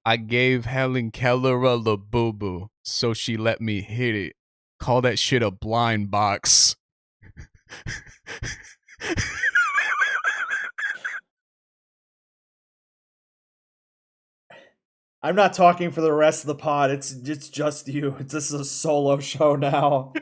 I gave Helen Keller a labubu, so she let me hit it. Call that shit a blind box. I'm not talking for the rest of the pod. It's just you. This is a solo show now.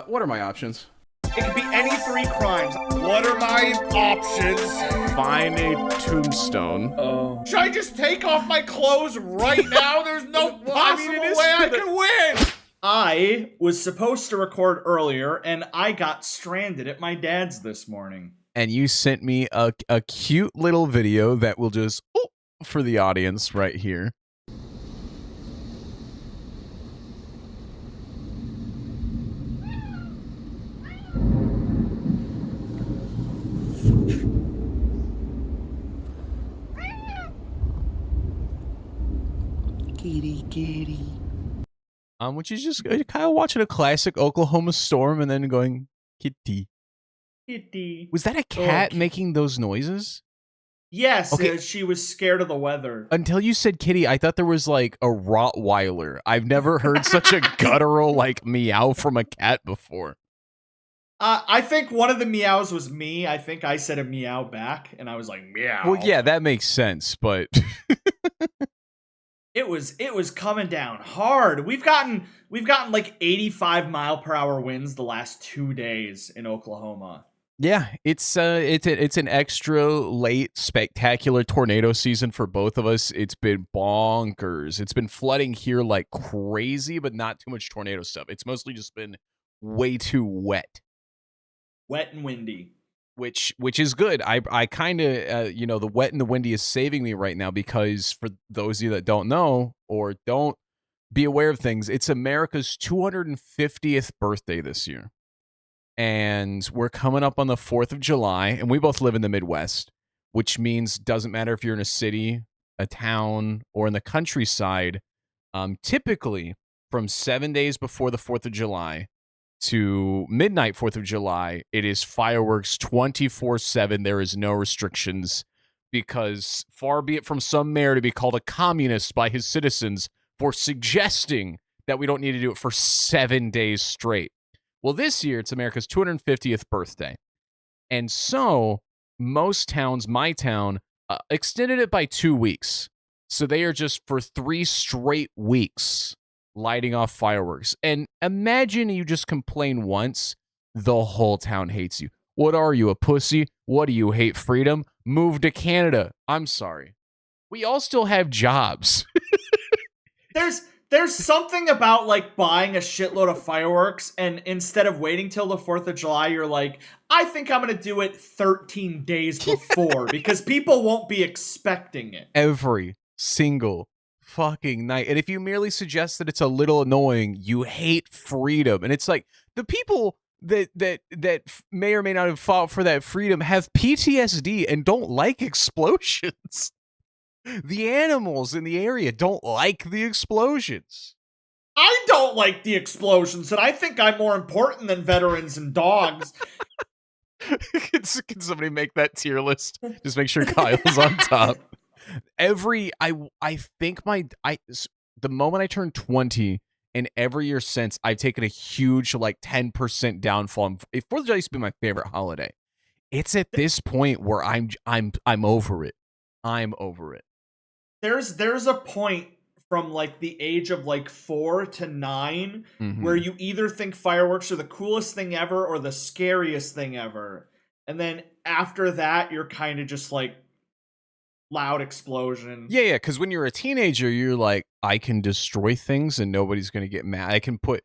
What are my options? It could be any 3 crimes. What are my options? Find a tombstone. Oh. Should I just take off my clothes right now? There's no possible way I can win. I was supposed to record earlier, and I got stranded at my dad's this morning. And you sent me a cute little video that will just for the audience right here. Kitty, kitty. Which is just kind of watching a classic Oklahoma storm and then going, kitty. Kitty. Was that a cat making those noises? Yes, Okay. She was scared of the weather. Until you said kitty, I thought there was like a Rottweiler. I've never heard such a guttural like meow from a cat before. I think one of the meows was me. I think I said a meow back, and I was like, meow. Well, yeah, that makes sense, but It was coming down hard. We've gotten like 85-mile-per-hour winds the last 2 days in Oklahoma. yeah, it's an extra late spectacular tornado season for both of us. It's been bonkers. It's been flooding here like crazy, but not too much tornado stuff. It's mostly just been way too wet. Wet and windy. Which is good. I kind of, the wet and the windy is saving me right now because for those of you that don't know or don't be aware of things, it's America's 250th birthday this year. And we're coming up on the 4th of July, and we both live in the Midwest, which means doesn't matter if you're in a city, a town, or in the countryside, typically from 7 days before the 4th of July to midnight 4th of July, it is fireworks 24/7. There is no restrictions because far be it from some mayor to be called a communist by his citizens for suggesting that we don't need to do it for 7 days straight. Well, this year it's America's 250th birthday. And so most towns, my town, extended it by 2 weeks. So they are just for 3 straight weeks lighting off fireworks. And imagine you just complain once, the whole town hates you. What are you, a pussy? What do you hate freedom? Move to Canada. I'm sorry. We all still have jobs. There's something about like buying a shitload of fireworks and instead of waiting till the 4th of July, you're like, I think I'm going to do it 13 days before because people won't be expecting it. Every single fucking night. And if you merely suggest that it's a little annoying, you hate freedom. And it's like the people that may or may not have fought for that freedom have PTSD and don't like explosions. The animals in the area don't like the explosions. I don't like the explosions, and I think I'm more important than veterans and dogs. Can somebody make that tier list? Just make sure Kyle's on top. I think the moment I turned 20 and every year since, I've taken a huge like 10% downfall. 4th of July used to be my favorite holiday. It's at this point where I'm over it. I'm over it. There's a point from like the age of like 4 to 9 where you either think fireworks are the coolest thing ever or the scariest thing ever. And then after that, you're kind of just like loud explosion. Yeah, because when you're a teenager, you're like, I can destroy things and nobody's gonna get mad. I can put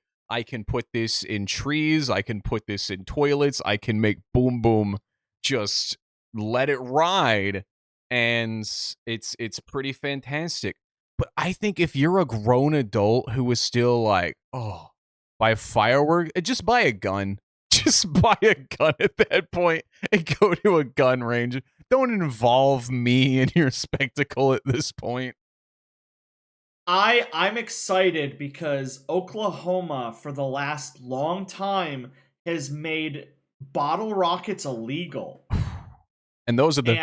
this in trees, I can put this in toilets, I can make boom boom, just let it ride, and it's pretty fantastic. But I think if you're a grown adult who is still like, oh, buy a firework, just buy a gun. Just buy a gun at that point and go to a gun range. Don't involve me in your spectacle at this point. I'm excited because Oklahoma for the last long time has made bottle rockets illegal. And those are the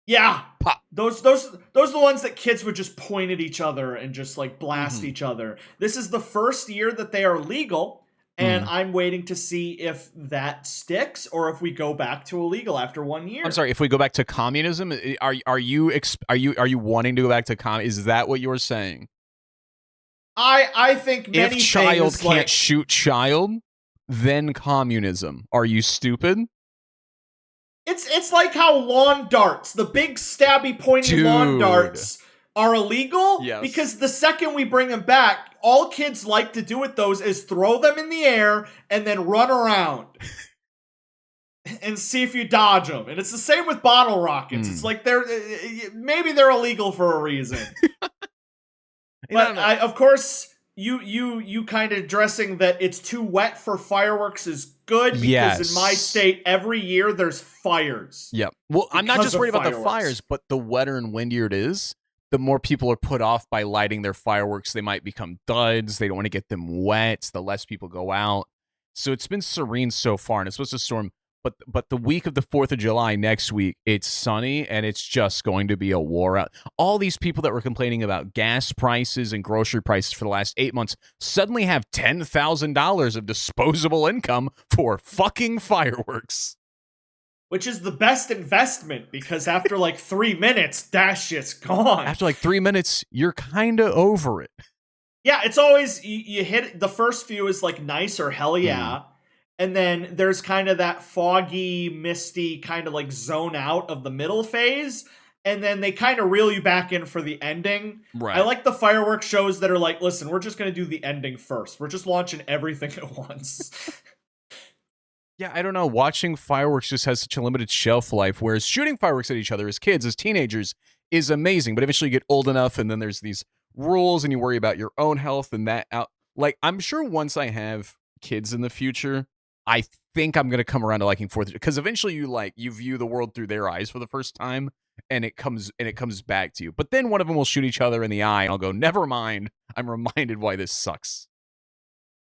yeah, pop. Those are the ones that kids would just point at each other and just like blast each other. This is the first year that they are legal, and I'm waiting to see if that sticks or if we go back to illegal after 1 year. I'm sorry, if we go back to communism, are you wanting to go back to is that what you're saying? I think many if child things can't shoot child, then communism. Are you stupid? It's like how lawn darts, the big stabby pointy lawn darts, are illegal. Yes. Because the second we bring them back, all kids like to do with those is throw them in the air and then run around and see if you dodge them. And it's the same with bottle rockets. It's like maybe they're illegal for a reason. But of course, you kind of addressing that it's too wet for fireworks is good because in my state every year there's fires. Yep. Well, I'm not just worried about the fires, but the wetter and windier it is, the more people are put off by lighting their fireworks. They might become duds. They don't want to get them wet. The less people go out. So it's been serene so far, and it's supposed to storm. But the week of the 4th of July next week, it's sunny, and it's just going to be a war out. All these people that were complaining about gas prices and grocery prices for the last 8 months suddenly have $10,000 of disposable income for fucking fireworks. Which is the best investment, because after like 3 minutes, that shit's gone. After like 3 minutes, you're kind of over it. Yeah, it's always, you hit, the first few is like nice or hell yeah. And then there's kind of that foggy, misty, kind of like zone out of the middle phase. And then they kind of reel you back in for the ending. Right. I like the fireworks shows that are like, listen, we're just going to do the ending first. We're just launching everything at once. Yeah, I don't know. Watching fireworks just has such a limited shelf life, whereas shooting fireworks at each other as kids, as teenagers, is amazing. But eventually you get old enough, and then there's these rules, and you worry about your own health and that out. Like, I'm sure once I have kids in the future, I think I'm going to come around to liking 4th, because eventually you view the world through their eyes for the first time, and it comes back to you. But then one of them will shoot each other in the eye, and I'll go, never mind. I'm reminded why this sucks.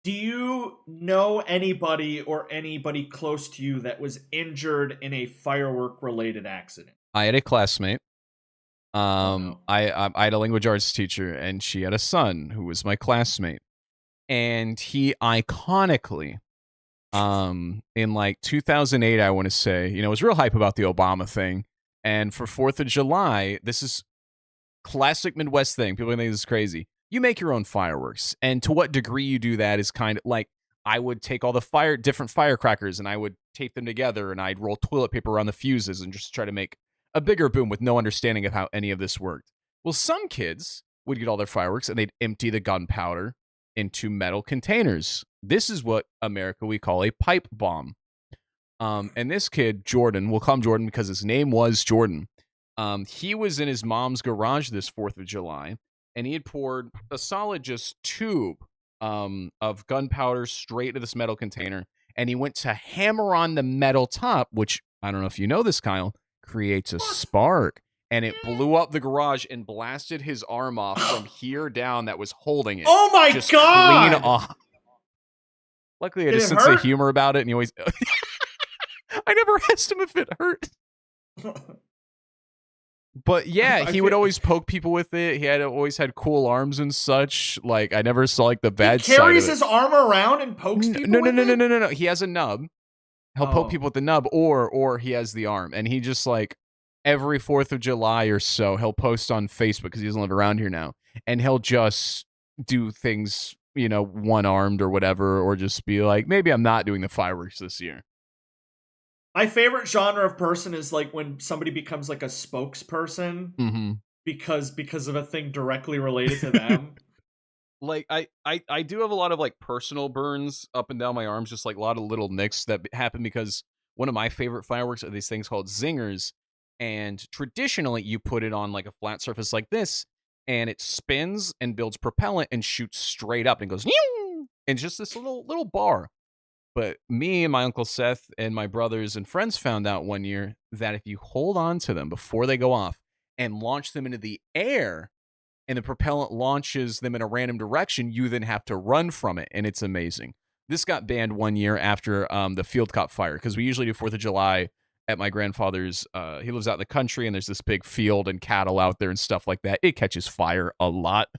Do you know anybody or anybody close to you that was injured in a firework-related accident? I had a classmate. I had a language arts teacher, and she had a son who was my classmate. And he iconically, in like 2008, I want to say, was real hype about the Obama thing. And for 4th of July, this is classic Midwest thing. People think this is crazy. You make your own fireworks. And to what degree you do that is kind of like, I would take all the different firecrackers, and I would tape them together, and I'd roll toilet paper around the fuses and just try to make a bigger boom with no understanding of how any of this worked. Well, some kids would get all their fireworks, and they'd empty the gunpowder into metal containers. This is what America we call a pipe bomb. And this kid, Jordan, we'll call him Jordan because his name was Jordan. He was in his mom's garage this 4th of July, and he had poured a solid just tube of gunpowder straight into this metal container, and he went to hammer on the metal top, which, I don't know if you know this, Kyle, creates a spark. And it blew up the garage and blasted his arm off from here down that was holding it. Oh my just God! Clean off. Luckily, I had a sense of humor about it, and he always... I never asked him if it hurt. But yeah, he would always poke people with it. He always had cool arms and such. Like, I never saw like the bad side of it. He carries his arm around and pokes people with it? No. He has a nub. He'll poke people with the nub, or he has the arm. And he just like, every 4th of July or so, he'll post on Facebook, because he doesn't live around here now. And he'll just do things, one-armed or whatever, or just be like, maybe I'm not doing the fireworks this year. My favorite genre of person is like when somebody becomes like a spokesperson because of a thing directly related to them. Like I do have a lot of like personal burns up and down my arms, just like a lot of little nicks that happen because one of my favorite fireworks are these things called zingers, and traditionally you put it on like a flat surface like this, and it spins and builds propellant and shoots straight up and goes and just this little bar. But me and my Uncle Seth and my brothers and friends found out one year that if you hold on to them before they go off and launch them into the air, and the propellant launches them in a random direction, you then have to run from it, and it's amazing. This got banned one year after the Field Cop fire, because we usually do 4th of July at my grandfather's. He lives out in the country, and there's this big field and cattle out there and stuff like that. It catches fire a lot.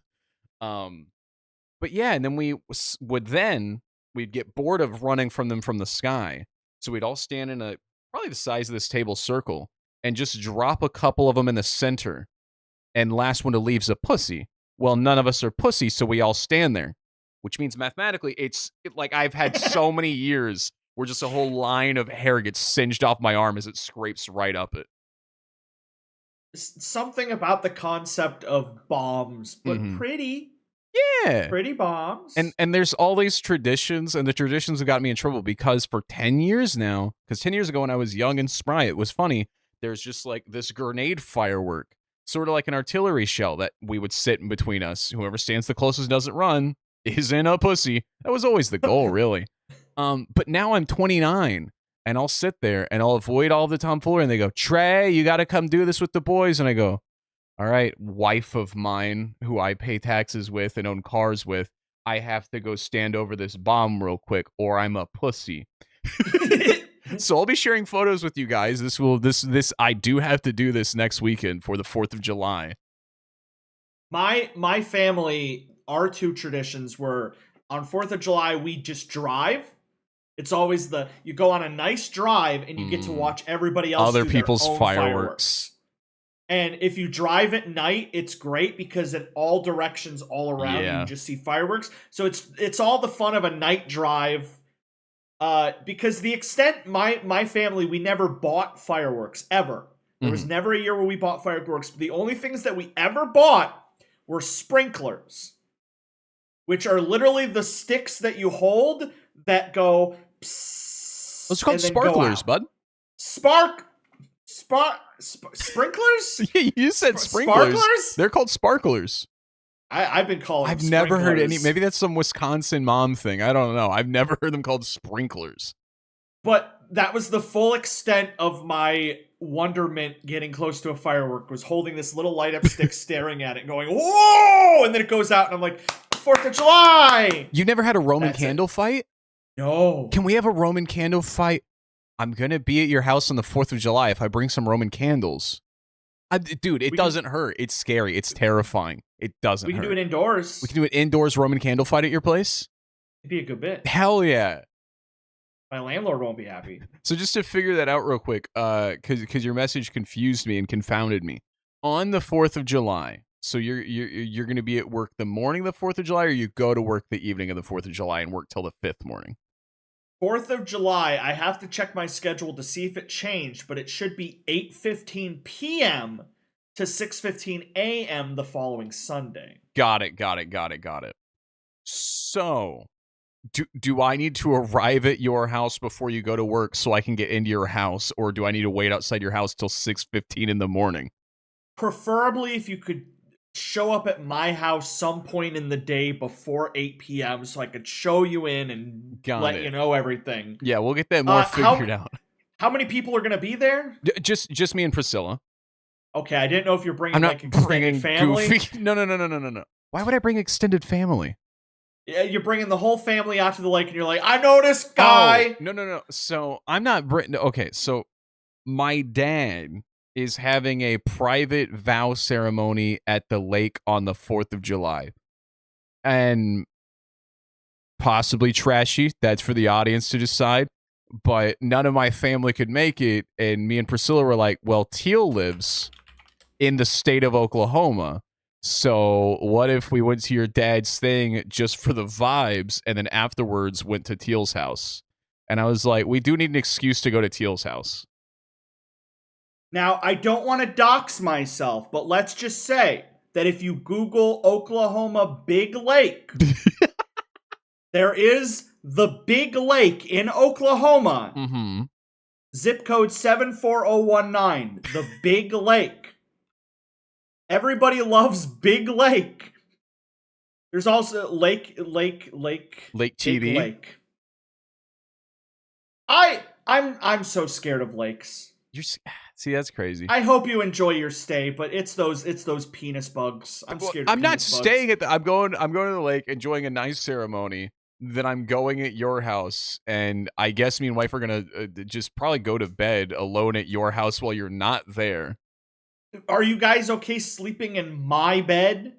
But yeah, and then we'd get bored of running from them from the sky. So we'd all stand in a probably the size of this table circle and just drop a couple of them in the center. And last one to leave's a pussy. Well, none of us are pussy, so we all stand there. Which means mathematically, like I've had so many years where just a whole line of hair gets singed off my arm as it scrapes right up it. Something about the concept of bombs, but pretty. Yeah. Pretty bombs. And there's all these traditions, and the traditions have got me in trouble because for 10 years now, because 10 years ago when I was young and spry, it was funny, there's just like this grenade firework, sort of like an artillery shell that we would sit in between us. Whoever stands the closest doesn't run is in a pussy. That was always the goal, really. But now I'm 29, and I'll sit there, and I'll avoid all the tomfoolery, and they go, Trey, you got to come do this with the boys. And I go, all right, wife of mine who I pay taxes with and own cars with, I have to go stand over this bomb real quick or I'm a pussy. So I'll be sharing photos with you guys. I do have to do this next weekend for the 4th of July. My family, our two traditions were on 4th of July, we just drive. It's always you go on a nice drive and you get to watch everybody else other do people's their own fireworks. And if you drive at night, it's great because in all directions, all around, you just see fireworks. So it's all the fun of a night drive. Because the extent my family, we never bought fireworks ever. There was never a year where we bought fireworks. The only things that we ever bought were sprinklers, which are literally the sticks that you hold that go. Psst, those are called sparklers, bud. Sprinklers? You said sprinklers. Sparklers? They're called sparklers. I've been calling I've them never heard sprinklers. maybe that's some Wisconsin mom thing. I don't know. I've never heard them called sprinklers. But that was the full extent of my wonderment getting close to a firework, was holding this little light up stick, staring at it, going, whoa! And then it goes out and I'm like, 4th of July! You never had a Roman candle fight? No. Can we have a Roman candle fight? I'm going to be at your house on the 4th of July if I bring some Roman candles. Dude, it doesn't hurt. It's scary. It's terrifying. It doesn't hurt. We can do it indoors. We can do an indoors Roman candle fight at your place? It'd be a good bit. Hell yeah. My landlord won't be happy. So just to figure that out real quick, because your message confused me and confounded me. On the 4th of July, so you're going to be at work the morning of the 4th of July, or you go to work the evening of the 4th of July and work till the 5th morning? 4th of July, I have to check my schedule to see if it changed, but it should be 8:15 p.m. to 6:15 a.m. the following Sunday. Got it. So, do I need to arrive at your house before you go to work so I can get into your house, or do I need to wait outside your house till 6:15 in the morning? Preferably if you could show up at my house some point in the day before 8 p.m. so I could show you in and let you know everything. Yeah, we'll get that more figured out. How many people are going to be there? Just me and Priscilla. Okay, I didn't know if you're bringing I'm not extended family. Goofy. No. Why would I bring extended family? Yeah, you're bringing the whole family out to the lake and you're like, I know this guy. Oh, no. So I'm not Britain. Okay, so my dad is having a private vow ceremony at the lake on the 4th of July. And possibly trashy. That's for the audience to decide. But none of my family could make it. And me and Priscilla were like, well, Teal lives in the state of Oklahoma. So what if we went to your dad's thing just for the vibes and then afterwards went to Teal's house? And I was like, we do need an excuse to go to Teal's house. Now, I don't want to dox myself, but let's just say that if you Google Oklahoma Big Lake, there is the Big Lake in Oklahoma. Mm-hmm. Zip code 74019. The Big Lake. Everybody loves Big Lake. There's also Lake TV. Lake. I'm so scared of lakes. See, that's crazy. I hope you enjoy your stay, but it's those penis bugs. I'm scared. I'm not staying at I'm going to the lake, enjoying a nice ceremony, then I'm going at your house, and I guess me and wife are gonna just probably go to bed alone at your house while you're not there. Are you guys okay sleeping in my bed?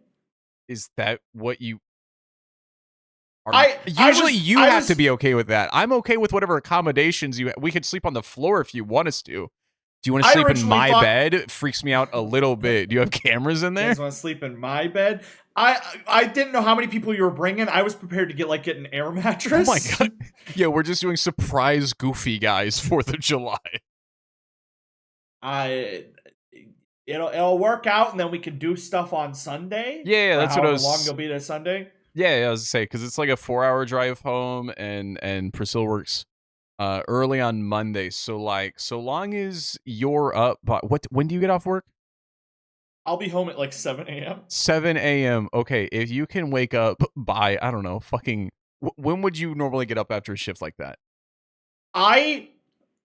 Is that what you are? I Usually, was you I have to was be okay with that. I'm okay with whatever accommodations you. We could sleep on the floor if you want us to. Do you want to I sleep in originally my thought bed? It freaks me out a little bit. Do you have cameras in you there? guys want to sleep in my bed. I didn't know how many people you were bringing. I was prepared to get an air Oh my mattress. god! Yeah, we're just doing surprise goofy guys 4th of July. I it'll work out, and then we can do stuff on Sunday. Yeah, For that's what I however long was. you'll be there Sunday. Yeah, I was to say because it's like a 4-hour drive home, and Priscilla works early on Monday. So like, so long as you're up, but when do you get off work? I'll be home at like 7 a.m. 7 a.m. Okay, if you can wake up by I don't know, fucking. When would you normally get up after a shift like that? I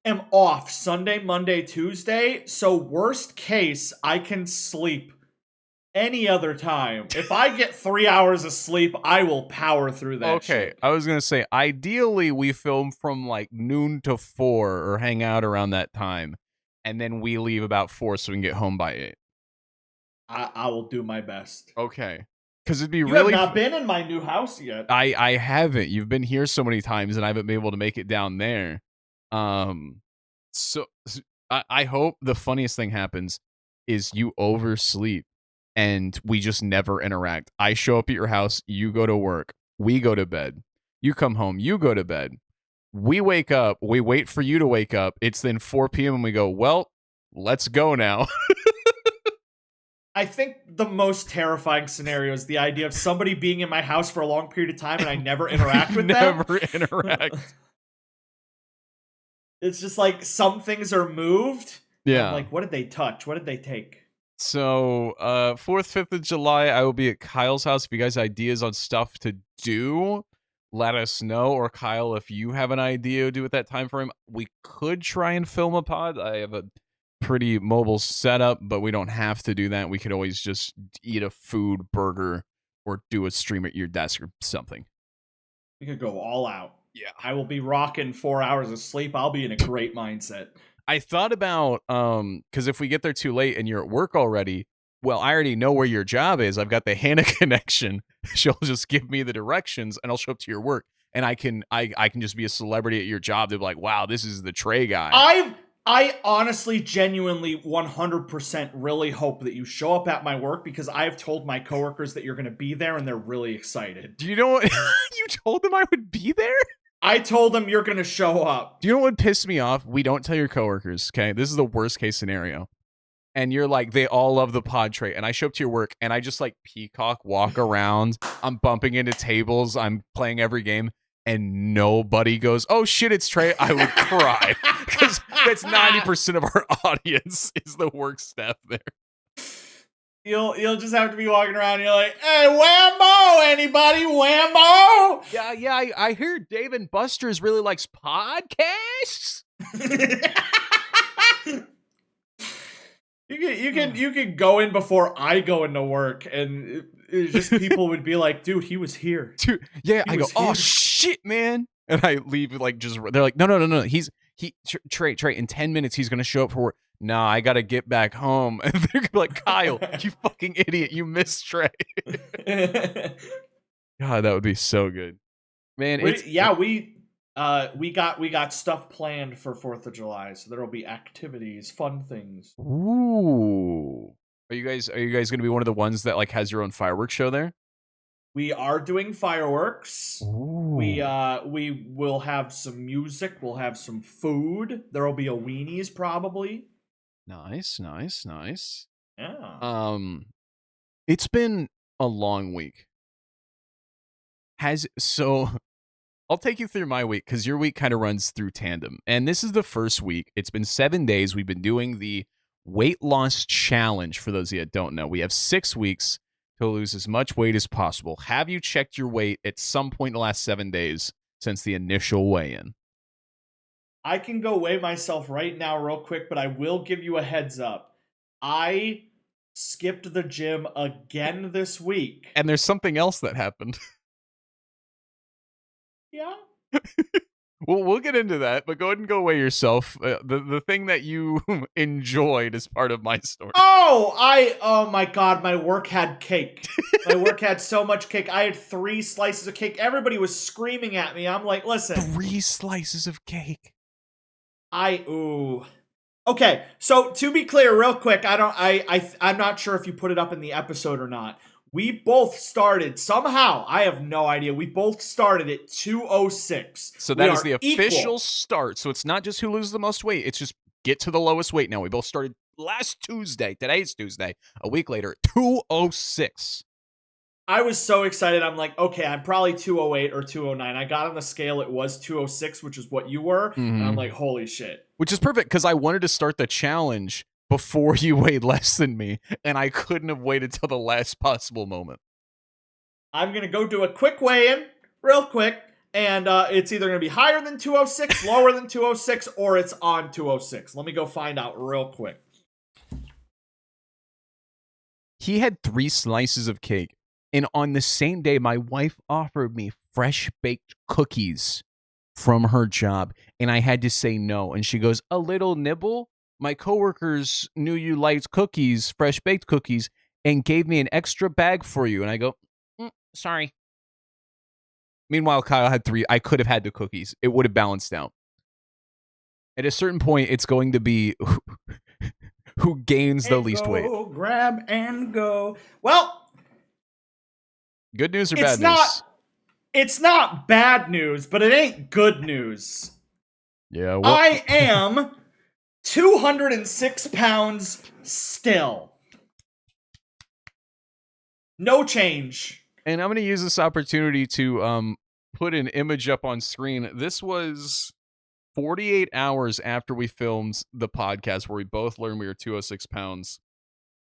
am off Sunday, Monday, Tuesday. So worst case, I can sleep any other time. If I get 3 hours of sleep, I will power through that Okay, shit. I was gonna say ideally we film from like noon to 4 or hang out around that time, and then we leave about 4 so we can get home by 8. I will do my best. Okay, because it'd be You have really. not been in my new house yet. I haven't. You've been here so many times, and I haven't been able to make it down there. Um, I hope the funniest thing happens is you oversleep, and we just never interact. I show up at your house, you go to work, we go to bed. You come home, you go to bed. We wake up, we wait for you to wake up. It's then 4 p.m. and we go, well, let's go now. I think the most terrifying scenario is the idea of somebody being in my house for a long period of time and I never interact with them. Never interact. It's just like some things are moved. Yeah. I'm like, what did they touch? What did they take? So, 4th, 5th of July, I will be at Kyle's house. If you guys have ideas on stuff to do, let us know. Or Kyle, if you have an idea to do at that time frame, we could try and film a pod. I have a pretty mobile setup, but we don't have to do that. We could always just eat a food burger or do a stream at your desk or something. We could go all out. Yeah. I will be rocking 4 hours of sleep. I'll be in a great mindset. I thought about because if we get there too late and you're at work already, well, I already know where your job is. I've got the Hannah connection. She'll just give me the directions and I'll show up to your work, and I can just be a celebrity at your job. They're like, wow, this is the Tre guy. I honestly, genuinely, 100% really hope that you show up at my work, because I've told my coworkers that you're going to be there and they're really excited. Do you know what? You told them I would be there? I told them you're going to show up. Do you know what would piss me off? We don't tell your coworkers, okay? This is the worst case scenario. And you're like, they all love the pod Tre. And I show up to your work and I just like peacock walk around. I'm bumping into tables. I'm playing every game. And nobody goes, oh shit, it's Tre. I would cry. Because that's 90% of our audience is the work staff there. You'll just have to be walking around and you're like, hey, WAMO, anybody? WAMO? Yeah, I hear Dave and Buster's really likes podcasts. You can go in before I go into work, and it just people would be like, dude, he was here. Dude, yeah, I go, was oh here." shit, man. And I leave like just they're like, no. Tre, in 10 minutes he's gonna show up for work. No, I gotta get back home. And they're gonna be like, Kyle, you fucking idiot, you missed Tre. God, that would be so good. Man, we got stuff planned for 4th of July, so there'll be activities, fun things. Ooh. Are you guys gonna be one of the ones that like has your own fireworks show there? We are doing fireworks. Ooh. We will have some music, we'll have some food. There'll be a weenies probably. Nice. Yeah. It's been a long week. I'll take you through my week because your week kind of runs through tandem. And this is the first week. It's been 7 days. We've been doing the weight loss challenge. For those of you that don't know, we have 6 weeks to lose as much weight as possible. Have you checked your weight at some point in the last 7 days since the initial weigh-in? I can go weigh myself right now real quick, but I will give you a heads up. I skipped the gym again this week. And there's something else that happened. Yeah. Well, we'll get into that, but go ahead and go away yourself. The thing that you enjoyed as part of my story. Oh my God, my work had cake. My work had so much cake. I had 3 slices of cake. Everybody was screaming at me. I'm like, listen. 3 slices of cake. Ooh. Okay, so to be clear, real quick, I'm not sure if you put it up in the episode or not. We both started somehow. I have no idea. We both started at 206. So that is the official equal. start. So it's not just who loses the most weight. It's just get to the lowest weight now. We both started last Tuesday. Today's Tuesday. A week later, 206. I was so excited. I'm like, okay, I'm probably 208 or 209. I got on the scale. It was 206, which is what you were. And I'm like, holy shit. Which is perfect because I wanted to start the challenge before you weighed less than me, and I couldn't have waited till the last possible moment. I'm going to go do a quick weigh-in, real quick, and it's either going to be higher than 206, lower than 206, or it's on 206. Let me go find out real quick. He had 3 slices of cake, and on the same day, my wife offered me fresh-baked cookies from her job, and I had to say no. And she goes, a little nibble? My coworkers knew you liked cookies, fresh-baked cookies, and gave me an extra bag for you. And I go, sorry. Meanwhile, Kyle had 3. I could have had the cookies. It would have balanced out. At a certain point, it's going to be who gains the least weight. Grab and go. Well, good news or bad news? It's not bad news, but it ain't good news. Yeah, well, I am 206 pounds still. No change. And I'm going to use this opportunity to put an image up on screen. This was 48 hours after we filmed the podcast where we both learned we were 206 pounds.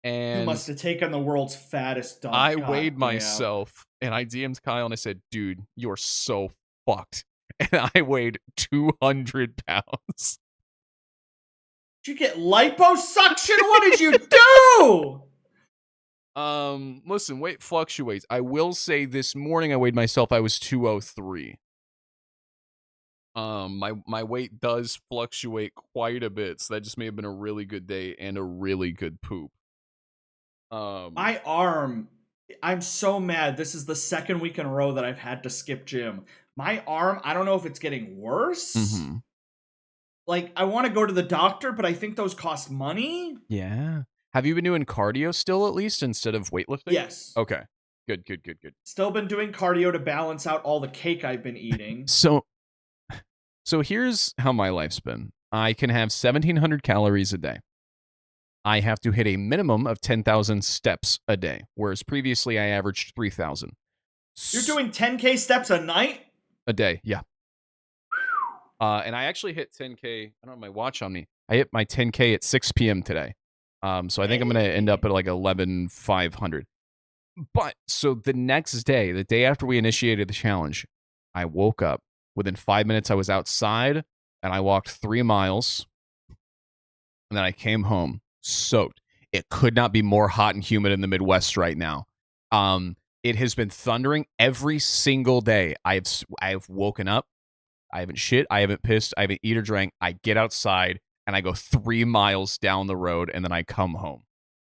And you must have taken the world's fattest dog. I weighed myself, and I DM'd Kyle, and I said, dude, you're so fucked. And I weighed 200 pounds. Did you get liposuction? What did you do? Listen, weight fluctuates. I will say this morning I weighed myself, I was 203. My weight does fluctuate quite a bit, so that just may have been a really good day and a really good poop. My arm, I'm so mad. This is the 2nd week in a row that I've had to skip gym. My arm, I don't know if it's getting worse. Mm-hmm. Like, I want to go to the doctor, but I think those cost money. Yeah. Have you been doing cardio still, at least, instead of weightlifting? Yes. Okay. Good. Still been doing cardio to balance out all the cake I've been eating. So here's how my life's been. I can have 1,700 calories a day. I have to hit a minimum of 10,000 steps a day, whereas previously I averaged 3,000. You're doing 10K steps a night? A day, yeah. And I actually hit 10K. I don't have my watch on me. I hit my 10K at 6 p.m. today. So I think I'm going to end up at like 11,500. But so the next day, the day after we initiated the challenge, I woke up. Within 5 minutes, I was outside and I walked 3 miles. And then I came home soaked. It could not be more hot and humid in the Midwest right now. It has been thundering every single day. I have woken up. I haven't shit. I haven't pissed. I haven't eaten or drank. I get outside and I go 3 miles down the road and then I come home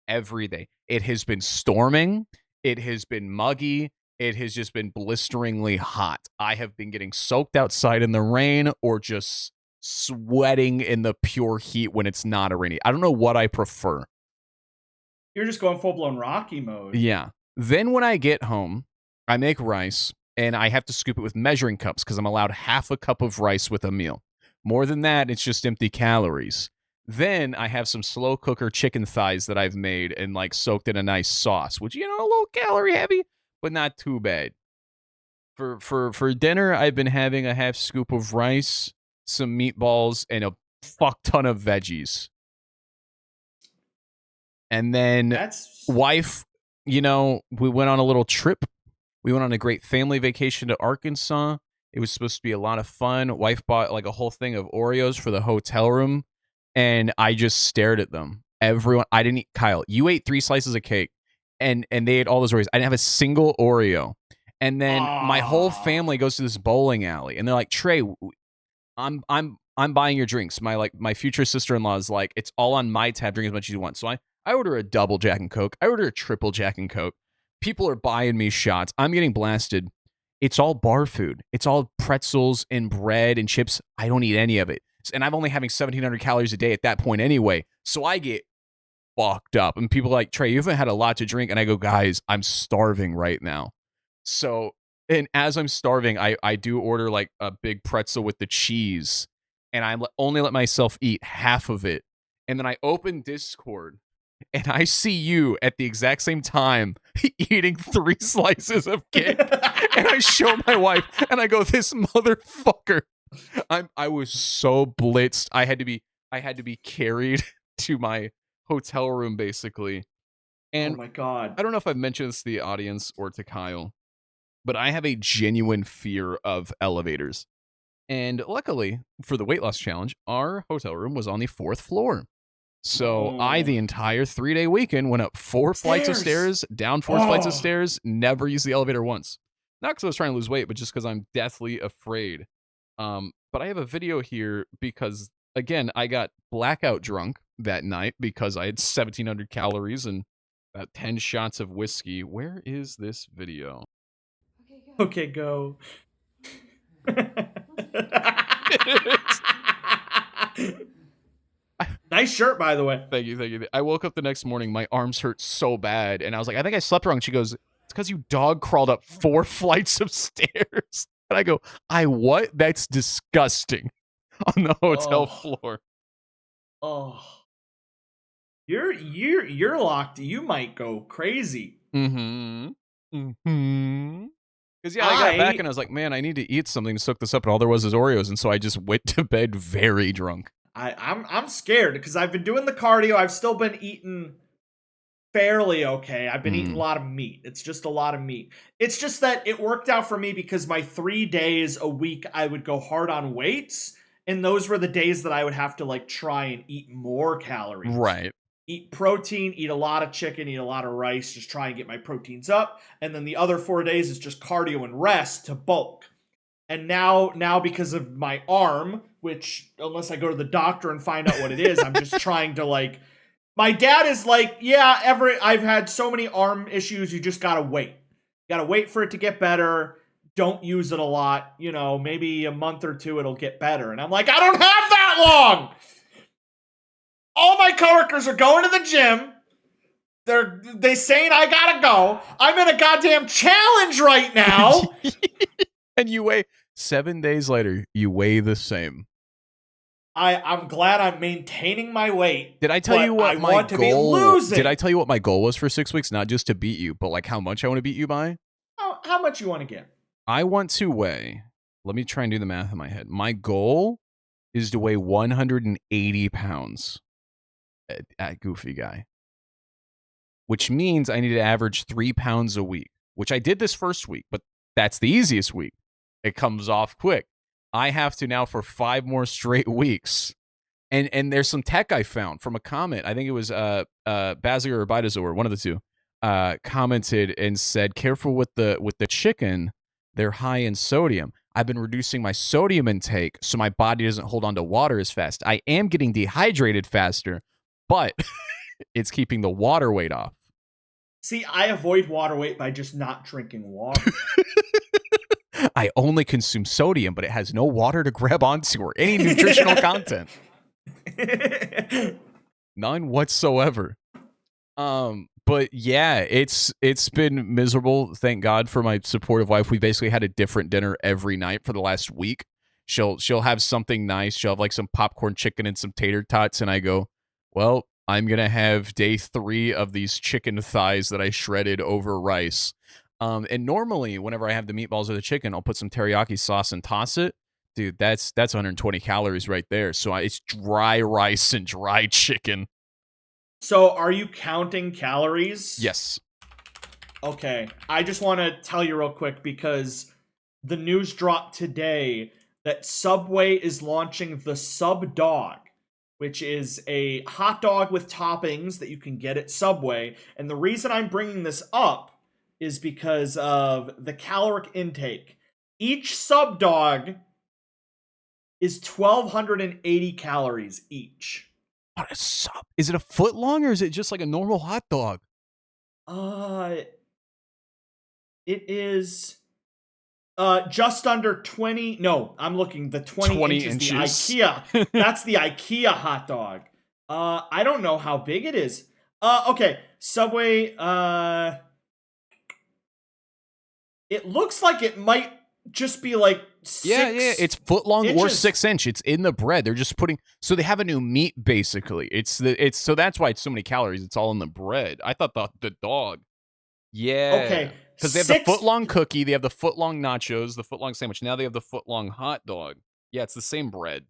every day. It has been storming. It has been muggy. It has just been blisteringly hot. I have been getting soaked outside in the rain or just sweating in the pure heat when it's not a rainy. I don't know what I prefer. You're just going full-blown Rocky mode. Yeah. Then when I get home, I make rice, and I have to scoop it with measuring cups because I'm allowed half a cup of rice with a meal. More than that, it's just empty calories. Then I have some slow cooker chicken thighs that I've made and like soaked in a nice sauce, which, you know, a little calorie heavy, but not too bad. For dinner, I've been having a half scoop of rice, some meatballs, and a fuck ton of veggies. And then wife, you know, we went on a little trip. We went on a great family vacation to Arkansas. It was supposed to be a lot of fun. Wife bought like a whole thing of Oreos for the hotel room, and I just stared at them. Everyone, I didn't eat. Kyle, you ate 3 slices of cake, and they ate all those Oreos. I didn't have a single Oreo. And then my whole family goes to this bowling alley, and they're like, Trey, I'm buying your drinks. My future sister-in-law is like, it's all on my tab. Drink as much as you want. So I order a double Jack and Coke. I order a triple Jack and Coke. People are buying me shots. I'm getting blasted. It's all bar food. It's all pretzels and bread and chips. I don't eat any of it. And I'm only having 1,700 calories a day at that point anyway. So I get fucked up. And people are like, Trey, you haven't had a lot to drink. And I go, guys, I'm starving right now. So, and as I'm starving, I do order like a big pretzel with the cheese. And I only let myself eat half of it. And then I open Discord and I see you at the exact same time eating 3 slices of cake. And I show my wife and I go, this motherfucker. I was so blitzed. I had to be carried to my hotel room basically. And oh my God. I don't know if I've mentioned this to the audience or to Kyle, but I have a genuine fear of elevators. And luckily for the weight loss challenge, our hotel room was on the 4th floor. So I, the entire 3-day weekend, went up 4 flights of stairs, down 4 flights of stairs, never used the elevator once. Not because I was trying to lose weight, but just because I'm deathly afraid. But I have a video here because, again, I got blackout drunk that night because I had 1,700 calories and about 10 shots of whiskey. Where is this video? Okay, go. Nice shirt, by the way. Thank you. I woke up the next morning, my arms hurt so bad, and I was like, I think I slept wrong. She goes, it's because you dog crawled up 4 flights of stairs. And I go, I what? That's disgusting. On the hotel floor. Oh. You're locked. You might go crazy. Because yeah, I got back and I was like, man, I need to eat something to soak this up, and all there was Oreos, and so I just went to bed very drunk. I'm scared because I've been doing the cardio. I've still been eating fairly okay. I've been eating a lot of meat. It's just a lot of meat. It's just that it worked out for me because my 3 days a week I would go hard on weights, and those were the days that I would have to like try and eat more calories. Right. Eat protein, eat a lot of chicken, eat a lot of rice, just try and get my proteins up. And then the other 4 days is just cardio and rest to bulk. And now because of my arm, which unless I go to the doctor and find out what it is, I'm just trying to like, my dad is like, yeah, I've had so many arm issues. You just gotta wait. You gotta wait for it to get better. Don't use it a lot. You know, maybe a month or 2, it'll get better. And I'm like, I don't have that long. All my coworkers are going to the gym. They saying I gotta go. I'm in a goddamn challenge right now. And you weigh 7 days later, you weigh the same. I'm glad I'm maintaining my weight. Did I tell you what my goal? Did I tell you what my goal was for 6 weeks? Not just to beat you, but like how much I want to beat you by? How much you want to get? I want to weigh. Let me try and do the math in my head. My goal is to weigh 180 pounds. At Goofy Guy. Which means I need to average 3 pounds a week, which I did this first week, but that's the easiest week. It comes off quick. I have to now for 5 more straight weeks. And there's some tech I found from a comment. I think it was Baziger or Bidazor, one of the two, commented and said, careful with the chicken, they're high in sodium. I've been reducing my sodium intake so my body doesn't hold on to water as fast. I am getting dehydrated faster, but it's keeping the water weight off. See, I avoid water weight by just not drinking water. I only consume sodium, but it has no water to grab onto or any nutritional content. None whatsoever. But yeah, it's been miserable. Thank God for my supportive wife. We basically had a different dinner every night for the last week. She'll have something nice. She'll have like some popcorn chicken and some tater tots, and I go, well, I'm gonna have day 3 of these chicken thighs that I shredded over rice. And normally, whenever I have the meatballs or the chicken, I'll put some teriyaki sauce and toss it. Dude, that's 120 calories right there. So it's dry rice and dry chicken. So are you counting calories? Yes. Okay. I just want to tell you real quick because the news dropped today that Subway is launching the Sub Dog, which is a hot dog with toppings that you can get at Subway. And the reason I'm bringing this up is because of the caloric intake. Each sub dog is 1,280 calories each. What a sub? Is it a foot long or is it just like a normal hot dog? It is just under 20. No, I'm looking. The 20 inches. The IKEA. That's the IKEA hot dog. I don't know how big it is. Okay, Subway. It looks like it might just be like 6 Yeah, it's foot long or inches. 6 inch. It's in the bread. They're just putting, so they have a new meat basically. It's so that's why it's so many calories. It's all in the bread. I thought the dog. Yeah. Okay, Because they have the foot long cookie, they have the foot long nachos, the foot long sandwich. Now they have the foot long hot dog. Yeah, it's the same bread.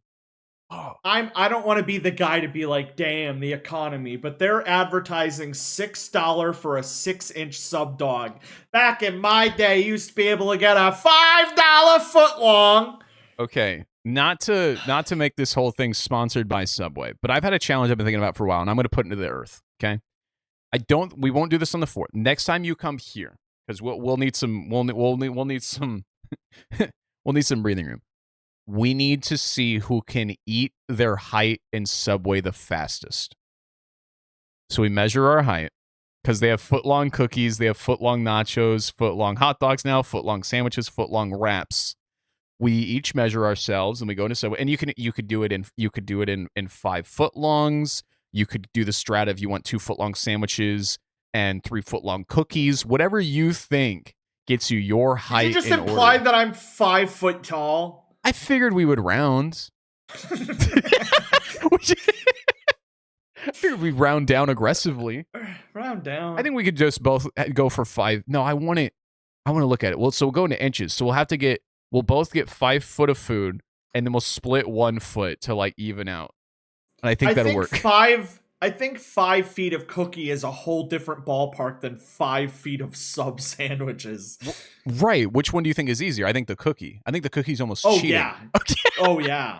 Oh. I don't want to be the guy to be like, damn, the economy, but they're advertising $6 for a 6-inch sub dog. Back in my day, you used to be able to get a $5 foot long. Okay, not to make this whole thing sponsored by Subway, but I've had a challenge I've been thinking about for a while, and I'm going to put into the earth. Okay, we won't do this on the 4th. Next time you come here, because we'll need some we'll need some we'll need some breathing room. We need to see who can eat their height in Subway the fastest. So we measure our height because they have foot-long cookies, they have foot-long nachos, foot-long hot dogs now, foot-long sandwiches, foot-long wraps. We each measure ourselves and we go into Subway. And you could do it in 5 foot longs. You could do the strat if you want 2 foot-long sandwiches and 3 foot-long cookies. Whatever you think gets you your height. Did you just imply order. that I'm 5 foot tall? I figured we would round. I figured we'd round down aggressively. Round down. I think we could just both go for 5. No, I want to look at it. Well, so we'll go into inches. So we'll both get 5 foot of food, and then we'll split 1 foot to like even out. And I think that'll work. I think 5 feet of cookie is a whole different ballpark than 5 feet of sub sandwiches. Right. Which one do you think is easier? I think the cookie. I think the cookie's almost cheating. Yeah. Oh yeah.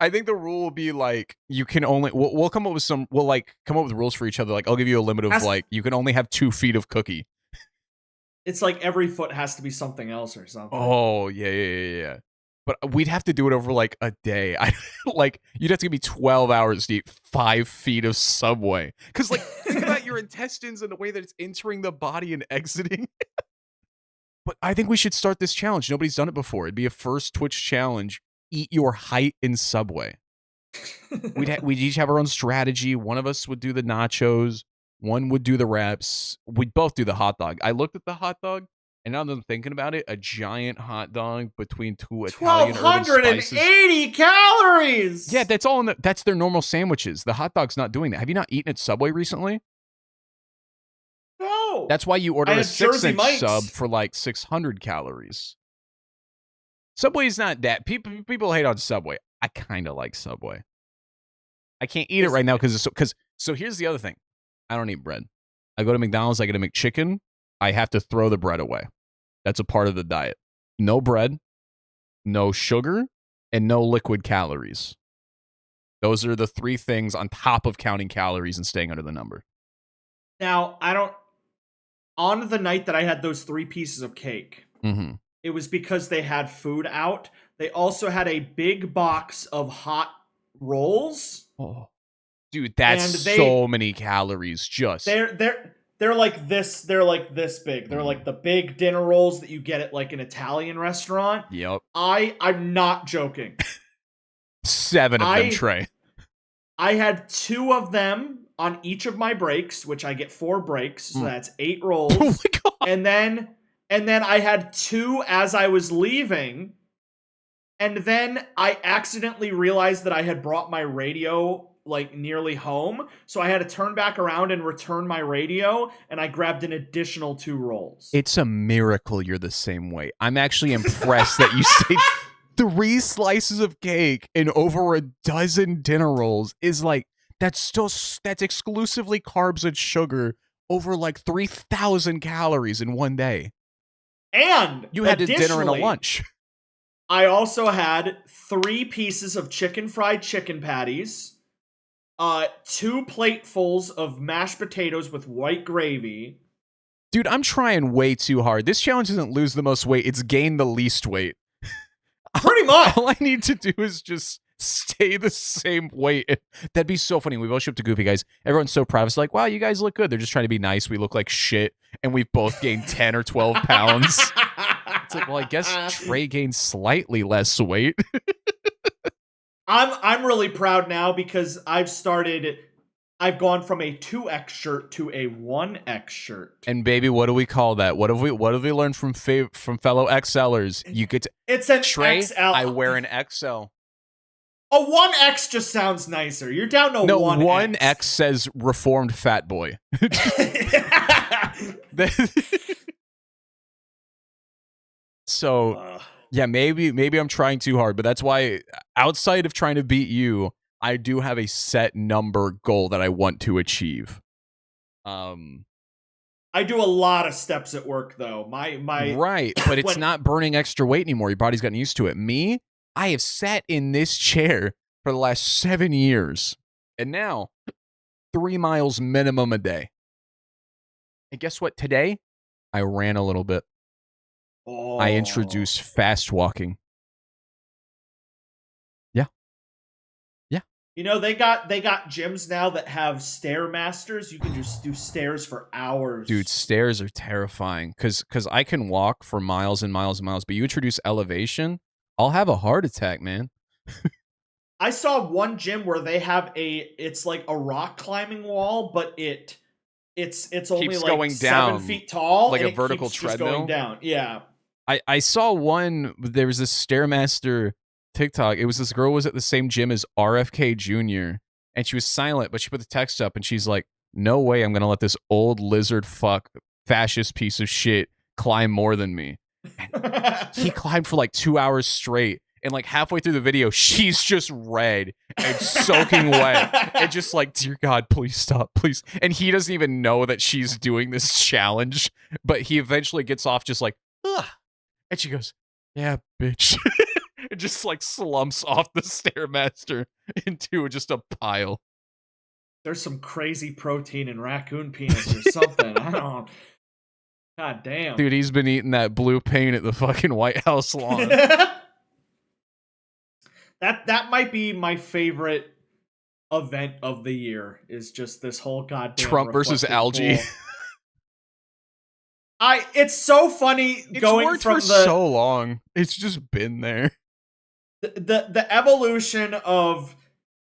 I think the rule will be like you can only we'll come up with come up with rules for each other. Like I'll give you a limit of like you can only have 2 feet of cookie. It's like every foot has to be something else or something. Oh yeah. But we'd have to do it over like a day. You'd have to give me 12 hours to eat 5 feet of Subway. Because like think about your intestines and the way that it's entering the body and exiting. But I think we should start this challenge. Nobody's done it before. It'd be a first Twitch challenge. Eat your height in Subway. We'd each have our own strategy. One of us would do the nachos. One would do the wraps. We'd both do the hot dog. I looked at the hot dog. And now that I'm thinking about it, a giant hot dog between 2 Italian urban spices. 1,280 calories! Yeah, that's all. That's their normal sandwiches. The hot dog's not doing that. Have you not eaten at Subway recently? No. That's why you order a 6-inch sub for like 600 calories. Subway's not that. People hate on Subway. I kind of like Subway. I can't eat it right now because so here's the other thing. I don't eat bread. I go to McDonald's, I get a McChicken. I have to throw the bread away. That's a part of the diet. No bread, no sugar, and no liquid calories. Those are the 3 things on top of counting calories and staying under the number. Now, on the night that I had those 3 pieces of cake, it was because they had food out. They also had a big box of hot rolls. Oh, dude, that's so many calories. Just They're like this. They're like this big. They're like the big dinner rolls that you get at like an Italian restaurant. Yep. I'm not joking. 7 of them, Trey. I had 2 of them on each of my breaks, which I get 4 breaks, so that's 8 rolls. Oh my God. And then I had 2 as I was leaving. And then I accidentally realized that I had brought my radio like nearly home, so I had to turn back around and return my radio, and I grabbed an additional 2 rolls. It's a miracle you're the same way. I'm actually impressed that you say 3 slices of cake and over a dozen dinner rolls is like that's exclusively carbs and sugar over like 3,000 calories in one day. And you had a dinner and a lunch. I also had 3 pieces of fried chicken patties, 2 platefuls of mashed potatoes with white gravy, Dude, I'm trying way too hard. This challenge isn't lose the most weight, it's gain the least weight. Pretty much. All I need to do is just stay the same weight. That'd be so funny. We both show up to Goofy, guys. Everyone's so proud. It's like, wow, you guys look good. They're just trying to be nice. We look like shit, and we've both gained 10 or 12 pounds. It's like, well, I guess Trey gained slightly less weight. I'm really proud now because I've gone from a 2X shirt to a 1X shirt. And baby, what do we call that? What have we learned from fellow XLers? You get to, it's an Trey, XL. I wear an XL. A 1X just sounds nicer. You're down to 1X. 1X says reformed fat boy. So yeah, maybe I'm trying too hard, but that's why outside of trying to beat you, I do have a set number goal that I want to achieve. I do a lot of steps at work though. My right, but it's not burning extra weight anymore. Your body's gotten used to it. Me, I have sat in this chair for the last 7 years, and now 3 miles minimum a day. And guess what? Today, I ran a little bit. Oh. I introduced fast walking. Yeah. You know, they got gyms now that have Stairmasters. You can just do stairs for hours. Dude, stairs are terrifying because I can walk for miles and miles and miles, but you introduce elevation, I'll have a heart attack, man. I saw one gym where they have it's like a rock climbing wall, but it's only keeps like going 7 down, feet tall, like and a vertical keeps just treadmill. going down. Yeah. I saw one. There was this Stairmaster TikTok. It was this girl was at the same gym as RFK Jr. and she was silent, but she put the text up and she's like, "No way, I'm gonna let this old lizard fuck fascist piece of shit climb more than me." And he climbed for like 2 hours straight. And like halfway through the video, she's just red and soaking wet and just like, dear God, please stop, please. And he doesn't even know that she's doing this challenge, but he eventually gets off just like, ugh. And she goes, yeah, bitch. And just like slumps off the Stairmaster into just a pile. There's some crazy protein in raccoon penis or something. I don't. God damn. Dude, he's been eating that blue paint at the fucking White House lawn. That might be my favorite event of the year, is just this whole goddamn Trump versus algae. It's so funny going worked from for so long. It's just been there. The evolution of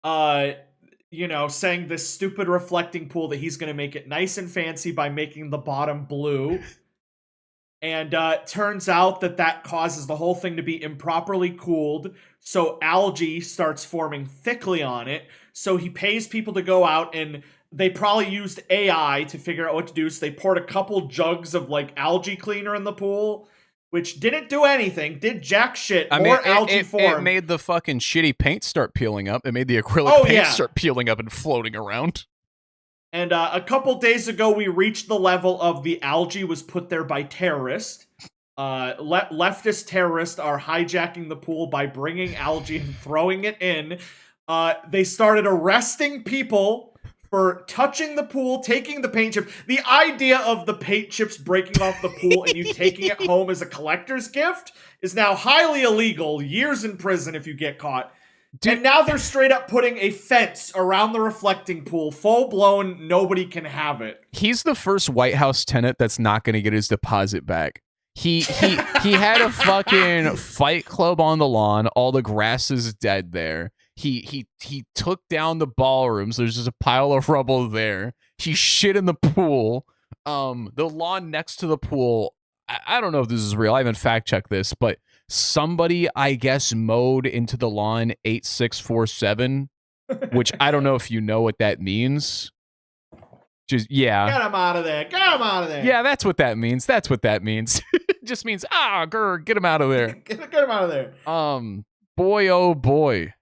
saying this stupid reflecting pool that he's gonna make it nice and fancy by making the bottom blue. And turns out that causes the whole thing to be improperly cooled, so algae starts forming thickly on it. So he pays people to go out, and they probably used AI to figure out what to do. So they poured a couple jugs of like algae cleaner in the pool, which didn't do anything, did jack shit. Algae formed. It made the fucking shitty paint start peeling up. It made the acrylic paint start peeling up and floating around. And a couple days ago, we reached the level of the algae was put there by terrorists. Leftist terrorists are hijacking the pool by bringing algae and throwing it in. They started arresting people for touching the pool, taking the paint chip. The idea of the paint chips breaking off the pool and you taking it home as a collector's gift is now highly illegal. Years in prison if you get caught. Dude. And now they're straight up putting a fence around the reflecting pool, full blown, nobody can have it. He's the first White House tenant that's not going to get his deposit back. He had a fucking fight club on the lawn. All the grass is dead there. He took down the ballrooms. There's just a pile of rubble there. He shit in the pool. The lawn next to the pool. I don't know if this is real. I haven't fact checked this, but somebody, I guess, mowed into the lawn 8647, which I don't know if you know what that means. Just, yeah. Get him out of there. Get him out of there. Yeah, that's what that means. That's what that means. It just means, get him out of there. Get him out of there. Boy, oh boy.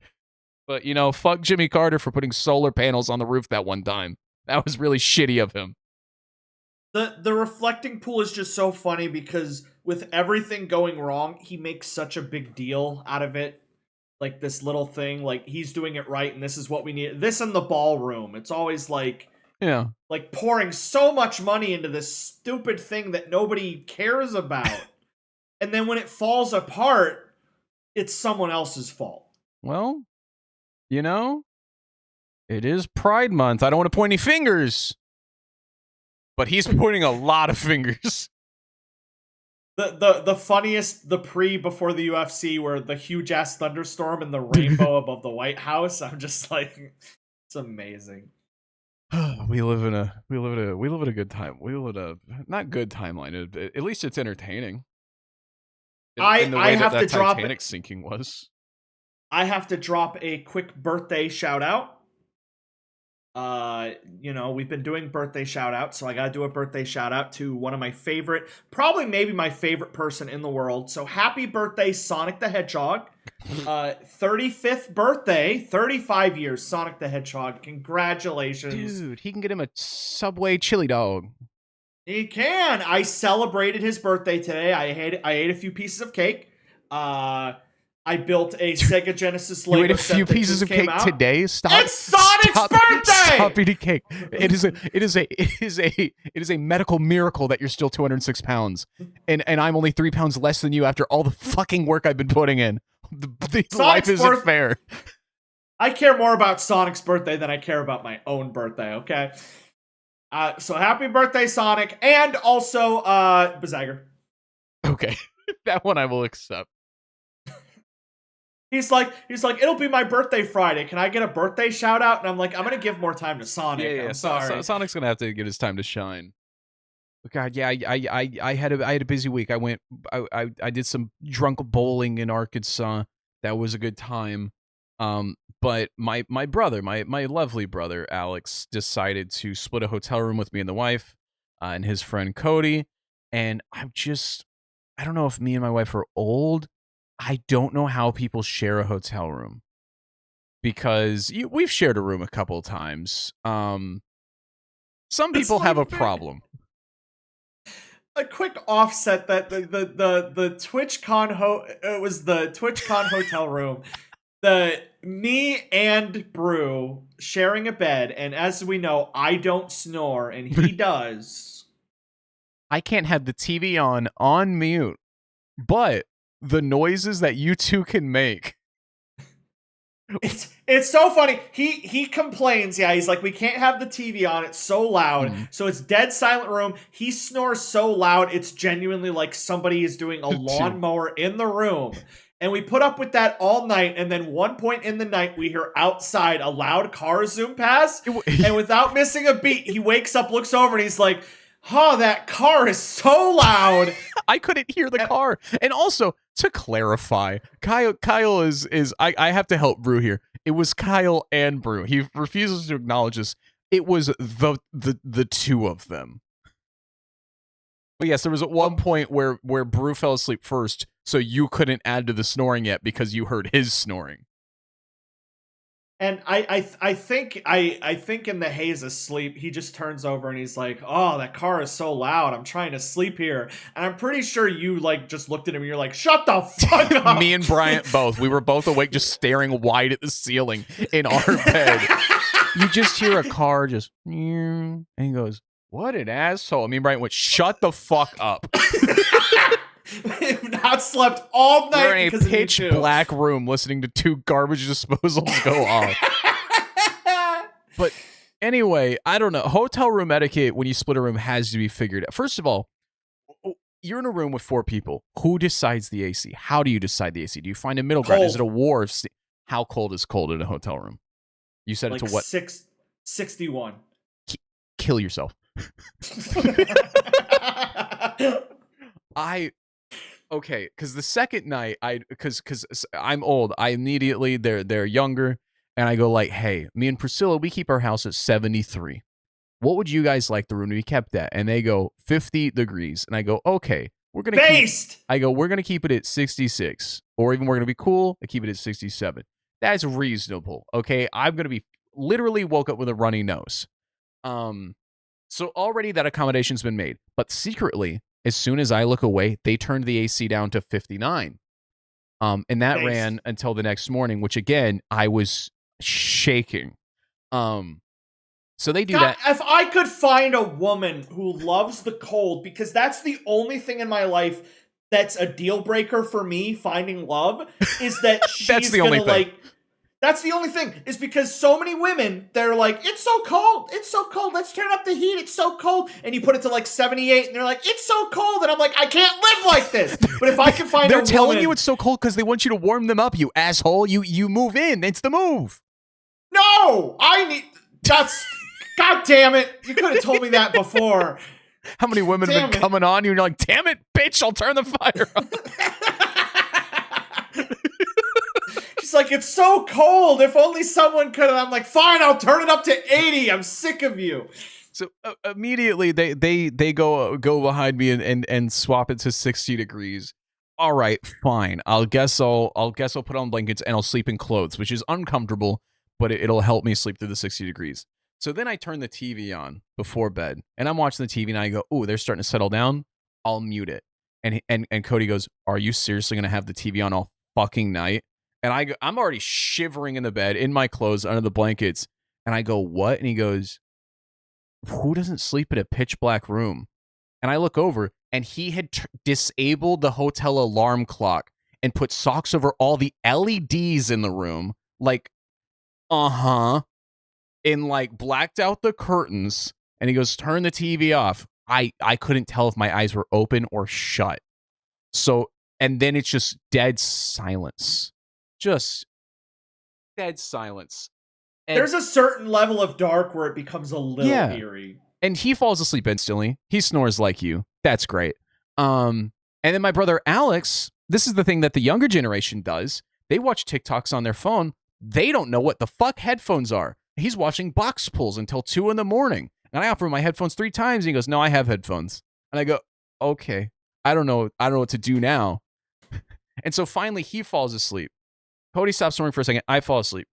But, fuck Jimmy Carter for putting solar panels on the roof that one time. That was really shitty of him. The reflecting pool is just so funny because with everything going wrong, he makes such a big deal out of it. Like this little thing, like he's doing it right and this is what we need. This in the ballroom. It's always like Yeah. Like pouring so much money into this stupid thing that nobody cares about. And then when it falls apart, it's someone else's fault. Well, you know, it is Pride Month. I don't want to point any fingers, but he's pointing a lot of fingers. The funniest, the before the UFC, where the huge ass thunderstorm and the rainbow above the White House. I'm just like, it's amazing. we live in a good time. We live in a not good timeline. At least it's entertaining. In the way that Titanic sinking was. I have to drop a quick birthday shout out. We've been doing birthday shout outs, so I gotta do a birthday shout out to one of my favorite, probably maybe my favorite person in the world. So happy birthday, Sonic the Hedgehog. 35th birthday, 35 years, Sonic the Hedgehog. Congratulations. Dude, he can get him a Subway chili dog. He can. I celebrated his birthday today. I ate a few pieces of cake. I built a Sega Genesis Lego. You ate a few pieces of cake today? Stop! It's Sonic's birthday! Stop eating cake. It is a medical miracle that you're still 206 pounds, and I'm only 3 pounds less than you after all the fucking work I've been putting in. Life isn't fair. I care more about Sonic's birthday than I care about my own birthday. Okay. So happy birthday, Sonic, and also Bazagger. Okay, that one I will accept. He's like, it'll be my birthday Friday. Can I get a birthday shout out? And I'm like, I'm gonna give more time to Sonic. Yeah. I'm sorry. Sonic's gonna have to get his time to shine. But God, yeah, I had a busy week. I did some drunk bowling in Arkansas. That was a good time. But my brother, my lovely brother Alex, decided to split a hotel room with me and the wife, and his friend Cody. And I don't know if me and my wife are old. I don't know how people share a hotel room, because we've shared a room a couple of times. Some people have a problem. A quick offset that the TwitchCon it was the TwitchCon hotel room. Me and Brew sharing a bed, and as we know, I don't snore and he does. I can't have the TV on mute, but the noises that you two can make. It's so funny. He complains. Yeah, he's like, we can't have the TV on. It's so loud. So it's dead silent room. He snores so loud. It's genuinely like somebody is doing a lawnmower in the room. And we put up with that all night. And then one point in the night, we hear outside a loud car zoom past. And without missing a beat, he wakes up, looks over, and he's like, oh, that car is so loud. I couldn't hear the car. And also, to clarify, Kyle is I have to help Brew here. It was Kyle and Brew. He refuses to acknowledge this. It was the two of them. But yes, there was at one point where Brew fell asleep first, so you couldn't add to the snoring yet because you heard his snoring. And I think in the haze of sleep, he just turns over and he's like, oh, that car is so loud. I'm trying to sleep here. And I'm pretty sure you like just looked at him and you're like, shut the fuck up. Me and Bryant both. We were both awake just staring wide at the ceiling in our bed. You just hear a car just, and he goes, what an asshole. Me and Bryant went, shut the fuck up. Not slept all night. We're in a pitch black room listening to two garbage disposals go off. But anyway, I don't know. Hotel room etiquette when you split a room has to be figured out. First of all, you're in a room with 4 people. Who decides the AC? How do you decide the AC? Do you find a middle ground? Is it a war? How cold is cold in a hotel room? You set it to what? 61. Kill yourself. Okay, because the second night, because I'm old, I immediately, they're younger, and I go like, hey, me and Priscilla, we keep our house at 73. What would you guys like the room to be kept at? And they go 50 degrees, and I go, okay, we're gonna we're gonna keep it at 66, or even we're gonna be cool and keep it at 67. That's reasonable. Okay, I'm gonna be literally woke up with a runny nose. So already that accommodation's been made, but secretly, as soon as I look away, they turned the AC down to 59. And that ran until the next morning, which again, I was shaking. So they do God, that. if I could find a woman who loves the cold, because that's the only thing in my life that's a deal breaker for me finding love, is that she's the only gonna thing. like. That's the only thing, is because so many women, they're like, it's so cold, let's turn up the heat, it's so cold. And you put it to like 78, and they're like, it's so cold. And I'm like, I can't live like this. But if I can find They're a telling woman, you it's so cold because they want you to warm them up, you asshole. You move in. It's the move. no, that's, God damn it. You could have told me that before. How many women have been coming on you and you're like, damn it, bitch, I'll turn the fire on. She's like, it's so cold. If only someone could. And I'm like, fine, I'll turn it up to 80. I'm sick of you. So immediately they go behind me and swap it to 60 degrees. All right, fine. I'll guess I'll put on blankets and I'll sleep in clothes, which is uncomfortable, but it'll help me sleep through the 60 degrees. So then I turn the TV on before bed, and I'm watching the TV, and I go, "Ooh, they're starting to settle down." I'll mute it, and Cody goes, "Are you seriously gonna have the TV on all fucking night?" And I go, I'm already shivering in the bed, in my clothes, under the blankets, and I go, "What?" And he goes, "Who doesn't sleep in a pitch black room?" And I look over, and he had disabled the hotel alarm clock and put socks over all the LEDs in the room, like, and like blacked out the curtains. And he goes, "Turn the TV off." I couldn't tell if my eyes were open or shut. So, and then it's just dead silence. Just dead silence. And there's a certain level of dark where it becomes a little eerie. And he falls asleep instantly. He snores like you. That's great. And then my brother Alex, this is the thing that the younger generation does. They watch TikToks on their phone. They don't know what the fuck headphones are. He's watching box pulls until 2 a.m. And I offer him my headphones 3 times. And he goes, "No, I have headphones." And I go, "Okay, I don't know what to do now." And so finally he falls asleep. Cody stops snoring for a second. I fall asleep.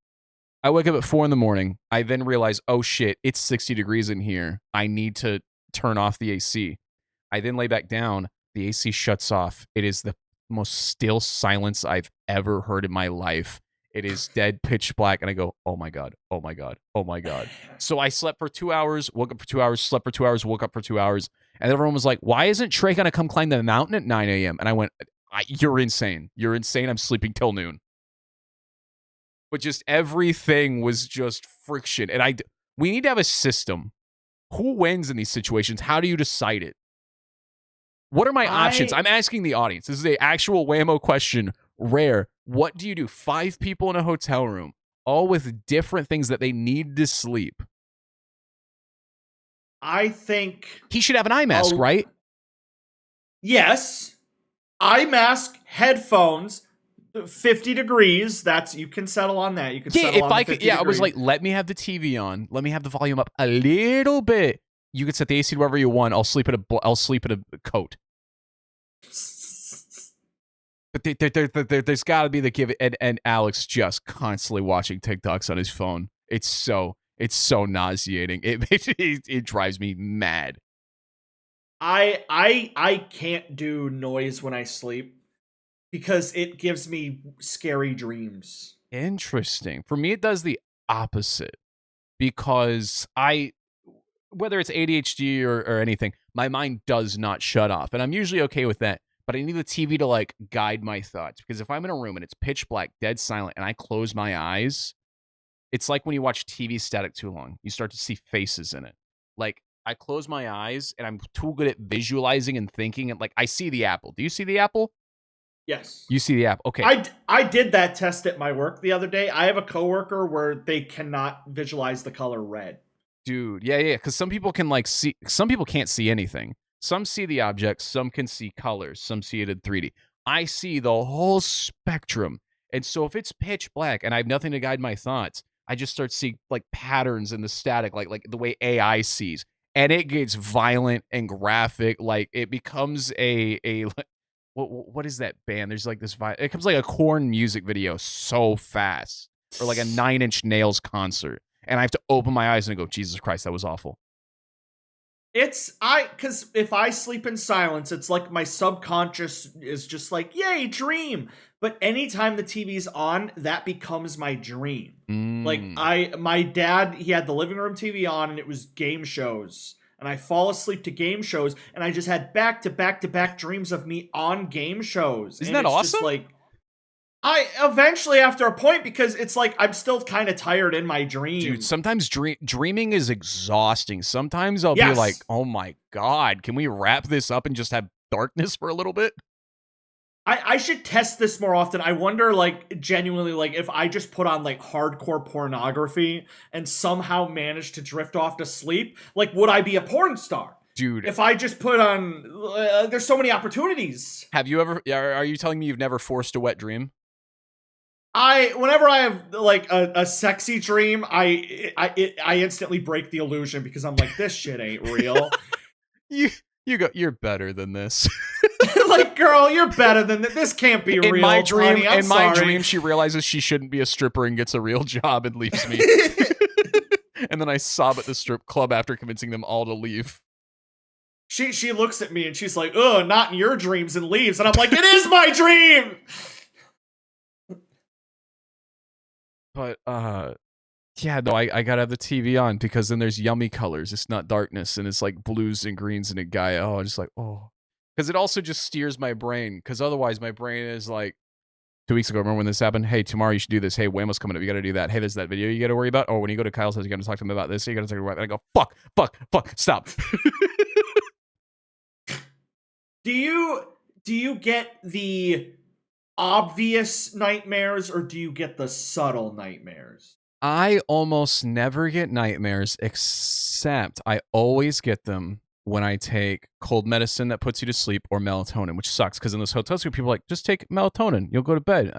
I wake up at 4 a.m. I then realize, oh shit, it's 60 degrees in here. I need to turn off the AC. I then lay back down. The AC shuts off. It is the most still silence I've ever heard in my life. It is dead pitch black. And I go, oh my God, oh my God, oh my God. So I slept for 2 hours, woke up for 2 hours, slept for 2 hours, woke up for 2 hours. And everyone was like, "Why isn't Trey going to come climb the mountain at 9 a.m.? And I went, you're insane. You're insane. I'm sleeping till noon. But just everything was just friction. And we need to have a system. Who wins in these situations? How do you decide it? What are my options? I'm asking the audience. This is an actual WAMO question. Rare. What do you do? 5 people in a hotel room, all with different things that they need to sleep. I think he should have an eye mask, right? Yes. Eye mask, headphones, 50 degrees. You can settle on that. You can settle on 50 degrees. I was like, let me have the TV on. Let me have the volume up a little bit. You can set the AC to wherever you want. I'll sleep in a coat. But there's got to be the give it. And Alex just constantly watching TikToks on his phone. It's so nauseating. It drives me mad. I can't do noise when I sleep because it gives me scary dreams. Interesting. For me, it does the opposite because whether it's ADHD or anything, my mind does not shut off. And I'm usually okay with that. But I need the TV to like guide my thoughts because if I'm in a room and it's pitch black, dead silent, and I close my eyes, it's like when you watch TV static too long. You start to see faces in it. Like I close my eyes and I'm too good at visualizing and thinking. And like I see the apple. Do you see the apple? Yes. You see the apple. Okay. I did that test at my work the other day. I have a coworker where they cannot visualize the color red. Dude, yeah. Because some people can like see. Some people can't see anything. Some see the objects. Some can see colors. Some see it in 3D. I see the whole spectrum. And so if it's pitch black and I have nothing to guide my thoughts, I just start seeing like patterns in the static, like the way AI sees, and it gets violent and graphic. Like it becomes what is that band? There's like this it becomes like a Korn music video so fast, or like a 9 Inch Nails concert, and I have to open my eyes and go, Jesus Christ, that was awful. Because if I sleep in silence, it's like my subconscious is just like, yay, dream. But anytime the TV's on, that becomes my dream. Like my dad, he had the living room TV on and it was game shows. And I fall asleep to game shows and I just had back to back to back dreams of me on game shows. Isn't and that it's awesome? Just like, I eventually after a point, because it's like I'm still kind of tired in my dream. Dude, sometimes dreaming is exhausting. Sometimes I'll be like, oh my God, can we wrap this up and just have darkness for a little bit? I should test this more often. I wonder, like, genuinely, like, if I just put on, like, hardcore pornography and somehow manage to drift off to sleep, like, would I be a porn star? Dude. If I just put on, there's so many opportunities. Have you ever, are you telling me you've never forced a wet dream? Whenever I have, like, a sexy dream, I instantly break the illusion because I'm like, this shit ain't real. You're better than this. Like, girl, you're better than this. This can't be real. My dream, honey, in my dream, she realizes she shouldn't be a stripper and gets a real job and leaves me. And then I sob at the strip club after convincing them all to leave. She looks at me and she's like, "Ugh, not in your dreams," and leaves. And I'm like, "It is my dream." But yeah, no, I gotta have the TV on because then there's yummy colors. It's not darkness, and it's like blues and greens and a guy. Oh, just like because it also just steers my brain. Because otherwise, my brain is like, 2 weeks ago, remember when this happened? Hey, tomorrow you should do this. Hey, WAMO's coming up. You got to do that. Hey, there's that video you got to worry about. Oh, when you go to Kyle's house, you got to talk to him about this. You got to talk about that. I go, fuck, stop. Do you get the obvious nightmares or do you get the subtle nightmares? I almost never get nightmares, except I always get them when I take cold medicine that puts you to sleep or melatonin, which sucks because in those hotels, people are like, just take melatonin, you'll go to bed.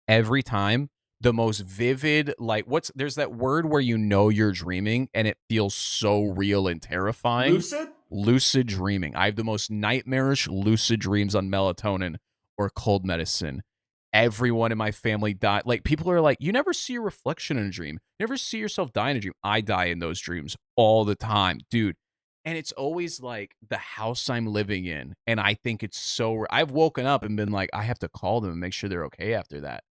Every time, the most vivid, like, there's that word where you know you're dreaming and it feels so real and terrifying. Lucid? Lucid dreaming. I have the most nightmarish lucid dreams on melatonin or cold medicine. Everyone in my family died. Like, people are like, you never see your reflection in a dream. You never see yourself die in a dream. I die in those dreams all the time, dude. And it's always like the house I'm living in. And I think it's so... I've woken up and been like, I have to call them and make sure they're okay after that.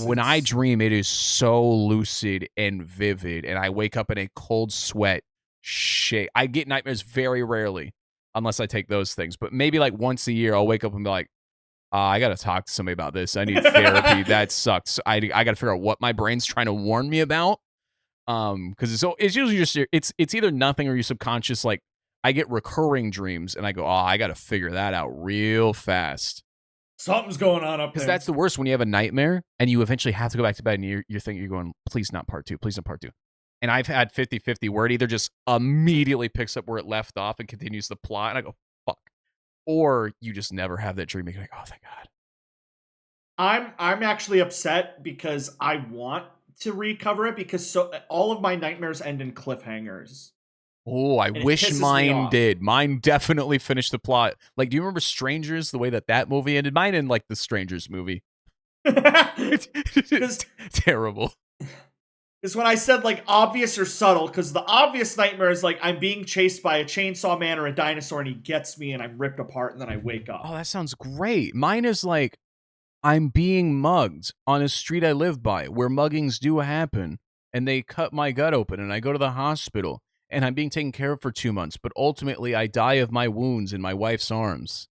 When I dream, it is so lucid and vivid. And I wake up in a cold sweat. Shit. I get nightmares very rarely. Unless I take those things. But maybe like once a year, I'll wake up and be like, I got to talk to somebody about this. I need therapy. That sucks. I got to figure out what my brain's trying to warn me about. Because it's usually just it's either nothing or your subconscious. Like, I get recurring dreams and I go, I got to figure that out real fast. Something's going on up there. Because that's the worst when you have a nightmare and you eventually have to go back to bed and you're thinking, you're going, please not part two, please not part two. And I've had 50-50 where it either just immediately picks up where it left off and continues the plot, and I go, fuck. Or you just never have that dream. You're like, oh, thank God. I'm actually upset because I want to recover it because all of my nightmares end in cliffhangers. Oh, I wish mine did. Mine definitely finished the plot. Like, do you remember Strangers, the way that movie ended? Mine ended like the Strangers movie. It's terrible. Is when I said, like, obvious or subtle, because the obvious nightmare is, like, I'm being chased by a chainsaw man or a dinosaur, and he gets me, and I'm ripped apart, and then I wake up. Oh, that sounds great. Mine is, like, I'm being mugged on a street I live by, where muggings do happen, and they cut my gut open, and I go to the hospital, and I'm being taken care of for 2 months, but ultimately I die of my wounds in my wife's arms.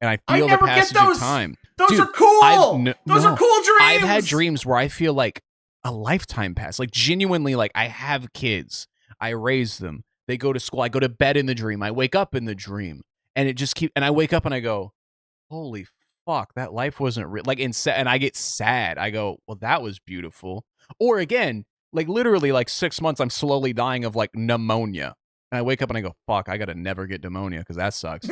And I feel the passage of time. Those are cool! Those are cool dreams! I've had dreams where I feel like a lifetime passed. Like, genuinely, like, I have kids. I raise them. They go to school. I go to bed in the dream. I wake up in the dream. And it just and I wake up and I go, holy fuck, that life wasn't real. Like, and I get sad. I go, well, that was beautiful. Or again, like, literally, like, 6 months, I'm slowly dying of, like, pneumonia. And I wake up and I go, fuck, I gotta never get pneumonia because that sucks.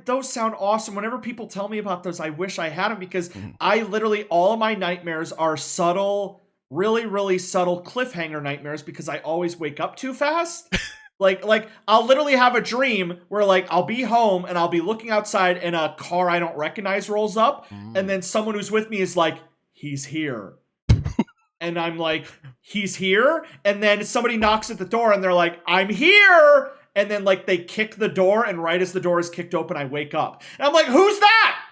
Those sound awesome. Whenever people tell me about those, I wish I had them because I literally, all of my nightmares are subtle, really, really subtle cliffhanger nightmares because I always wake up too fast. like I'll literally have a dream where, like, I'll be home and I'll be looking outside and a car I don't recognize rolls up. And then someone who's with me is like, he's here. and I'm like, he's here, and then somebody knocks at the door and they're like, I'm here, and then like they kick the door, and right as the door is kicked open, I wake up and I'm like, who's that?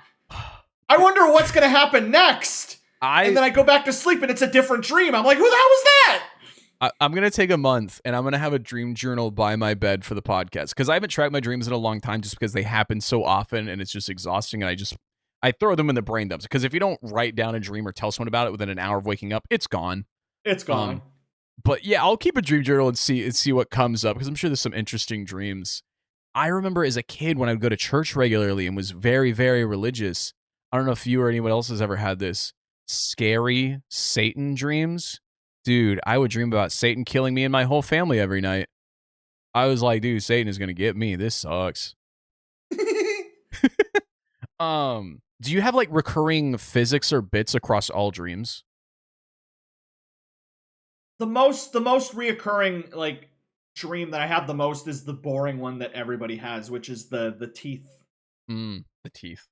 I wonder what's gonna happen next. And then I go back to sleep and it's a different dream. I'm like, who the hell was that? I'm going to take a month and I'm going to have a dream journal by my bed for the podcast, because I haven't tracked my dreams in a long time just because they happen so often and it's just exhausting, and I throw them in the brain dumps, because if you don't write down a dream or tell someone about it within an hour of waking up, it's gone. It's gone. But yeah, I'll keep a dream journal and see what comes up, because I'm sure there's some interesting dreams. I remember as a kid when I would go to church regularly and was very, very religious. I don't know if you or anyone else has ever had this. Scary Satan dreams. Dude, I would dream about Satan killing me and my whole family every night. I was like, dude, Satan is going to get me. This sucks. Do you have like recurring physics or bits across all dreams? The most reoccurring like dream that I have the most is the boring one that everybody has, which is the teeth. The teeth.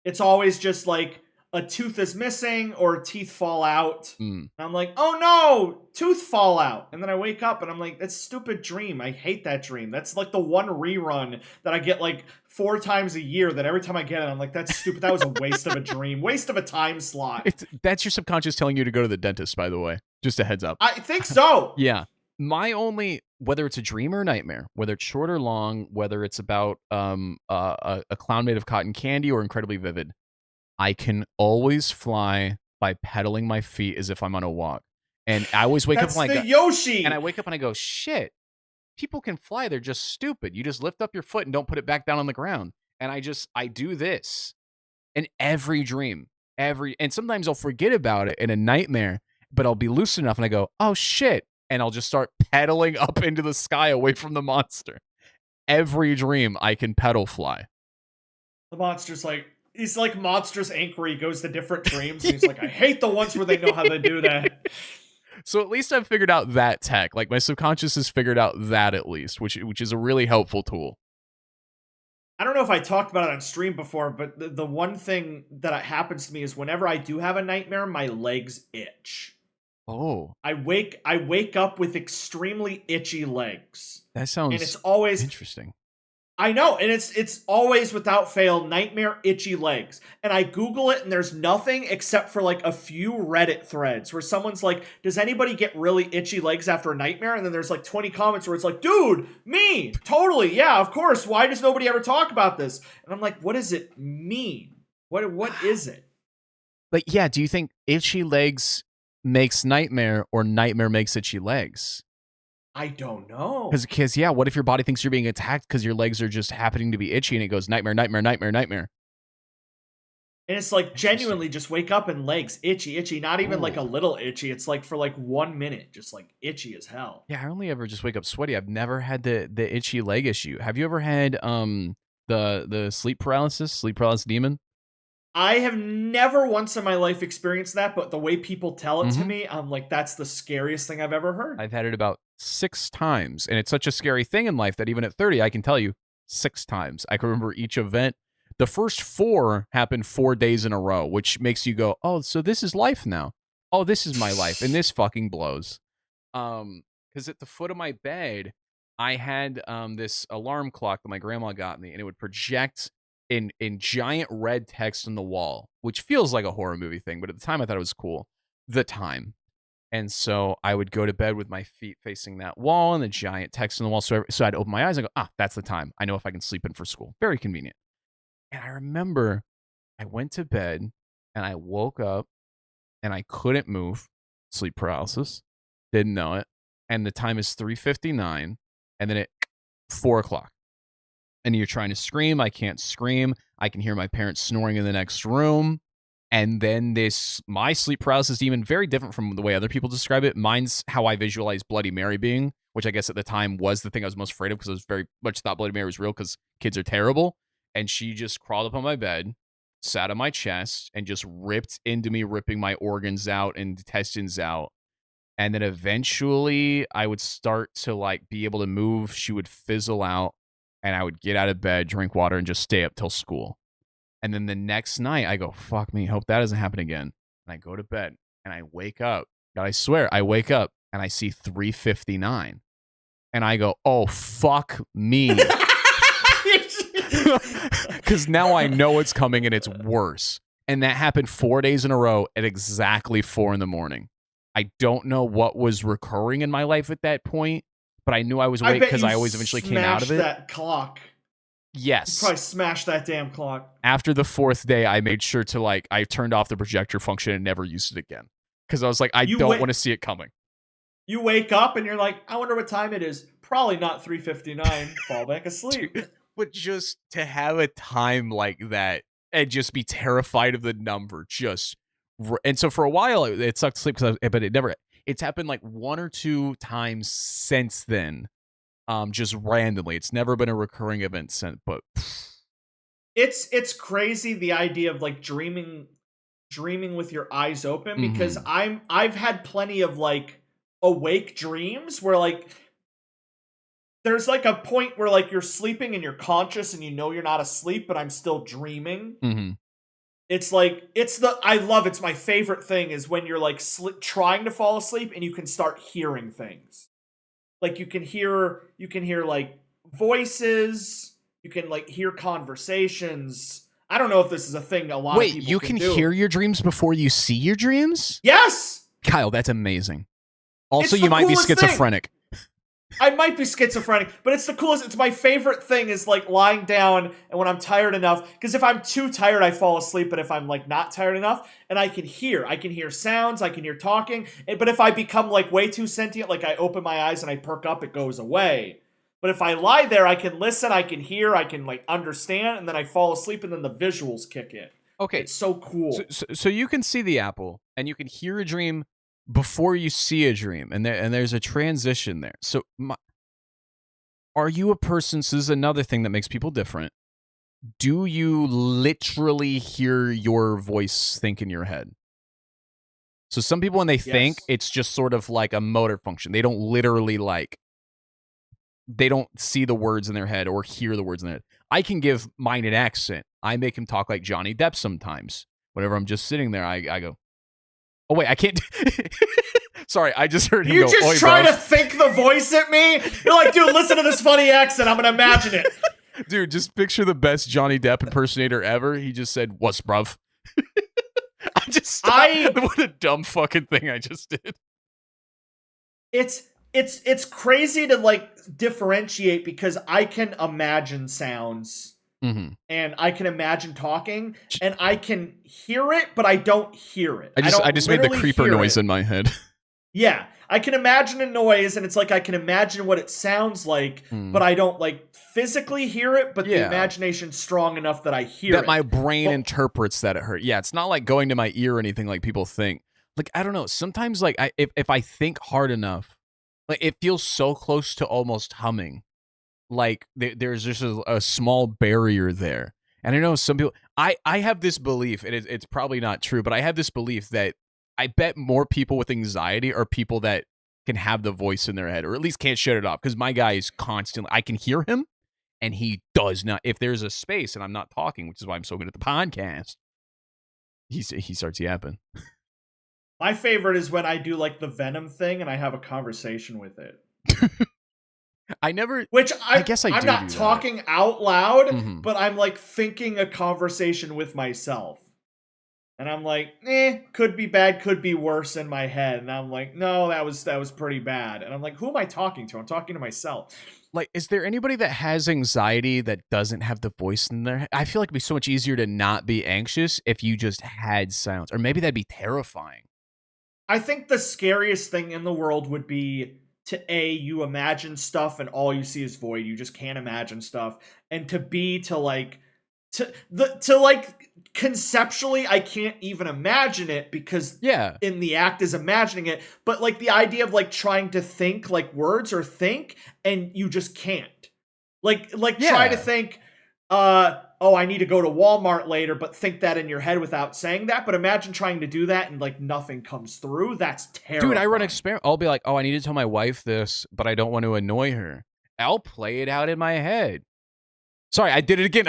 It's always just like a tooth is missing or teeth fall out. And I'm like, oh no, tooth fall out. And then I wake up and I'm like, that's a stupid dream. I hate that dream. That's like the one rerun that I get like 4 times a year, that every time I get it, I'm like, that's stupid. That was a waste of a dream. Waste of a time slot. That's your subconscious telling you to go to the dentist, by the way. Just a heads up. I think so. Yeah. My only, whether it's a dream or a nightmare, whether it's short or long, whether it's about a clown made of cotton candy or incredibly vivid, I can always fly by pedaling my feet as if I'm on a walk. And I always wake up and I go, Yoshi. And I wake up and I go, shit, people can fly. They're just stupid. You just lift up your foot and don't put it back down on the ground. And I do this in every dream, and sometimes I'll forget about it in a nightmare, but I'll be loose enough and I go, oh shit. And I'll just start pedaling up into the sky away from the monster. Every dream I can pedal fly. The monster's like, he's like Monsters Inc. where he goes to different dreams. And he's like, I hate the ones where they know how to do that. So at least I've figured out that tech. Like my subconscious has figured out that at least, which is a really helpful tool. I don't know if I talked about it on stream before, but the one thing that happens to me is whenever I do have a nightmare, my legs itch. Oh. I wake up with extremely itchy legs. That sounds and it's always interesting. I know, and it's always without fail nightmare itchy legs. And I Google it and there's nothing except for like a few Reddit threads where someone's like, does anybody get really itchy legs after a nightmare? And then there's like 20 comments where it's like, dude, me, totally, yeah, of course. Why does nobody ever talk about this? And I'm like, what does it mean? What is it? Like, yeah, do you think itchy legs makes nightmare or nightmare makes itchy legs? I don't know. Because yeah, what if your body thinks you're being attacked because your legs are just happening to be itchy and it goes nightmare, nightmare, nightmare, nightmare. And it's like genuinely just wake up and legs itchy, not even like a little itchy. It's like for like 1 minute, just like itchy as hell. Yeah, I only ever just wake up sweaty. I've never had the itchy leg issue. Have you ever had the sleep paralysis demon? I have never once in my life experienced that, but the way people tell it to me, I'm like, that's the scariest thing I've ever heard. I've had it about 6 times, and it's such a scary thing in life that even at 30, I can tell you 6 times. I can remember each event. The first 4 happened 4 days in a row, which makes you go, oh, so this is life now. Oh, this is my life, and this fucking blows. Because at the foot of my bed, I had this alarm clock that my grandma got me, and it would project in giant red text on the wall, which feels like a horror movie thing, but at the time I thought it was cool. The time. And so I would go to bed with my feet facing that wall and the giant text on the wall. So I'd open my eyes and go, that's the time. I know if I can sleep in for school. Very convenient. And I remember I went to bed and I woke up and I couldn't move. Sleep paralysis. Didn't know it. And the time is 3:59. And then 4 o'clock. And you're trying to scream. I can't scream. I can hear my parents snoring in the next room. And then my sleep paralysis demon, very different from the way other people describe it. Mine's how I visualize Bloody Mary being, which I guess at the time was the thing I was most afraid of because I was very much thought Bloody Mary was real because kids are terrible. And she just crawled up on my bed, sat on my chest, and just ripped into me, ripping my organs out and intestines out. And then eventually I would start to like be able to move. She would fizzle out. And I would get out of bed, drink water, and just stay up till school. And then the next night, I go, fuck me, hope that doesn't happen again. And I go to bed, and I wake up, God, I swear, I wake up and I see 3:59, and I go, "Oh fuck me," because now I know it's coming and it's worse. And that happened 4 days in a row at exactly 4 in the morning. I don't know what was recurring in my life at that point, but I knew I was awake because I always eventually came out of it. That clock. Yes. You probably smashed that damn clock. After the 4th day, I made sure to I turned off the projector function and never used it again. Because I was like, I don't want to see it coming. You wake up and you're like, I wonder what time it is. Probably not 3:59. Fall back asleep. But just to have a time like that and just be terrified of the number, and so for a while it sucked to sleep but it's happened like 1 or 2 times since then. Just randomly. It's never been a recurring event since, but it's crazy the idea of like dreaming with your eyes open, because I've had plenty of like awake dreams where like there's like a point where like you're sleeping and you're conscious and you know you're not asleep, but I'm still dreaming. It's like it's my favorite thing is when you're like trying to fall asleep and you can start hearing things. Like you can hear like voices, you can like hear conversations. I don't know if this is a thing a lot of people you can hear your dreams before you see your dreams? Yes! Kyle, that's amazing. Also, you might be schizophrenic. I might be schizophrenic, but it's the coolest. It's my favorite thing is like lying down and when I'm tired enough, because if I'm too tired, I fall asleep. But if I'm like not tired enough and I can hear sounds, I can hear talking. But if I become like way too sentient, like I open my eyes and I perk up, it goes away. But if I lie there, I can listen, I can hear, I can like understand, and then I fall asleep and then the visuals kick in. Okay. It's so cool. So you can see the apple and you can hear a dream before you see a dream, and there's a transition there. So are you a person, so this is another thing that makes people different, do you literally hear your voice think in your head? So some people when they think, it's just sort of like a motor function. They don't literally they don't see the words in their head or hear the words in their head. I can give mine an accent. I make him talk like Johnny Depp sometimes. Whenever I'm just sitting there, I go, oh, wait, I can't. Sorry, I just heard him go, you just trying to think the voice at me? You're like, dude, listen to this funny accent. I'm going to imagine it. Dude, just picture the best Johnny Depp impersonator ever. He just said, what's bruv? What a dumb fucking thing I just did. It's crazy to like differentiate because I can imagine sounds. And I can imagine talking, and I can hear it, but I don't hear it. I just made the creeper noise in my head. Yeah, I can imagine a noise, and it's like I can imagine what it sounds like, but I don't like physically hear it. But the imagination's strong enough that I hear it. That my brain interprets that it hurt. Yeah, it's not like going to my ear or anything like people think. Like I don't know. Sometimes like if I think hard enough, like it feels so close to almost humming. Like there's just a small barrier there. And I know some people, I have this belief, and it's probably not true, but I have this belief that I bet more people with anxiety are people that can have the voice in their head, or at least can't shut it off. Because my guy is constantly, I can hear him, and he does not. If there's a space and I'm not talking, which is why I'm so good at the podcast, he starts yapping. My favorite is when I do like the Venom thing and I have a conversation with it. I never, which I guess I'm not talking out loud, but I'm like thinking a conversation with myself. And I'm like, could be bad, could be worse in my head. And I'm like, no, that was pretty bad. And I'm like, who am I talking to? I'm talking to myself. Like, is there anybody that has anxiety that doesn't have the voice in their head? I feel like it'd be so much easier to not be anxious if you just had silence. Or maybe that'd be terrifying. I think the scariest thing in the world would be you imagine stuff and all you see is void. You just can't imagine stuff. And conceptually, I can't even imagine it because in the act is imagining it. But like the idea of like trying to think like words or think, and you just can't. Try to think, I need to go to Walmart later, but think that in your head without saying that. But imagine trying to do that and like nothing comes through. That's terrible. Dude, I run experiment. I'll be like, I need to tell my wife this, but I don't want to annoy her. I'll play it out in my head. Sorry, I did it again.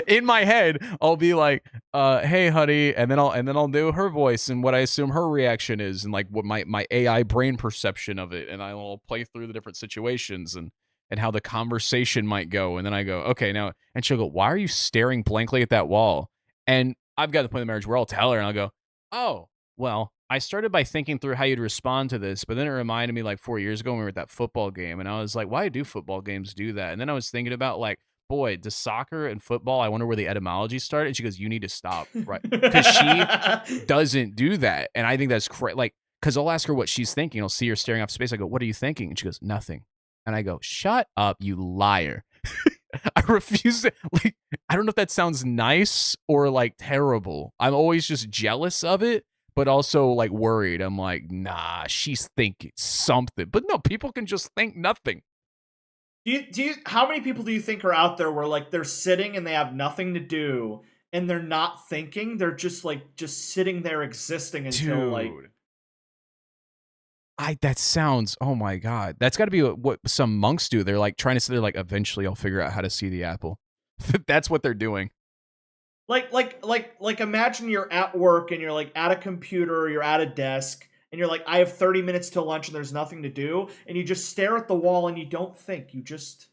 in my head, I'll be like, "Hey, honey," and then I'll do her voice and what I assume her reaction is, and like what my AI brain perception of it, and I'll play through the different situations and how the conversation might go, and then I go, "Okay, now," and she'll go, "Why are you staring blankly at that wall?" And I've got the point of marriage where I'll tell her, and I'll go, "Oh, well, I started by thinking through how you'd respond to this, but then it reminded me like 4 years ago when we were at that football game, and I was like, why do football games do that?" And then I was thinking about like, boy, does soccer and football, I wonder where the etymology started. And she goes, you need to stop, right? Because she doesn't do that. And I think that's like, because I'll ask her what she's thinking. I'll see her staring off space. I go, what are you thinking? And she goes, nothing. And I go, shut up, you liar. I refuse to, like, I don't know if that sounds nice or like terrible. I'm always just jealous of it, but also like worried. I'm like, nah, she's thinking something. But no, people can just think nothing. How many people do you think are out there where like they're sitting and they have nothing to do and they're not thinking, they're just sitting there existing until like that sounds, oh my god, that's got to be what some monks do. They're like trying to sit there like, eventually I'll figure out how to see the apple. That's what they're doing. Like imagine you're at work and you're like at a computer, you're at a desk, and you're like, I have 30 minutes till lunch and there's nothing to do, and you just stare at the wall and you don't think. You just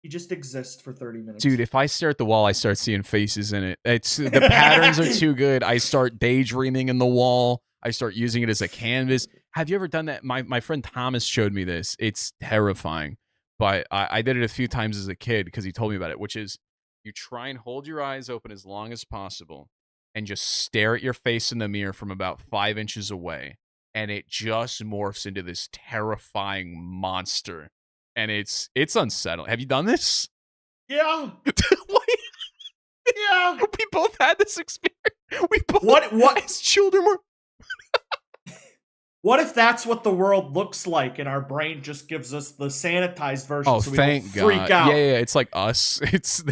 exist for 30 minutes. Dude, if I stare at the wall, I start seeing faces in it. It's the patterns are too good. I start daydreaming in the wall. I start using it as a canvas. Have you ever done that? My friend Thomas showed me this. It's terrifying. But I did it a few times as a kid because he told me about it, which is you try and hold your eyes open as long as possible and just stare at your face in the mirror from about 5 inches away. And it just morphs into this terrifying monster. And it's unsettling. Have you done this? Yeah. Yeah. We both had this experience. We both, what as children were. What if that's what the world looks like and our brain just gives us the sanitized version so we thank don't freak out? Yeah, it's like us.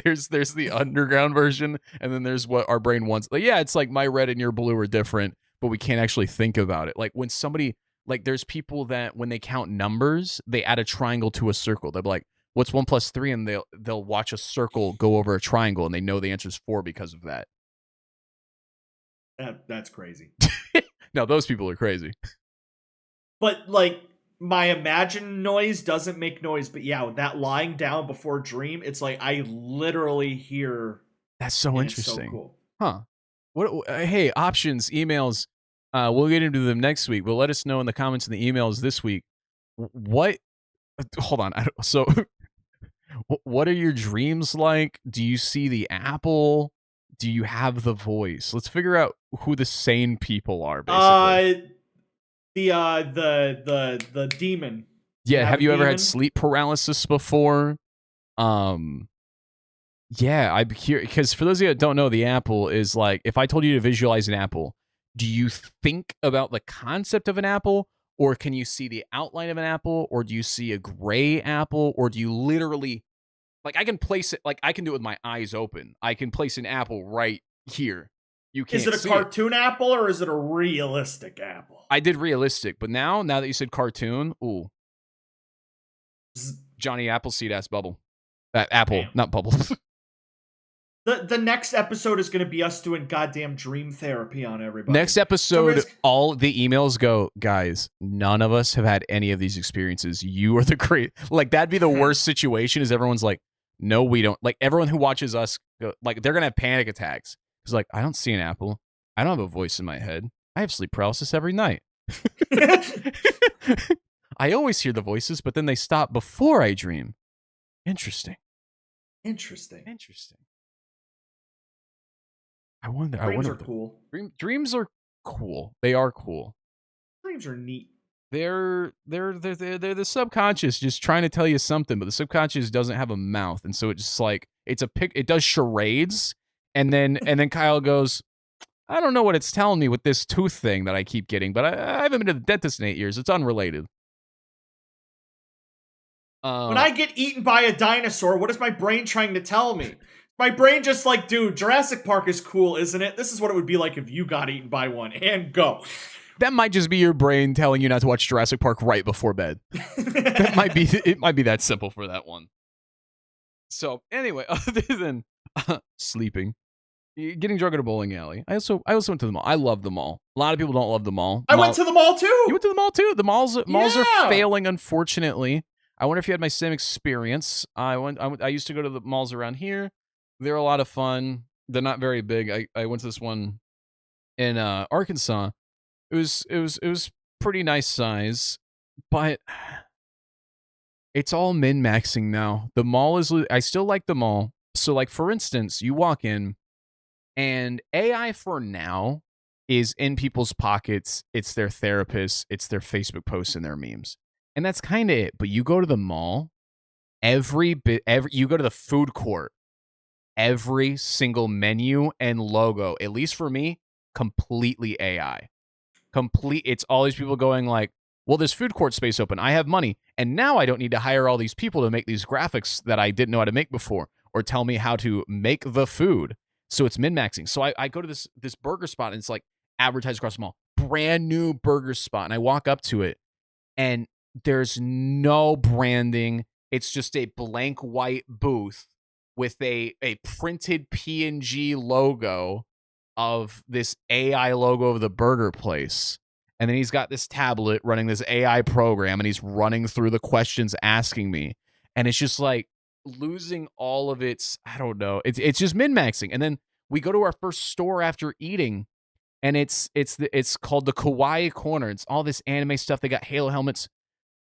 There's the underground version, and then there's what our brain wants. Like, yeah, it's like my red and your blue are different, but we can't actually think about it. Like when somebody, like there's people that when they count numbers, they add a triangle to a circle. They're like, what's 1 + 3? And they'll watch a circle go over a triangle, and they know the answer is 4 because of that. That's crazy. No, those people are crazy. But like my imagined noise doesn't make noise, but yeah, that lying down before dream, it's like I literally hear. That's so interesting. It's so cool. Huh. What? Hey, options, emails. We'll get into them next week. But let us know in the comments and the emails this week. What? Hold on. So, what are your dreams like? Do you see the apple? Do you have the voice? Let's figure out who the sane people are. Basically, the demon. Yeah. Have you ever had sleep paralysis before? Yeah, I'm curious because for those of you that don't know, the apple is like, if I told you to visualize an apple, do you think about the concept of an apple, or can you see the outline of an apple, or do you see a gray apple, or do you literally, like, I can place it, like I can do it with my eyes open. I can place an apple right here. You can't. Is it a cartoon apple or is it a realistic apple? I did realistic, but now that you said cartoon, ooh, Johnny Appleseed ass bubble, apple, damn. Not bubble. The next episode is going to be us doing goddamn dream therapy on everybody. Next episode, all the emails go, guys, none of us have had any of these experiences. You are the great. Like, that'd be the worst situation is everyone's like, no, we don't. Like, everyone who watches us, like, they're going to have panic attacks. It's like, I don't see an apple. I don't have a voice in my head. I have sleep paralysis every night. I always hear the voices, but then they stop before I dream. Interesting. I wonder. Dreams are cool. Dreams are cool. They are cool. Dreams are neat. They're the subconscious just trying to tell you something, but the subconscious doesn't have a mouth, and so it's just like it does charades, and then Kyle goes, I don't know what it's telling me with this tooth thing that I keep getting, but I haven't been to the dentist in 8 years. It's unrelated. When I get eaten by a dinosaur, what is my brain trying to tell me? My brain just like, dude, Jurassic Park is cool, isn't it? This is what it would be like if you got eaten by one. And go. That might just be your brain telling you not to watch Jurassic Park right before bed. It might be that simple for that one. So anyway, Sleeping. Getting drunk at a bowling alley. I also went to the mall. I love the mall. A lot of people don't love the mall. I went to the mall too. You went to the mall too. The malls are Yeah. failing, unfortunately. I wonder if you had my same experience. I used to go to the malls around here. They're a lot of fun. They're not very big. I went to this one in Arkansas. It was pretty nice size, but it's all min-maxing now. The mall is. I still like the mall. So, like, for instance, you walk in, and AI for now is in people's pockets. It's their therapists. It's their Facebook posts and their memes, and that's kind of it. But you go to the mall, you go to the food court, every single menu and logo, at least for me, completely AI. It's all these people going like, well, there's food court space open. I have money. And now I don't need to hire all these people to make these graphics that I didn't know how to make before or tell me how to make the food. So it's min-maxing. So I go to this burger spot and it's like advertised across the mall. Brand new burger spot. And I walk up to it and there's no branding. It's just a blank white booth with a printed PNG logo of this AI logo of the burger place. And then he's got this tablet running this AI program and he's running through the questions asking me. And it's just like losing all of its, I don't know. It's just min-maxing. And then we go to our first store after eating and it's called the Kawaii Corner. It's all this anime stuff. They got Halo helmets.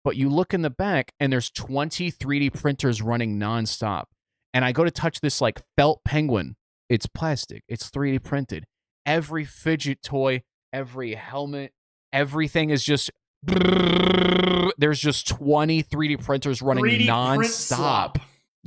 But you look in the back and there's 20 3D printers running nonstop. And I go to touch this like felt penguin. It's plastic. It's 3D printed. Every fidget toy, every helmet, everything is just. There's just 20 3D printers running 3D nonstop. print slop.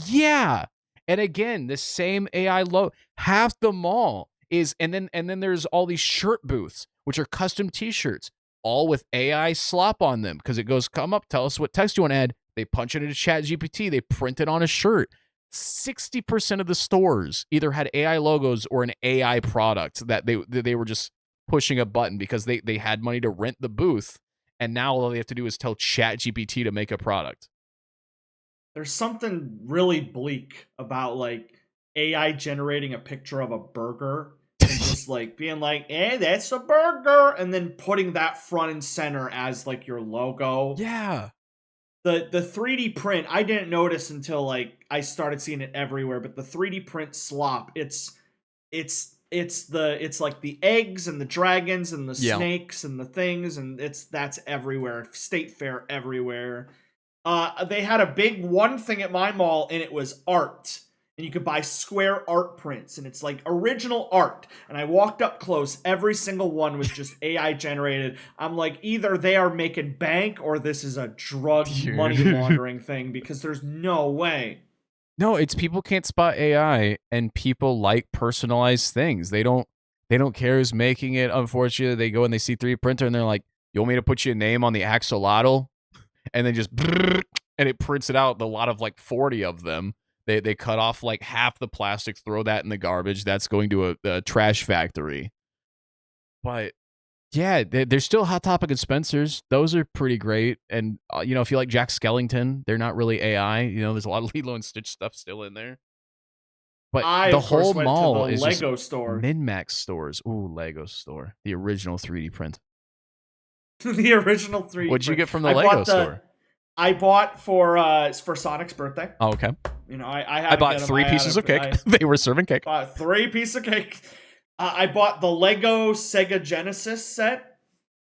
Yeah, and again, the same AI logo. Half the mall is, and then there's all these shirt booths, which are custom T-shirts, all with AI slop on them because it goes, come up, tell us what text you want to add. They punch it into ChatGPT. They print it on a shirt. 60% of the stores either had AI logos or an AI product that they were just pushing a button because they had money to rent the booth, and now all they have to do is tell ChatGPT to make a product. There's something really bleak about like AI generating a picture of a burger and just like being like, that's a burger, and then putting that front and center as like your logo. Yeah. The 3D print, I didn't notice until like I started seeing it everywhere, but the 3D print slop, it's like the eggs and the dragons and the snakes and the things, and that's everywhere. State Fair everywhere. They had a big one thing at my mall, and it was art. And you could buy square art prints, and it's like original art. And I walked up close, every single one was just AI generated. I'm like, either they are making bank or this is a drug money laundering thing, because there's no way. No, it's people can't spot AI, and people like personalized things. They don't care who's making it. Unfortunately, they go and they see 3D printer, and they're like, you want me to put your name on the axolotl? And then just, and it prints it out, a lot of like 40 of them. They cut off like half the plastic, throw that in the garbage. That's going to a trash factory. But yeah, there's still Hot Topic and Spencer's. Those are pretty great. And if you like Jack Skellington, they're not really AI. There's a lot of Lilo and Stitch stuff still in there. But the whole mall is Lego just store. min-max stores. Ooh, Lego store, the original 3D print. The original 3D. What'd you get from the Lego store? I bought for Sonic's birthday. Oh, okay. I bought 3 pieces of cake. They were serving cake. 3 pieces of cake. I bought the Lego Sega Genesis set.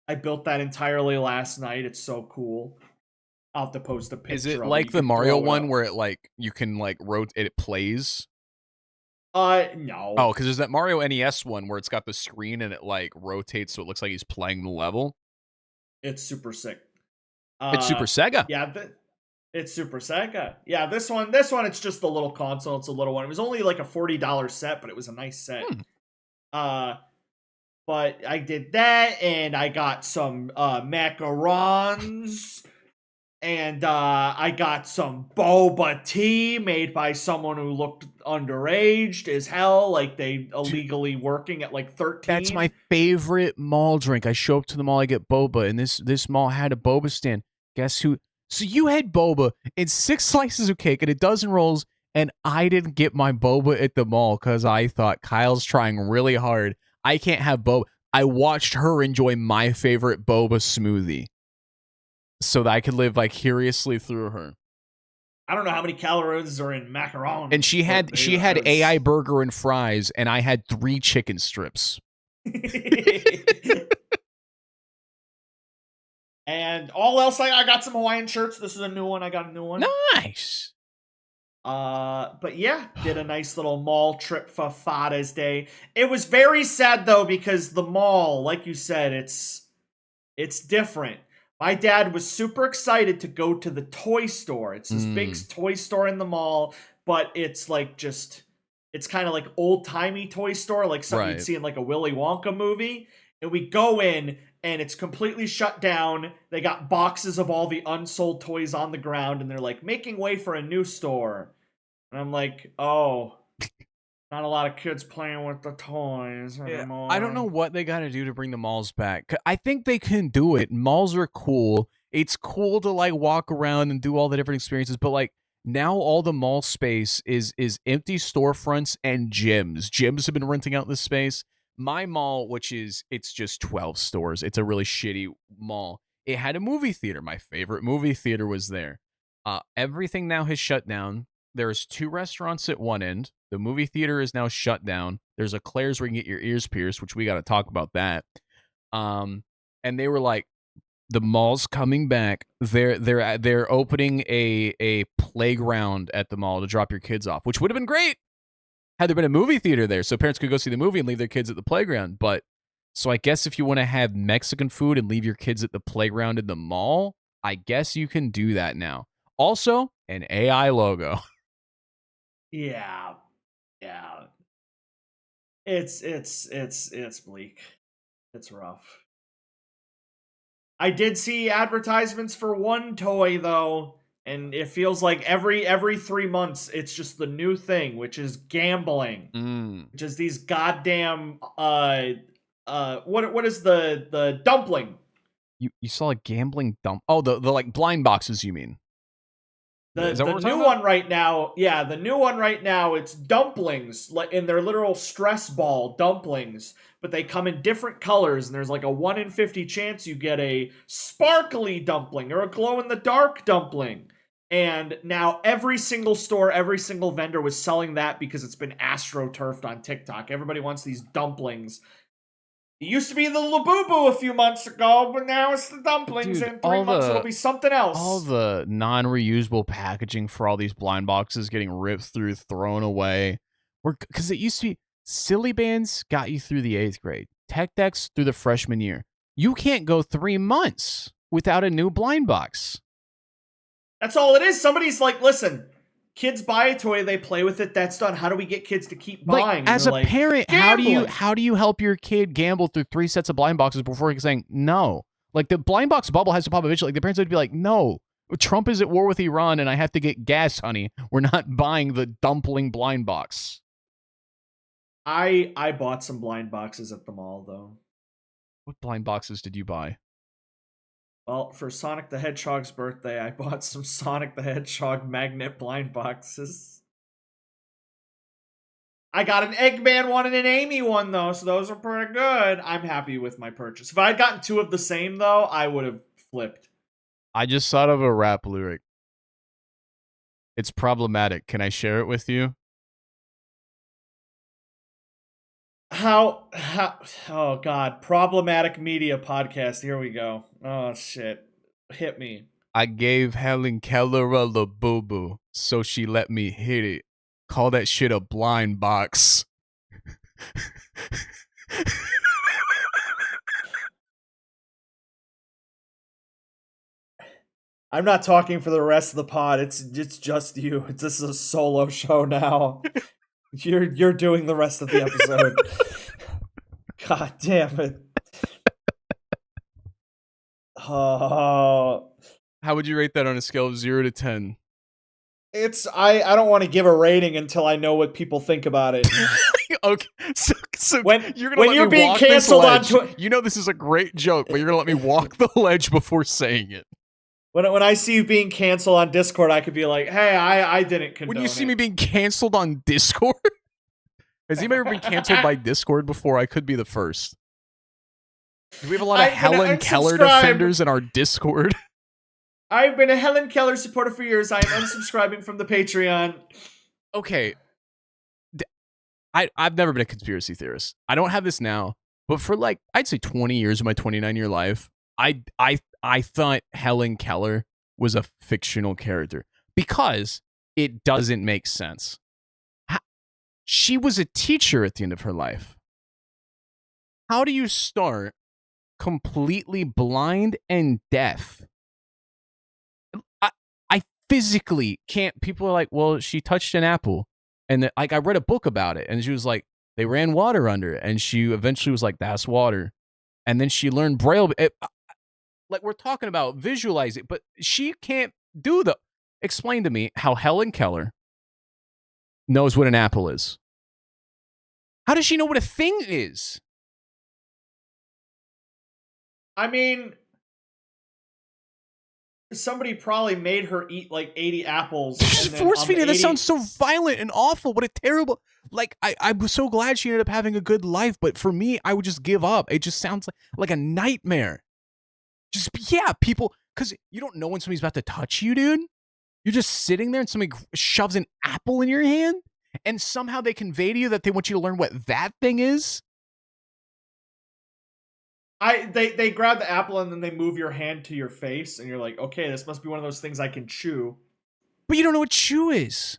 I built that entirely last night. It's so cool. I'll have to post a picture. Is it like the Mario one where it like you can like rotate, it plays? No. Oh, because there's that Mario NES one where it's got the screen and it like rotates so it looks like he's playing the level. It's super sick. It's Super Sega. Yeah, it's Super Sega. Yeah, this one, it's just the little console. It's a little one. It was only like a $40 set, but it was a nice set. But I did that, and I got some macarons, and I got some boba tea made by someone who looked underage as hell, like they illegally working at like 13. That's my favorite mall drink. I show up to the mall, I get boba, and this mall had a boba stand. Guess who? So you had boba and 6 slices of cake and a dozen rolls and I didn't get my boba at the mall because I thought Kyle's trying really hard. I can't have boba. I watched her enjoy my favorite boba smoothie so that I could live vicariously through her. I don't know how many calories are in macarons. And she had AI burger and fries, and I had 3 chicken strips. And all else, I got some Hawaiian shirts. This is a new one. I got a new one. Nice. But yeah, did a nice little mall trip for Father's Day. It was very sad though, because the mall, like you said, it's different. My dad was super excited to go to the toy store. It's this big toy store in the mall, but it's like it's kind of like old-timey toy store, like something you'd see in like a Willy Wonka movie. And we go in, and it's completely shut down. They got boxes of all the unsold toys on the ground, and they're like, making way for a new store. And I'm like, oh, not a lot of kids playing with the toys anymore. I don't know what they got to do to bring the malls back. I think they can do it. Malls are cool. It's cool to like walk around and do all the different experiences, but like now all the mall space is empty storefronts and gyms. Gyms have been renting out this space. My mall, it's just 12 stores. It's a really shitty mall. It had a movie theater. My favorite movie theater was there. Everything now has shut down. There's 2 restaurants at one end. The movie theater is now shut down. There's a Claire's where you can get your ears pierced, which we got to talk about that. And they were like, the mall's coming back. They're opening a playground at the mall to drop your kids off, which would have been great had there been a movie theater there so parents could go see the movie and leave their kids at the playground. But so I guess if you want to have Mexican food and leave your kids at the playground in the mall, I guess you can do that now. Also, an AI logo. Yeah. It's bleak. It's rough. I did see advertisements for one toy though, and it feels like every 3 months it's just the new thing, which is gambling. Which is these goddamn what is the dumpling? You saw a gambling dump? Oh, the like blind boxes, you mean? The new one right now, the new one right now, it's dumplings, in their literal stress ball dumplings, but they come in different colors, and there's like a 1 in 50 chance you get a sparkly dumpling or a glow-in-the-dark dumpling. And now every single store, every single vendor was selling that because it's been astroturfed on TikTok. Everybody wants these dumplings. It used to be the Labubu a few months ago, but now it's the dumplings. Dude, in 3 months it'll be something else. All the non-reusable packaging for all these blind boxes getting ripped through, thrown away. Because it used to be Silly Bands got you through the 8th grade. Tech Decks through the freshman year. You can't go 3 months without a new blind box. That's all it is. Somebody's like, listen, kids buy a toy, they play with it, that's done. How do we get kids to keep buying? As a parent, gambling. how do you help your kid gamble through 3 sets of blind boxes before saying no? Like the blind box bubble has to pop eventually. Like the parents would be like, no, Trump is at war with Iran and I have to get gas, honey. We're not buying the dumpling blind box. I bought some blind boxes at the mall though. What blind boxes did you buy? Well, for Sonic the Hedgehog's birthday, I bought some Sonic the Hedgehog magnet blind boxes. I got an Eggman one and an Amy one, though, so those are pretty good. I'm happy with my purchase. If I had gotten 2 of the same, though, I would have flipped. I just thought of a rap lyric. It's problematic. Can I share it with you? Oh God, problematic media podcast. Here we go. Oh shit, hit me. I gave Helen Keller a Labubu, so she let me hit it. Call that shit a blind box. I'm not talking for the rest of the pod. It's just you. This is a solo show now. You're doing the rest of the episode. God damn it. Oh. How would you rate that on a scale of 0 to 10? I don't want to give a rating until I know what people think about it. Okay, so when you're being canceled on Twitter, you know this is a great joke, but you're gonna let me walk the ledge before saying it. When I see you being canceled on Discord, I could be like, hey, I didn't condone When you see it. me being canceled on Discord? Has anybody ever been canceled by Discord before? I could be the first. Do we have a lot of Helen Keller defenders in our Discord? I've been a Helen Keller supporter for years. I am unsubscribing from the Patreon. Okay. I've never been a conspiracy theorist. I don't have this now, but for like, I'd say 20 years of my 29-year life, I thought Helen Keller was a fictional character because it doesn't make sense. She was a teacher at the end of her life. How do you start completely blind and deaf? I physically can't. People are like, well, she touched an apple. And like, I read a book about it, and she was like, they ran water under it. And she eventually was like, that's water. And then she learned Braille. Like, we're talking about visualize it, but she can't do the. Explain to me how Helen Keller knows what an apple is. How does she know what a thing is? I mean, somebody probably made her eat like 80 apples. Force feeding, that sounds so violent and awful. What a terrible. Like, I was so glad she ended up having a good life, but for me, I would just give up. It just sounds like a nightmare. Just, yeah, people, because you don't know when somebody's about to touch you, dude. You're just sitting there and somebody shoves an apple in your hand, and somehow they convey to you that they want you to learn what that thing is. They grab the apple and then they move your hand to your face, and you're like, okay, this must be one of those things I can chew. But you don't know what chew is.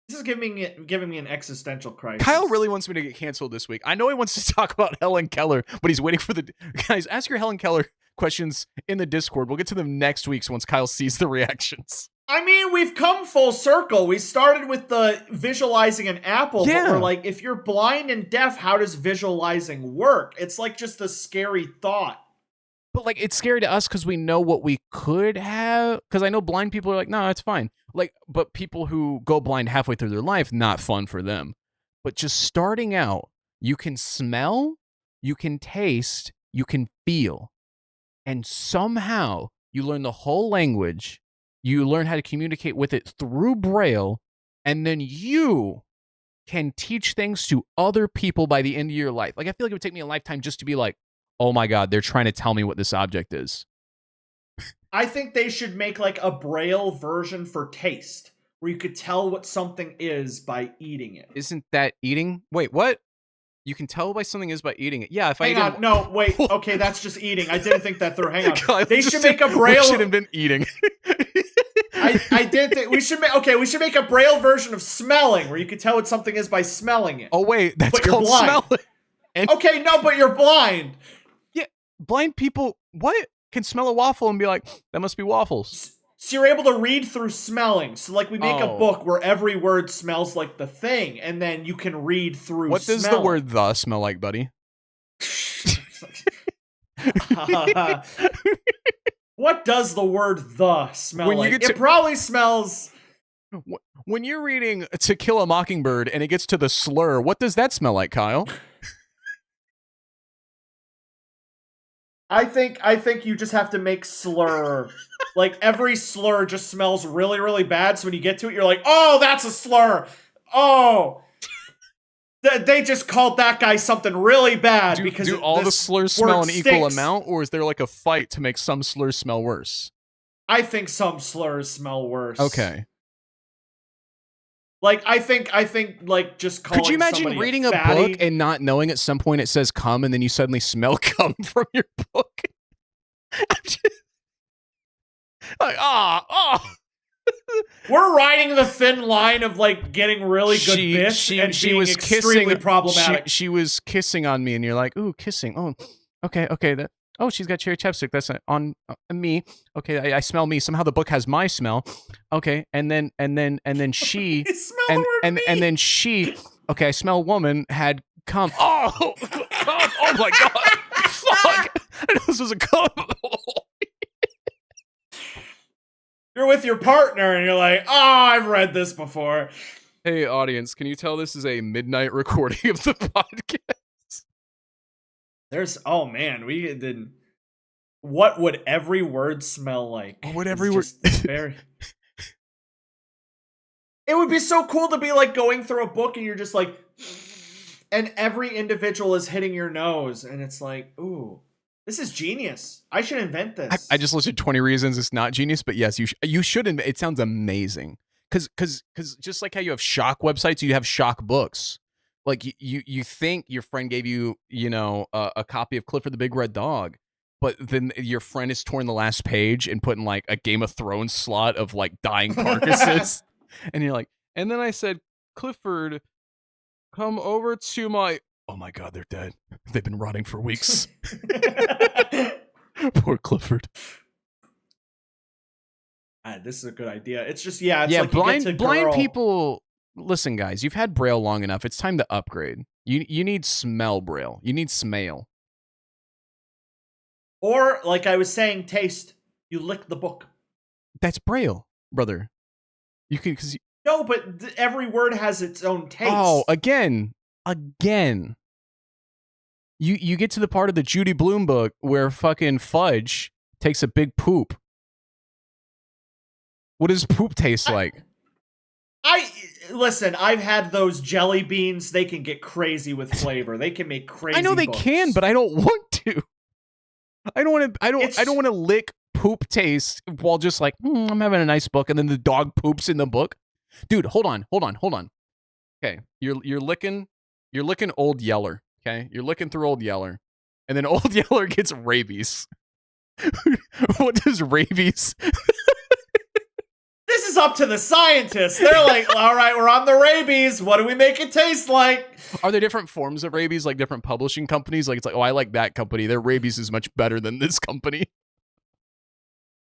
This is giving me an existential crisis. Kyle really wants me to get canceled this week. I know he wants to talk about Helen Keller, but he's waiting for the guys. Ask your Helen Keller questions in the Discord. We'll get to them next week once Kyle sees the reactions. I mean, we've come full circle. We started with the visualizing an apple, yeah. But we're like, if you're blind and deaf, how does visualizing work? It's like just a scary thought. But like, it's scary to us because we know what we could have. Because I know blind people are like, no, it's fine. Like, but people who go blind halfway through their life, not fun for them. But just starting out, you can smell, you can taste, you can feel. And somehow you learn the whole language. You learn how to communicate with it through Braille. And then you can teach things to other people by the end of your life. Like, I feel like it would take me a lifetime just to be like, oh my God, they're trying to tell me what this object is. I think they should make like a Braille version for taste, where you could tell what something is by eating it. Isn't that eating? Wait, what? You can tell what something is by eating it. Yeah, if Hang on, no, wait. Okay, that's just eating. I didn't think that through. Hang on. God, they should make a Braille. We should have been eating. I did think we should make. Okay, we should make a Braille version of smelling, where you could tell what something is by smelling it. Oh wait, that's but called smelling. Okay, no, but you're blind. Yeah, blind people. What? Can smell a waffle and be like, that must be waffles. So you're able to read through smelling. So like we make a book where every word smells like the thing, and then you can read through What does the word the smell like, buddy? What does the word the smell when like? It probably smells... When you're reading To Kill a Mockingbird and it gets to the slur, what does that smell like, Kyle? I think you just have to make slur. Like, every slur just smells really, really bad, so when you get to it, you're like, oh, that's a slur! Oh! They just called that guy something really bad. Do all the slurs smell an equal amount, or is there like a fight to make some slurs smell worse? I think some slurs smell worse. Okay. Like, I think, like, just calling Could you imagine reading a book and not knowing at some point it says cum, and then you suddenly smell cum from your book? Like, We're riding the thin line of, like, getting really good bits and being extremely problematic. She was kissing on me, and you're like, ooh, kissing. Oh, okay. Oh, she's got cherry chapstick. That's on me. Okay, I smell me. Somehow the book has my smell. Okay, and then she and then she. Okay, I smell woman had cum. Oh, cum! Oh my God! Fuck! I know this was a cum. You're with your partner, and you're like, oh, I've read this before. Hey, audience, can you tell this is a midnight recording of the podcast? Oh man, we did. what would every word smell like? What would every word? Very. It would be so cool to be like going through a book and you're just like, and every individual is hitting your nose, and it's like, ooh, this is genius. I should invent this. I just listed 20 reasons it's not genius, but yes, you should. It sounds amazing. Because just like how you have shock websites, you have shock books. Like you think your friend gave you a copy of Clifford the Big Red Dog, but then your friend has torn the last page and put in like a Game of Thrones slot of like dying carcasses, and you're like, and then I said, Clifford, come over to my. Oh my God, they're dead. They've been rotting for weeks. Poor Clifford. This is a good idea. It's just it's like blind people. Listen, guys, you've had Braille long enough. It's time to upgrade. You need smell Braille. You need smell. Or like I was saying, taste. You lick the book. That's Braille, brother. You can no, but every word has its own taste. Oh, again. You get to the part of the Judy Blume book where fucking Fudge takes a big poop. What does poop taste like? Listen, I've had those jelly beans. They can get crazy with flavor. They can make crazy. I know they books. can, but I don't want to. I don't want to lick poop taste while just like, I'm having a nice book, and then the dog poops in the book. Dude, hold on. Okay, you're licking Old Yeller. Okay, you're licking through Old Yeller, and then Old Yeller gets rabies. What does rabies? This is up to the scientists. They're like, all right, we're on the rabies. What do we make it taste like? Are there different forms of rabies, like different publishing companies? Like, it's like, oh, I like that company. Their rabies is much better than this company.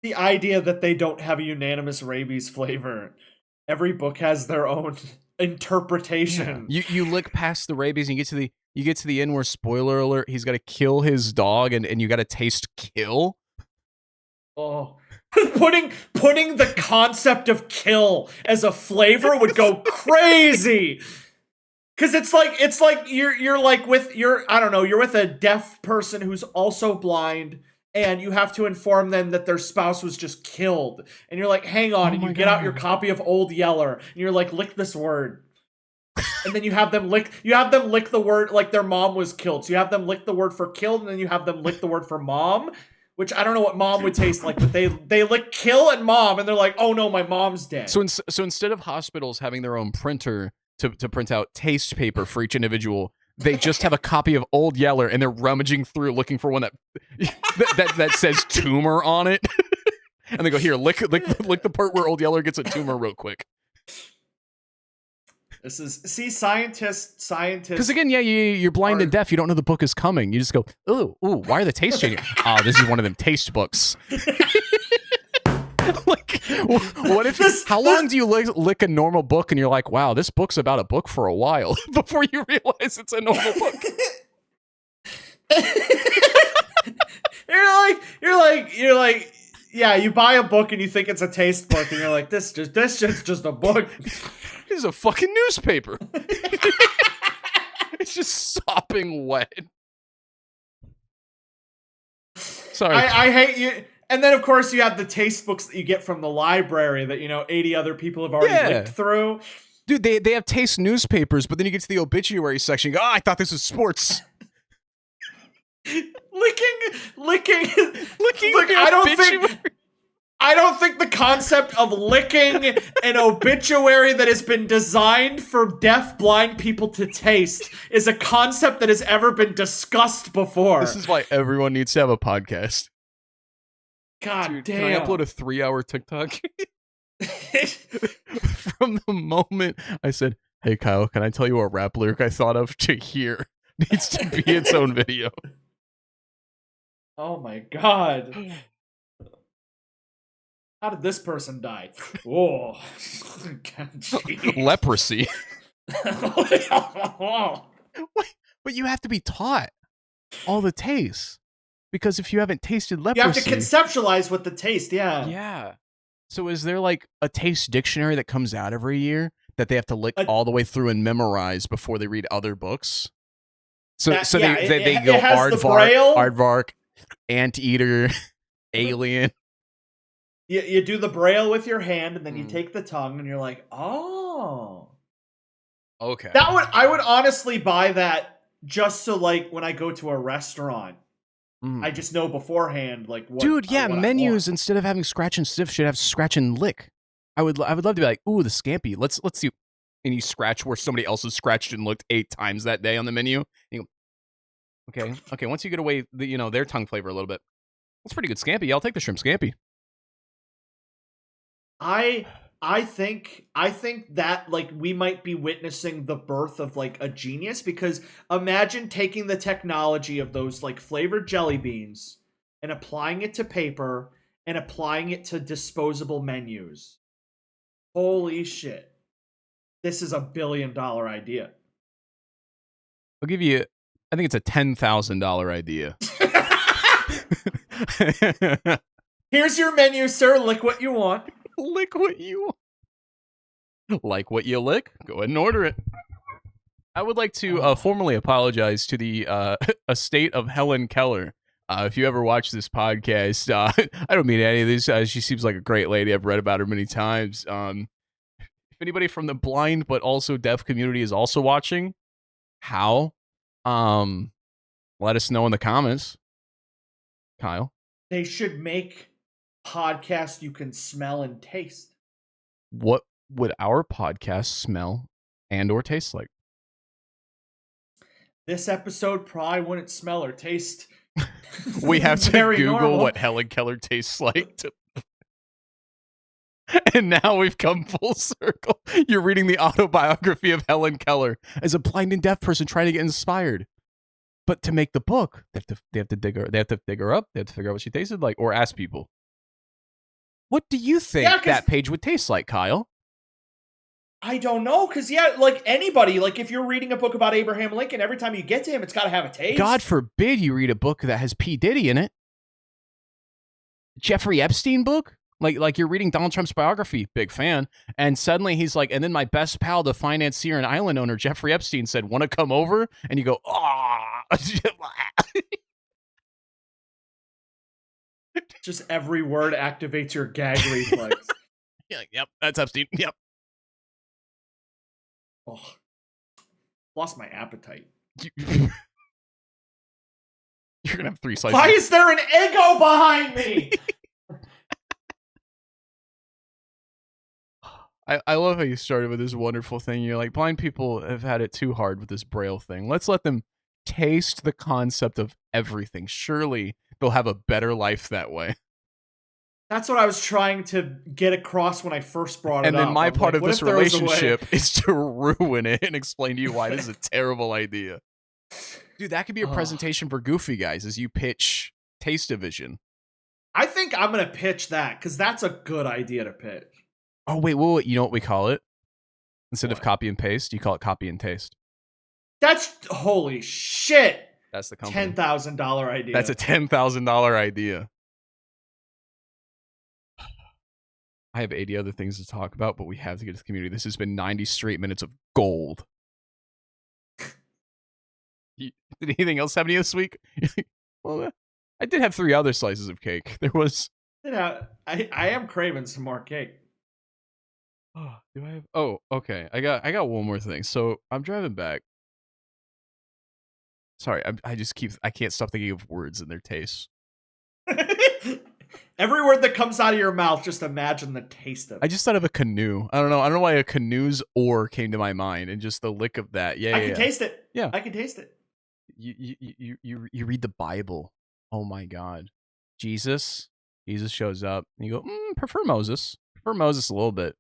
The idea that they don't have a unanimous rabies flavor. Every book has their own interpretation. Yeah. You lick past the rabies and you get to the end where, spoiler alert, he's got to kill his dog, and you got to taste kill. Oh. Putting the concept of kill as a flavor would go crazy. Cause it's like you're like with you're with a deaf person who's also blind, and you have to inform them that their spouse was just killed. And you're like, hang on, and you get out your copy of Old Yeller, and you're like, lick this word. And then you have them lick the word like their mom was killed. So you have them lick the word for killed, and then you have them lick the word for mom. Which I don't know what mom would taste like, but they lick kill and mom, and they're like, oh no, my mom's dead. So instead of hospitals having their own printer to print out taste paper for each individual, they just have a copy of Old Yeller, and they're rummaging through looking for one that says tumor on it. And they go, here, lick the part where Old Yeller gets a tumor real quick. This is scientists. Because again, you're blind and deaf. You don't know the book is coming. You just go, ooh, why are the tastes changing? Oh, this is one of them taste books. Like, what if? How long do you lick a normal book, and you're like, wow, this book's about a book for a while before you realize it's a normal book? You're like, yeah. You buy a book and you think it's a taste book, and you're like, this just a book. This is a fucking newspaper. It's just sopping wet. Sorry. I hate you. And then, of course, you have the taste books that you get from the library that, 80 other people have already licked through. Dude, they have taste newspapers, but then you get to the obituary section, you go, I thought this was sports. Licking. Look, obituary. I don't think the concept of licking an obituary that has been designed for deaf, blind people to taste is a concept that has ever been discussed before. This is why everyone needs to have a podcast. God Dude, damn. Can I upload a 3-hour TikTok? From the moment I said, hey, Kyle, can I tell you a rap lyric I thought of to hear? Needs to be its own video. Oh my God. How did this person die? Oh, God, leprosy. But you have to be taught all the tastes. Because if you haven't tasted leprosy... You have to conceptualize what the taste, yeah. Yeah. So is there like a taste dictionary that comes out every year that they have to lick all the way through and memorize before they read other books? So they go aardvark, anteater, Alien. You do the braille with your hand, and then you take the tongue, and you're like, oh. Okay. I would honestly buy that just so, like, when I go to a restaurant, I just know beforehand, like, what. Dude, yeah, what menus instead of having scratch and sniff should have scratch and lick. I would love to be like, ooh, the scampi. Let's see. And you scratch where somebody else has scratched and looked 8 times that day on the menu. And you go, okay. Once you get away, their tongue flavor a little bit, that's pretty good scampi. Yeah, I'll take the shrimp scampi. I think that, like, we might be witnessing the birth of, like, a genius, because imagine taking the technology of those, like, flavored jelly beans and applying it to paper and applying it to disposable menus. Holy shit. This is $1 billion idea. I'll give you, I think it's a $10,000 idea. Here's your menu, sir. Lick what you want. Lick what you want. Like what you lick? Go ahead and order it. I would like to formally apologize to the estate of Helen Keller. If you ever watch this podcast, I don't mean any of this. She seems like a great lady. I've read about her many times. If anybody from the blind but also deaf community is also watching, how? Let us know in the comments. Kyle? They should make podcasts you can smell and taste. What would our podcast smell and or taste like? This episode probably wouldn't smell or taste. We have to Google normal. what Helen Keller tastes like. And now we've come full circle. You're reading the autobiography of Helen Keller as a blind and deaf person trying to get inspired. But to make the book, they have to dig her up. They have to figure out what she tasted like, or ask people. What do you think that page would taste like, Kyle? I don't know, because, like anybody, like if you're reading a book about Abraham Lincoln, every time you get to him, it's got to have a taste. God forbid you read a book that has P. Diddy in it. Jeffrey Epstein book? Like you're reading Donald Trump's biography, big fan, and suddenly he's like, and then my best pal, the financier and island owner, Jeffrey Epstein, said, want to come over? And you go, ah. Just every word activates your gag reflex. You're like, yep, that's Epstein. Yep. Oh, lost my appetite. You're gonna have 3 slices. Why is there an Eggo behind me? I love how you started with this wonderful thing. You're like, blind people have had it too hard with this braille thing. Let's let them taste the concept of everything. Surely they'll have a better life that way. That's what I was trying to get across when I first brought it up. And then my part of this relationship is to ruin it and explain to you why this is a terrible idea. Dude, that could be a presentation for Goofy Guys as you pitch Taste-O-Vision. I think I'm going to pitch that, because that's a good idea to pitch. Oh, wait, you know what we call it? Instead of copy and paste, you call it copy and taste. That's, holy shit. That's the company. $10,000 idea. That's a $10,000 idea. I have 80 other things to talk about, but we have to get to the community. This has been 90 straight minutes of gold. Did anything else happen to you this week? Well, I did have 3 other slices of cake. There was... I am craving some more cake. Oh, do I have... Oh, okay. I got one more thing. So I'm driving back. Sorry, I can't stop thinking of words and their tastes. Every word that comes out of your mouth, just imagine the taste of it. I just thought of a canoe. I don't know why a canoe's oar came to my mind, and just the lick of that. Yeah, I can taste it. Yeah, I can taste it. You read the Bible. Oh my God, Jesus shows up, and you go, prefer Moses a little bit.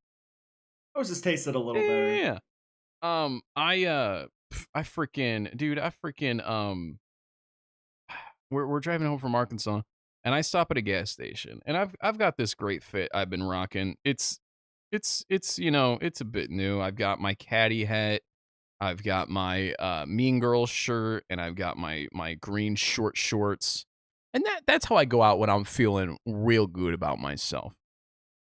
Moses tasted a little better. Yeah. We're driving home from Arkansas, and I stop at a gas station, and I've got this great fit I've been rocking. It's a bit new. I've got my caddy hat, I've got my Mean Girls shirt, and I've got my green short shorts, and that's how I go out when I'm feeling real good about myself.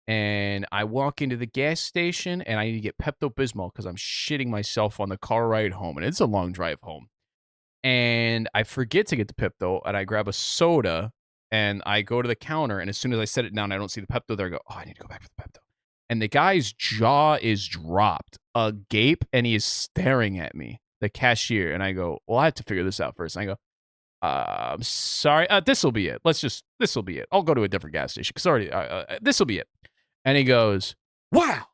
And I walk into the gas station, and I need to get Pepto-Bismol because I'm shitting myself on the car ride home, and it's a long drive home. And I forget to get the Pepto, and I grab a soda, And I go to the counter, and as soon as I set it down, I don't see the Pepto there. I go, oh, I need to go back for the Pepto. And the guy's jaw is dropped, agape, and he is staring at me, the cashier. And I go, well, I have to figure this out first. And I go, I'm sorry, this will be it. This will be it. I'll go to a different gas station because already, this will be it. And he goes, wow,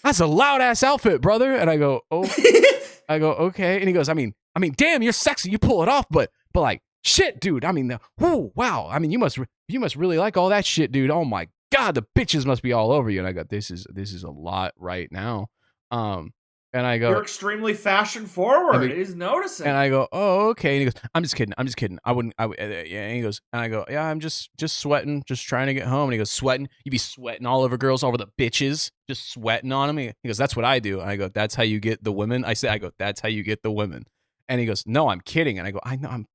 that's a loud ass outfit, brother. And I go, oh, I go, okay. And he goes, I mean, damn, you're sexy. You pull it off, but like, shit, dude. I mean, whoo, wow. I mean, you must really like all that shit, dude. Oh my God, the bitches must be all over you. And I go, this is a lot right now. And I go, you're extremely fashion forward. He's noticing. And I go, oh, okay. And he goes, I'm just kidding. I wouldn't. Yeah. And he goes, and I go, yeah, I'm just sweating, just trying to get home. And he goes, sweating? You be sweating all over girls, all over the bitches, just sweating on them. He goes, that's what I do. And I go, that's how you get the women. I go, that's how you get the women. And he goes, no, I'm kidding. And I go, I know, I'm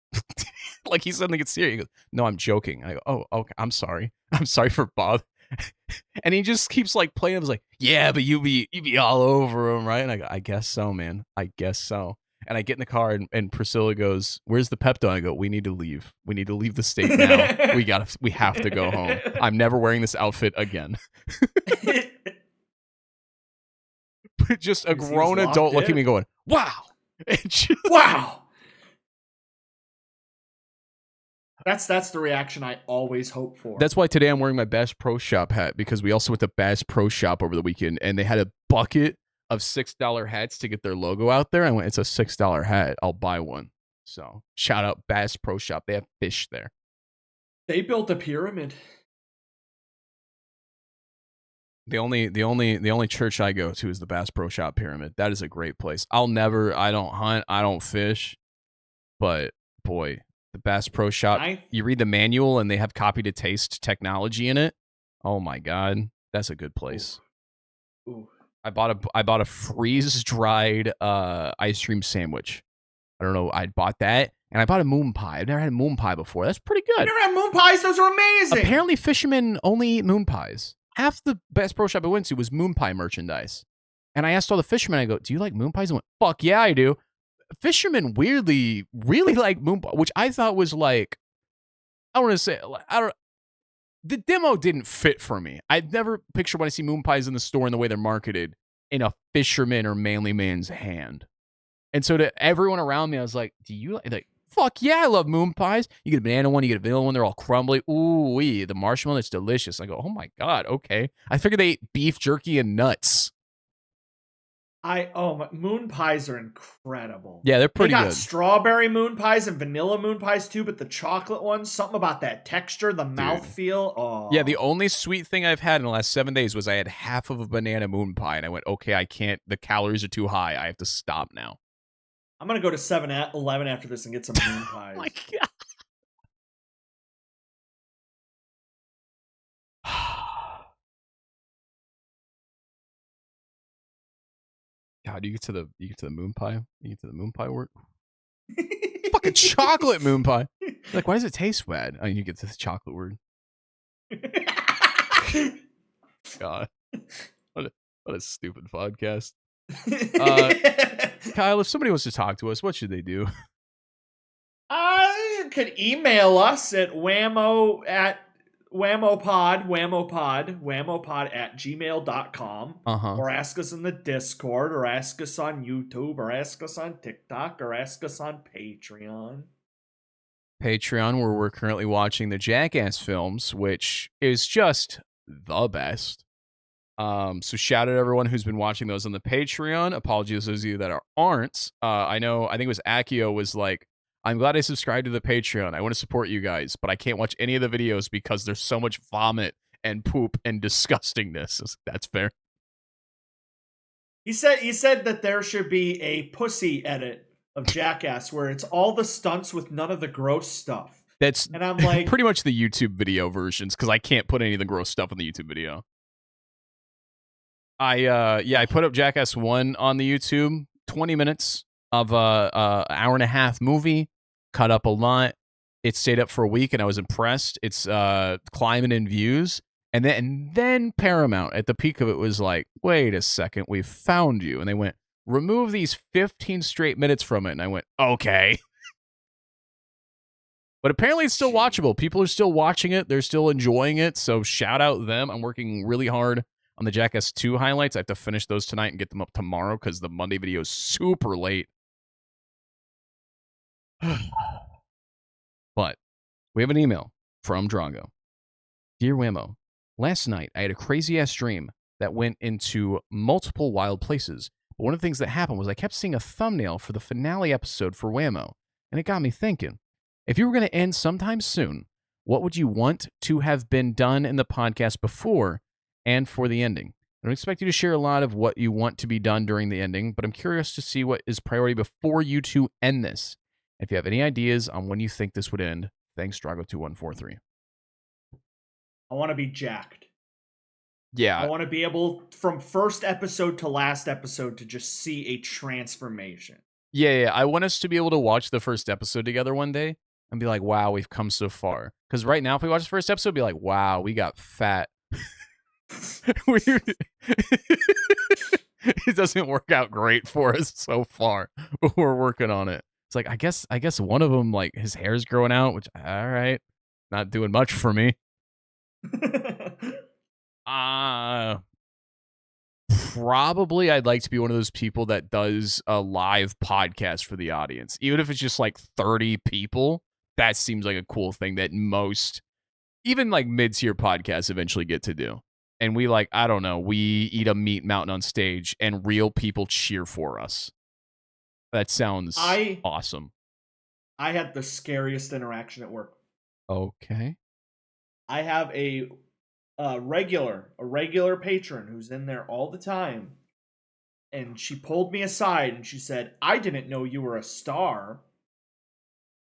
like, he suddenly gets serious. He goes, no, I'm joking. And I go, oh, okay, I'm sorry. I'm sorry for Bob. And he just keeps like playing. I was like, yeah, but you be all over him, right? And I go, I guess so, man. I guess so. And I get in the car, and Priscilla goes, where's the Pepto? And I go, we need to leave. We need to leave the state now. We have to go home. I'm never wearing this outfit again. Just a grown adult looking at me going, wow. Wow. That's the reaction I always hope for. That's why today I'm wearing my Bass Pro Shop hat, because we also went to Bass Pro Shop over the weekend, and they had a bucket of $6 hats to get their logo out there. I went, it's a $6 hat. I'll buy one. So shout out Bass Pro Shop. They have fish there. They built a pyramid. The only church I go to is the Bass Pro Shop Pyramid. That is a great place. I don't hunt, I don't fish, but boy, the Bass Pro Shop, you read the manual and they have copy to taste technology in it. Oh my God, that's a good place. Ooh. I bought a freeze dried ice cream sandwich. I don't know. I bought that, and I bought a moon pie. I've never had a moon pie before. That's pretty good. You never had moon pies? Those are amazing. Apparently, fishermen only eat moon pies. Half the Bass Pro Shop I went to was moon pie merchandise. And I asked all the fishermen, I go, do you like moon pies? And went, fuck yeah, I do. Fishermen weirdly really like moon pie, which I thought was like, the demo didn't fit for me. I'd never picture when I see moon pies in the store and the way they're marketed in a fisherman or manly man's hand. And so to everyone around me, I was like, do you like, fuck yeah, I love moon pies. You get a banana one, you get a vanilla one, they're all crumbly. Ooh, the marshmallow, it's delicious. I go, oh my God, okay. I figured they ate beef jerky and nuts. Moon pies are incredible. Yeah, they're pretty good. They got strawberry moon pies and vanilla moon pies too, but the chocolate ones, something about that texture, the mouthfeel. Oh. Yeah, the only sweet thing I've had in the last 7 days was I had half of a banana moon pie, and I went, okay, I can't, the calories are too high. I have to stop now. I'm going to go to 7-Eleven after this and get some moon pies. Oh my God. God, you get to the moon pie? You get to the moon pie word? Fucking chocolate moon pie. Like, why does it taste bad? Oh, you get to the chocolate word. God. What a stupid podcast. Kyle, if somebody wants to talk to us, what should they do? You could email us at whamopod at gmail.com, or ask us in the Discord, or ask us on YouTube, or ask us on TikTok, or ask us on Patreon. Where we're currently watching the Jackass films, which is just the best. So shout out to everyone who's been watching those on the Patreon. Apologies to those of you that aren't. I think it was Akio was like, I'm glad I subscribed to the Patreon. I want to support you guys, but I can't watch any of the videos because there's so much vomit and poop and disgustingness. That's fair. He said that there should be a pussy edit of Jackass where it's all the stunts with none of the gross stuff. And I'm like, pretty much the YouTube video versions, because I can't put any of the gross stuff in the YouTube video. I put up Jackass 1 on the YouTube, 20 minutes of a hour and a half movie, cut up a lot. It stayed up for a week, and I was impressed. It's climbing in views, and then Paramount at the peak of it was like, wait a second, we found you, and they went, remove these 15 straight minutes from it, and I went, okay. But apparently it's still watchable. People are still watching it. They're still enjoying it. So shout out them. I'm working really hard on the Jackass 2 highlights. I have to finish those tonight and get them up tomorrow because the Monday video is super late. But we have an email from Drago. Dear WAMO, last night I had a crazy-ass dream that went into multiple wild places. But one of the things that happened was I kept seeing a thumbnail for the finale episode for WAMO, and it got me thinking. If you were going to end sometime soon, what would you want to have been done in the podcast before and for the ending? I don't expect you to share a lot of what you want to be done during the ending, but I'm curious to see what is priority before you two end this. If you have any ideas on when you think this would end, thanks, Drago2143. I want to be jacked. Yeah. I want to be able, from first episode to last episode, to just see a transformation. Yeah. I want us to be able to watch the first episode together one day and be like, wow, we've come so far. Because right now, if we watch the first episode, be like, wow, we got fat. It doesn't work out great for us so far, but we're working on it. It's like, I guess one of them, like, his hair's growing out, which, all right, not doing much for me. Probably I'd like to be one of those people that does a live podcast for the audience. Even if it's just like 30 people, that seems like a cool thing that most, even like mid-tier podcasts eventually get to do. And we like, I don't know, we eat a meat mountain on stage and real people cheer for us. That sounds awesome. I had the scariest interaction at work. Okay. I have a regular patron who's in there all the time, and she pulled me aside and she said, "I didn't know you were a star."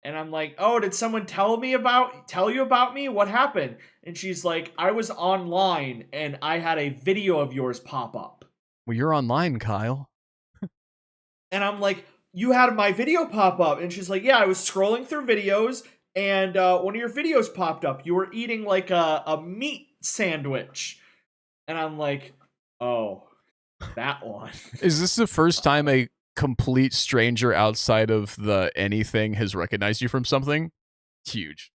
And I'm like, "Oh, did someone tell you about me? What happened?" And she's like, "I was online and I had a video of yours pop up." Well, you're online, Kyle. And I'm like, "You had my video pop up?" And she's like, "Yeah, I was scrolling through videos and one of your videos popped up. You were eating like a meat sandwich." And I'm like, "Oh, that one." Is this the first time a complete stranger outside of the anything has recognized you from something? Huge.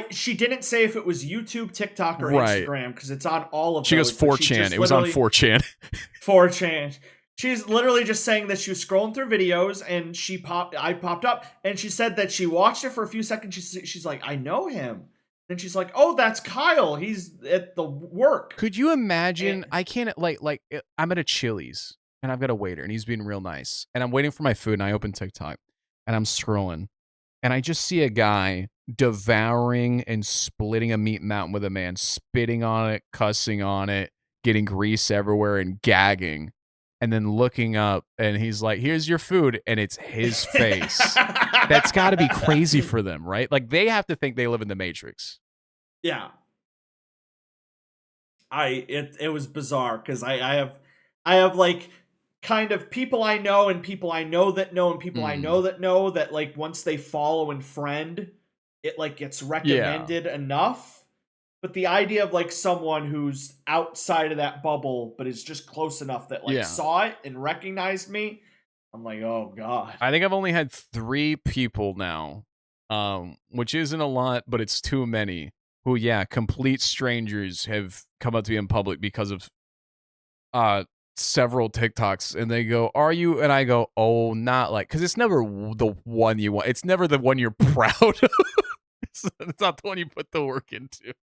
She didn't say if it was YouTube, TikTok, or Instagram, because it's on all of those. She goes 4chan. It was on 4chan. 4chan. She's literally just saying that she was scrolling through videos and I popped up, and she said that she watched it for a few seconds. She's like, "I know him." And she's like, "Oh, that's Kyle. He's at the work." Could you imagine? I can't like I'm at a Chili's and I've got a waiter and he's being real nice and I'm waiting for my food and I open TikTok and I'm scrolling and I just see a guy devouring and splitting a meat mountain with a man, spitting on it, cussing on it, getting grease everywhere and gagging. And then looking up and he's like, "Here's your food." And it's his face. That's got to be crazy for them, right? Like they have to think they live in the Matrix. Yeah. It was bizarre because I have like kind of people I know and people I know that know and people I know that like once they follow and friend, it like gets recommended enough. But the idea of like someone who's outside of that bubble but is just close enough that like saw it and recognized me, I'm like, oh God. I think I've only had 3 people now, which isn't a lot, but it's too many, who, complete strangers have come up to me in public because of several TikToks, and they go, "Are you?" And I go, "Oh, not like," because it's never the one you want. It's never the one you're proud of. It's not the one you put the work into.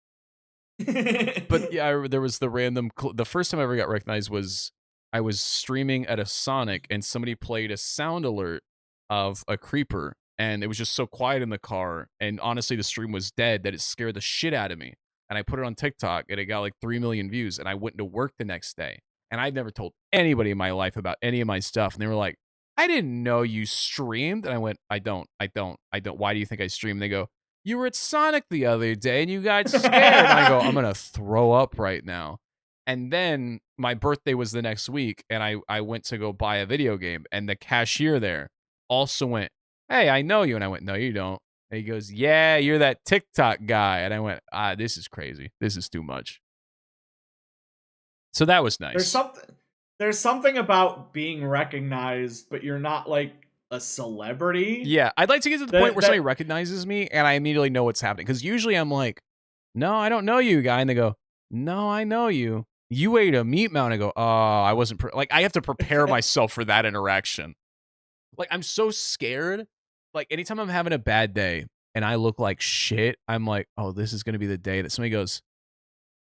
But there was the random. The first time I ever got recognized was I was streaming at a Sonic, and somebody played a sound alert of a creeper, and it was just so quiet in the car. And honestly, the stream was dead that it scared the shit out of me. And I put it on TikTok, and it got like 3 million views. And I went to work the next day, and I'd never told anybody in my life about any of my stuff. And they were like, "I didn't know you streamed." And I went, I don't. Why do you think I stream?" And they go, "You were at Sonic the other day and you got scared." And I go, I'm going to throw up right now. And then my birthday was the next week, and I went to go buy a video game, and the cashier there also went, "Hey, I know you." And I went, "No, you don't." And he goes, "Yeah, you're that TikTok guy." And I went, this is crazy. This is too much. So that was nice. There's something about being recognized, but you're not like a celebrity. Yeah, I'd like to get to the point where somebody recognizes me and I immediately know what's happening. Because usually I'm like, no, I don't know you, guy. And they go, no, I know you. You ate a meat mound. I go, oh, I wasn't like, I have to prepare myself for that interaction. Like, I'm so scared. Like, anytime I'm having a bad day and I look like shit, I'm like, oh, this is going to be the day that somebody goes,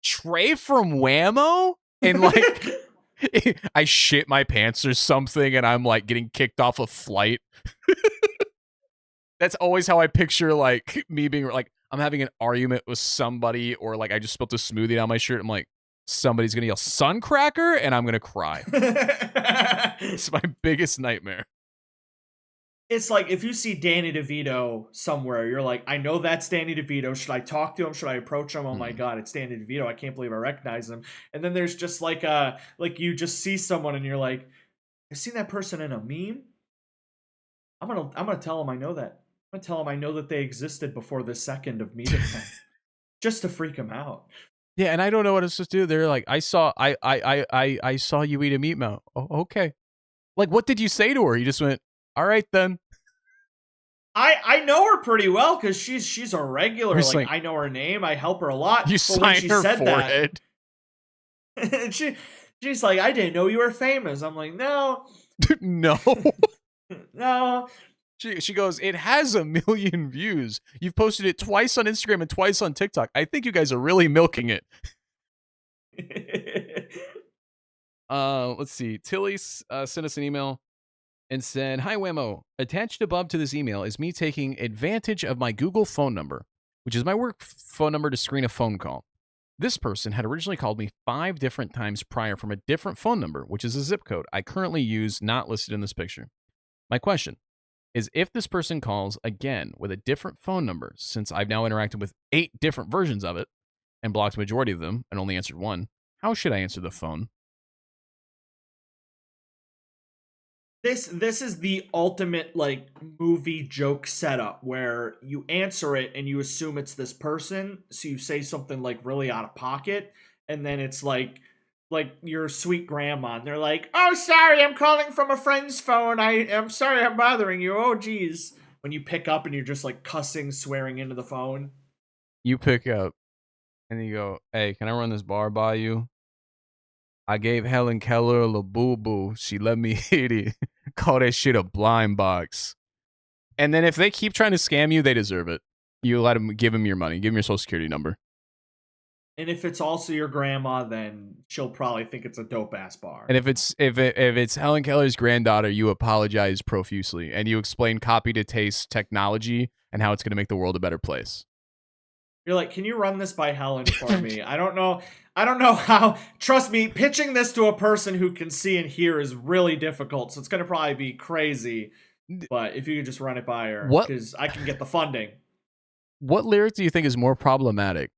Tre from WAMO? And like, I shit my pants or something and I'm like getting kicked off a flight. That's always how I picture like me being like, I'm having an argument with somebody or like I just spilled a smoothie down my shirt. I'm like, somebody's going to yell Suncracker and I'm going to cry. It's my biggest nightmare. It's like if you see Danny DeVito somewhere, you're like, I know that's Danny DeVito. Should I talk to him? Should I approach him? Oh my God, it's Danny DeVito. I can't believe I recognize him. And then there's just like you just see someone and you're like, I've seen that person in a meme. I'm gonna tell him I know that. I'm gonna tell him I know that they existed before the second of meeting them, just to freak him out. Yeah, and I don't know what else to do. They're like, I saw you eat a meat mound. Oh, okay. Like, what did you say to her? You just went, all right then. I know her pretty well because she's a regular. Like, I know her name. I help her a lot. You signed her forehead. And she's like, I didn't know you were famous. I'm like, no. No. No. She goes, it has 1 million views. You've posted it twice on Instagram and twice on TikTok. I think you guys are really milking it. Let's see. Tilly sent us an email and said, hi, WAMO. Attached above to this email is me taking advantage of my Google phone number, which is my work phone number to screen a phone call. This person had originally called me 5 different times prior from a different phone number, which is a zip code I currently use not listed in this picture. My question is, if this person calls again with a different phone number, since I've now interacted with 8 different versions of it and blocked a majority of them and only answered one, how should I answer the phone? This is the ultimate like movie joke setup where you answer it and you assume it's this person, so you say something like really out of pocket, and then it's like your sweet grandma, and they're like, "Oh, sorry, I'm calling from a friend's phone. I'm sorry I'm bothering you. Oh, geez." When you pick up and you're just like cussing, swearing into the phone. You pick up and you go, "Hey, can I run this bar by you? I gave Helen Keller a boo-boo. She let me hit it. Call that shit a blind box." And then if they keep trying to scam you, they deserve it. You let them, give them your money. Give them your social security number. And if it's also your grandma, then she'll probably think it's a dope-ass bar. And if it's Helen Keller's granddaughter, you apologize profusely. And you explain copy to taste technology and how it's going to make the world a better place. You're like, can you run this by Helen for me? I don't know how. Trust me, pitching this to a person who can see and hear is really difficult. So it's going to probably be crazy. But if you could just run it by her, because I can get the funding. What lyric do you think is more problematic?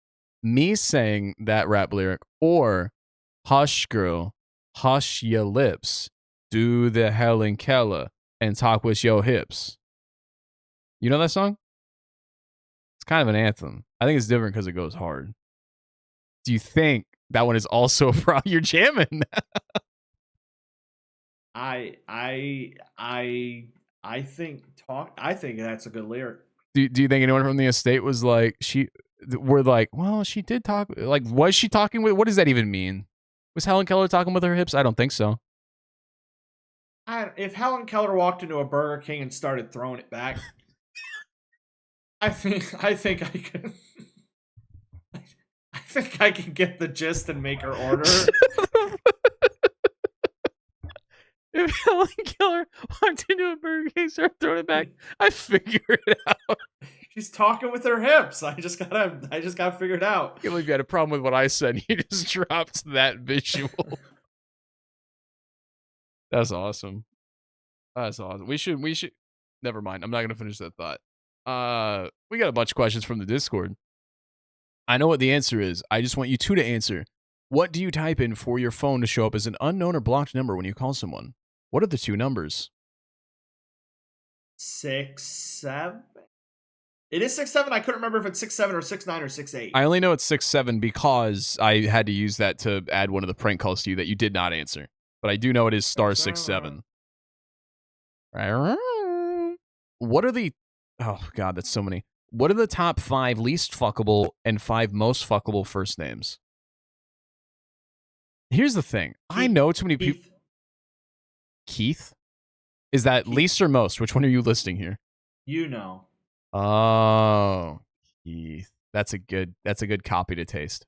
Me saying that rap lyric or hush girl, hush your lips, do the Helen Keller and talk with your hips. You know that song? It's kind of an anthem. I think it's different because it goes hard. Do you think that one is also a pro? You're jamming. I think that's a good lyric. Do you think anyone from the estate was like, we're like, well, she did talk, like, was she talking with, what does that even mean? Was Helen Keller talking with her hips? I don't think so. If Helen Keller walked into a Burger King and started throwing it back, I think I can get the gist and make her order. If Helen Keller walked into a Burger King and started throwing it back, I figure it out. She's talking with her hips. I just gotta figure it out. I can't believe you had a problem with what I said. You just dropped that visual. That's awesome. That's awesome. We should. Never mind. I'm not gonna finish that thought. We got a bunch of questions from the Discord. I know what the answer is. I just want you two to answer. What do you type in for your phone to show up as an unknown or blocked number when you call someone? What are the 2 numbers? 67. It is 67. I couldn't remember if it's 67 or 69 or 68. I only know it's 67 because I had to use that to add one of the prank calls to you that you did not answer. But I do know it is *67. what are the? Oh God, that's so many. What are the top 5 least fuckable and 5 most fuckable first names? Here's the thing. I know too many people. Keith? Is that Keith. Least or most? Which one are you listing here? You know. Oh, Keith. That's a good copy to taste.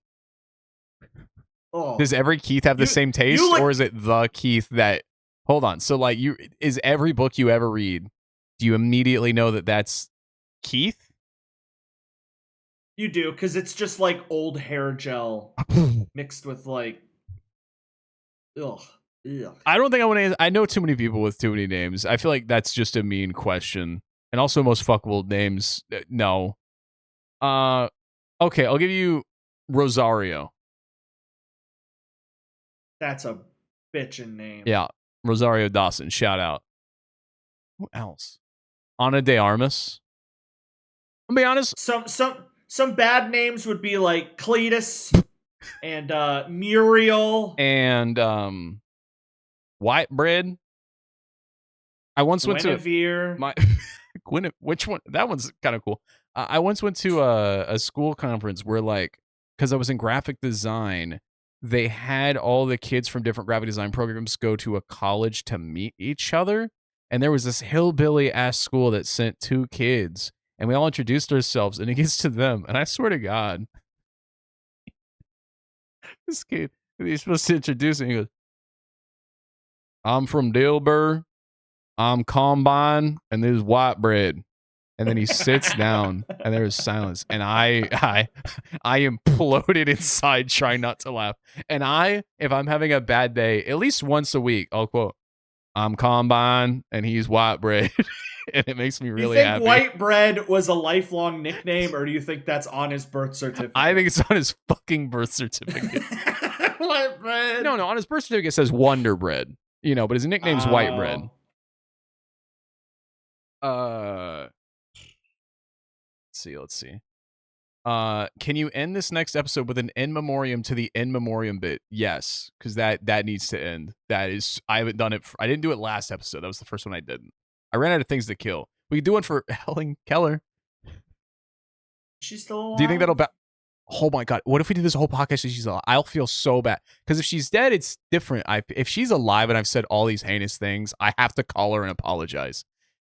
Oh. Does every Keith have the same taste, or is it the Keith that? Hold on. So, like, is every book you ever read, do you immediately know that that's Keith? You do, because it's just like old hair gel mixed with like. Ugh. I don't think I want to. I know too many people with too many names. I feel like that's just a mean question. And also, most fuckable names. No. Okay, I'll give you Rosario. That's a bitchin' name. Yeah, Rosario Dawson. Shout out. Who else? Ana de Armas. I'll be honest. Some bad names would be like Cletus and Muriel and White Bread. I once went Guinevere. to my Gwyneth. Which one? That one's kind of cool. I once went to a school conference where, like, because I was in graphic design, they had all the kids from different graphic design programs go to a college to meet each other. And there was this hillbilly ass school that sent 2 kids, and we all introduced ourselves, and it gets to them. And I swear to God, this kid, he's supposed to introduce him. He goes, I'm from Dilbur, I'm Combine, and this is White Bread. And then he sits down, and there is silence. And I imploded inside, trying not to laugh. And if I'm having a bad day, at least once a week, I'll quote, I'm Combine, and he's White Bread. And it makes me really happy. You think White Bread was a lifelong nickname, or do you think that's on his birth certificate? I think it's on his fucking birth certificate. White Bread. No, on his birth certificate it says Wonder Bread. But his nickname's White Bread. Let's see. Can you end this next episode with an in memoriam to the in memoriam bit? Yes, because that needs to end. I haven't done it. I didn't do it last episode. That was the first one I didn't. I ran out of things to kill. We could do one for Helen Keller. She's still alive? Do you think that'll? Oh my God! What if we do this whole podcast and she's alive? I'll feel so bad because if she's dead, it's different. If she's alive and I've said all these heinous things, I have to call her and apologize.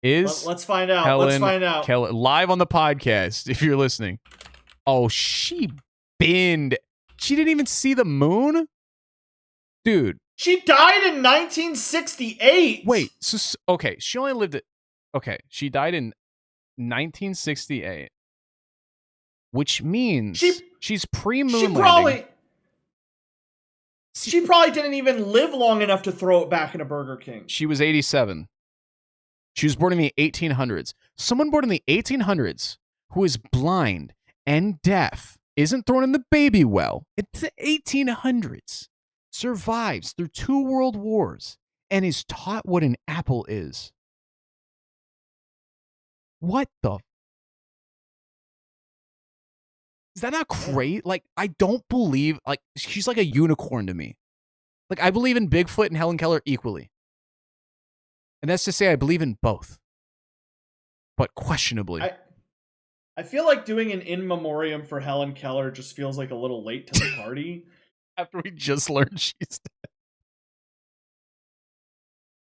Let's find out. Helen Keller live on the podcast if you're listening. Oh, she didn't even see the moon? Dude. She died in 1968. Wait, okay, she only lived she died in 1968. Which means she's pre-moon landing. She probably didn't even live long enough to throw it back in a Burger King. She was 87. She was born in the 1800s. Someone born in the 1800s who is blind and deaf isn't thrown in the baby well. It's the 1800s. Survives through 2 world wars and is taught what an apple is. What the? Is that not great? Like, I don't believe, like, she's like a unicorn to me. Like, I believe in Bigfoot and Helen Keller equally. And that's to say I believe in both. But questionably. I feel like doing an in memoriam for Helen Keller just feels like a little late to the party. After we just learned she's dead.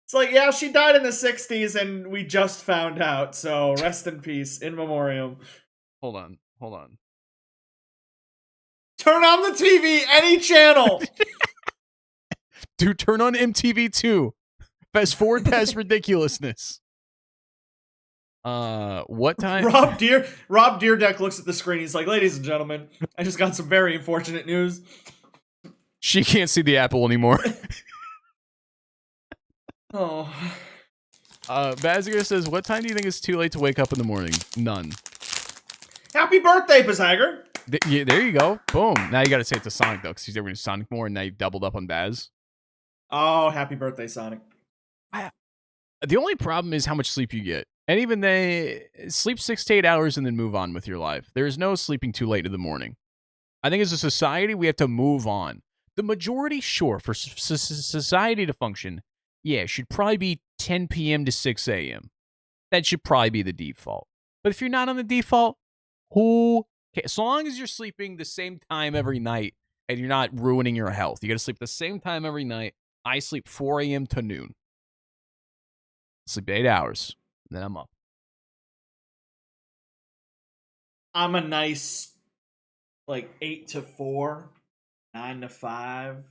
It's like, yeah, she died in the 60s and we just found out. So rest in peace, in memoriam. Hold on. Turn on the TV, any channel. Dude, turn on MTV2. Fast forward past ridiculousness. What time? Rob Deerdeck looks at the screen. He's like, ladies and gentlemen, I just got some very unfortunate news. She can't see the apple anymore. Oh. Baziger says, what time do you think is too late to wake up in the morning? None. Happy birthday, Bazager. There you go. Boom. Now you got to say it to Sonic, though, because he's never going to Sonic more, and now you doubled up on Baz. Oh, happy birthday, Sonic. The only problem is how much sleep you get. And even they sleep 6 to 8 hours and then move on with your life. There is no sleeping too late in the morning. I think as a society, we have to move on. The majority, sure, for society to function, yeah, should probably be 10 p.m. to 6 a.m. that should probably be the default. But if you're not on the default, who cares? So long as you're sleeping the same time every night and you're not ruining your health. You got to sleep the same time every night. I sleep 4 a.m. to noon. Sleep 8 hours. Then I'm up. I'm a nice, like, 8 to 4, 9 to 5.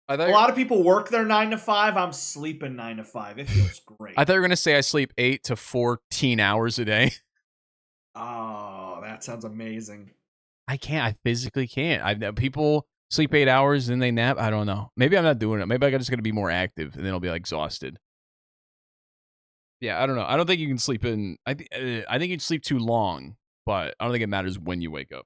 A lot of people work their 9 to 5. I'm sleeping 9 to 5. It feels great. I thought you were going to say I sleep 8 to 14 hours a day. Oh, that sounds amazing. I can't. I physically can't. People sleep 8 hours and they nap. I don't know. Maybe I'm not doing it. Maybe I just got to be more active and then I'll be like exhausted. Yeah, I don't know. I don't think you can sleep in. I think you'd sleep too long, but I don't think it matters when you wake up.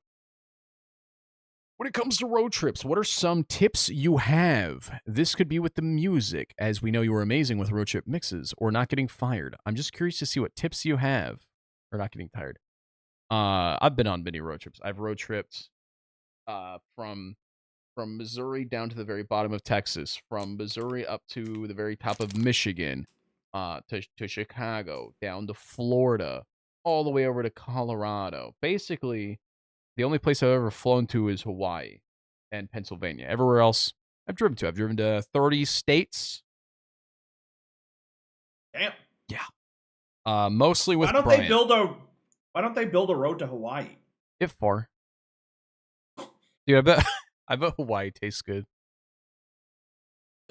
When it comes to road trips, what are some tips you have? This could be with the music, as we know you were amazing with road trip mixes, or not getting fired. I'm just curious to see what tips you have, or not getting tired. I've been on many road trips. I've road tripped from Missouri down to the very bottom of Texas, from Missouri up to the very top of Michigan, to Chicago, down to Florida, all the way over to Colorado. Basically, the only place I've ever flown to is Hawaii and Pennsylvania. Everywhere else, I've driven to. I've driven to 30 states. Damn. Yeah. Mostly with Why don't Brian. Why don't they build a road to Hawaii? If far. Dude, I bet Hawaii tastes good.